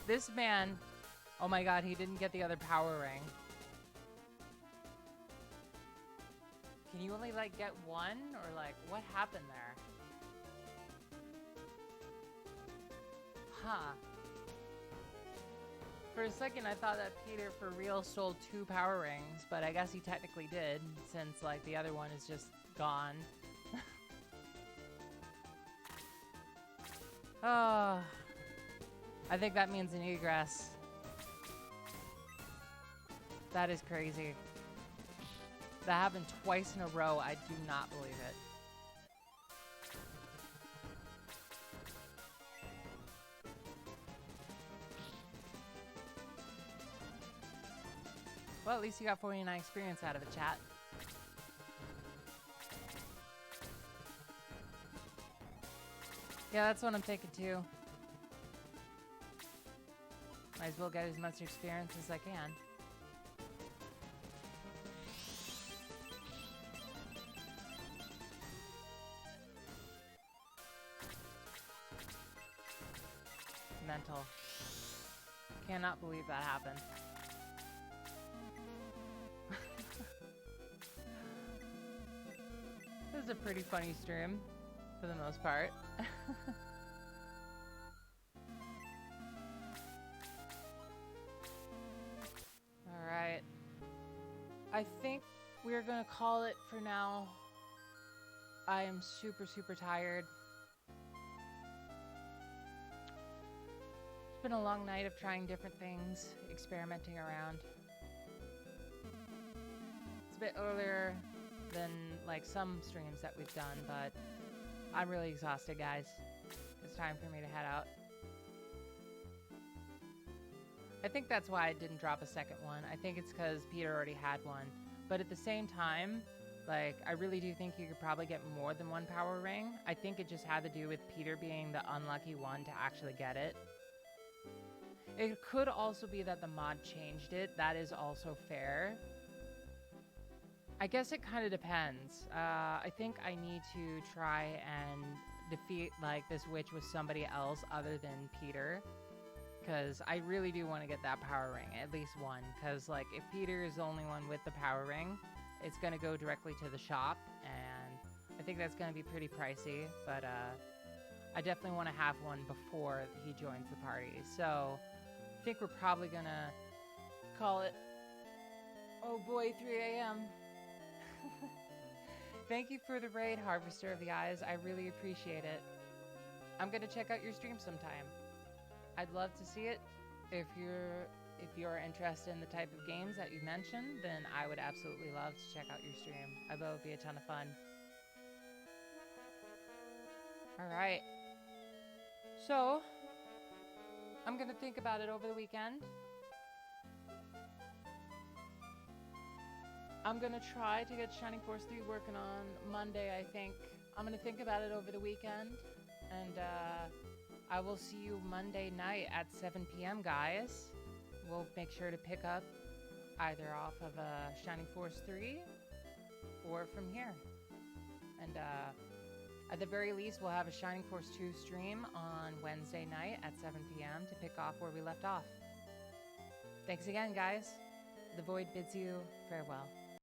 This man, oh my god, he didn't get the other power ring. Can you only like get one? Or like, what happened there? Huh. For a second I thought that Peter for real stole 2 power rings, but I guess he technically did, since like the other one is just gone. Oh. I think that means an egress. That is crazy. That happened twice in a row. I do not believe it. Well, at least you got 49 experience out of it, chat. Yeah, that's what I'm thinking too. Might as well get as much experience as I can. Mental. Cannot believe that happened. This is a pretty funny stream, for the most part. gonna call it for now. I am super, super tired. It's been a long night of trying different things, experimenting around. It's a bit earlier than like some streams that we've done, but I'm really exhausted, guys. It's time for me to head out. I think that's why I didn't drop a second one. I think it's because Peter already had one. But at the same time, like, I really do think you could probably get more than one power ring. I think it just had to do with Peter being the unlucky one to actually get it. It could also be that the mod changed it. That is also fair. I guess it kind of depends. I think I need to try and defeat, like, this witch with somebody else other than Peter. Because I really do want to get that power ring, at least one. Because, like, if Peter is the only one with the power ring, it's going to go directly to the shop. And I think that's going to be pretty pricey. But I definitely want to have one before he joins the party. So I think we're probably going to call it, oh boy, 3 a.m. Thank you for the raid, Harvester of the Eyes. I really appreciate it. I'm going to check out your stream sometime. I'd love to see it. If you're interested in the type of games that you mentioned, then I would absolutely love to check out your stream. I bet it would be a ton of fun. Alright. So, I'm gonna think about it over the weekend. I'm gonna try to get Shining Force 3 working on Monday, I think. I'm gonna think about it over the weekend. And, I will see you Monday night at 7 p.m., guys. We'll make sure to pick up either off of Shining Force 3 or from here. And at the very least, we'll have a Shining Force 2 stream on Wednesday night at 7 p.m. to pick off where we left off. Thanks again, guys. The Void bids you farewell.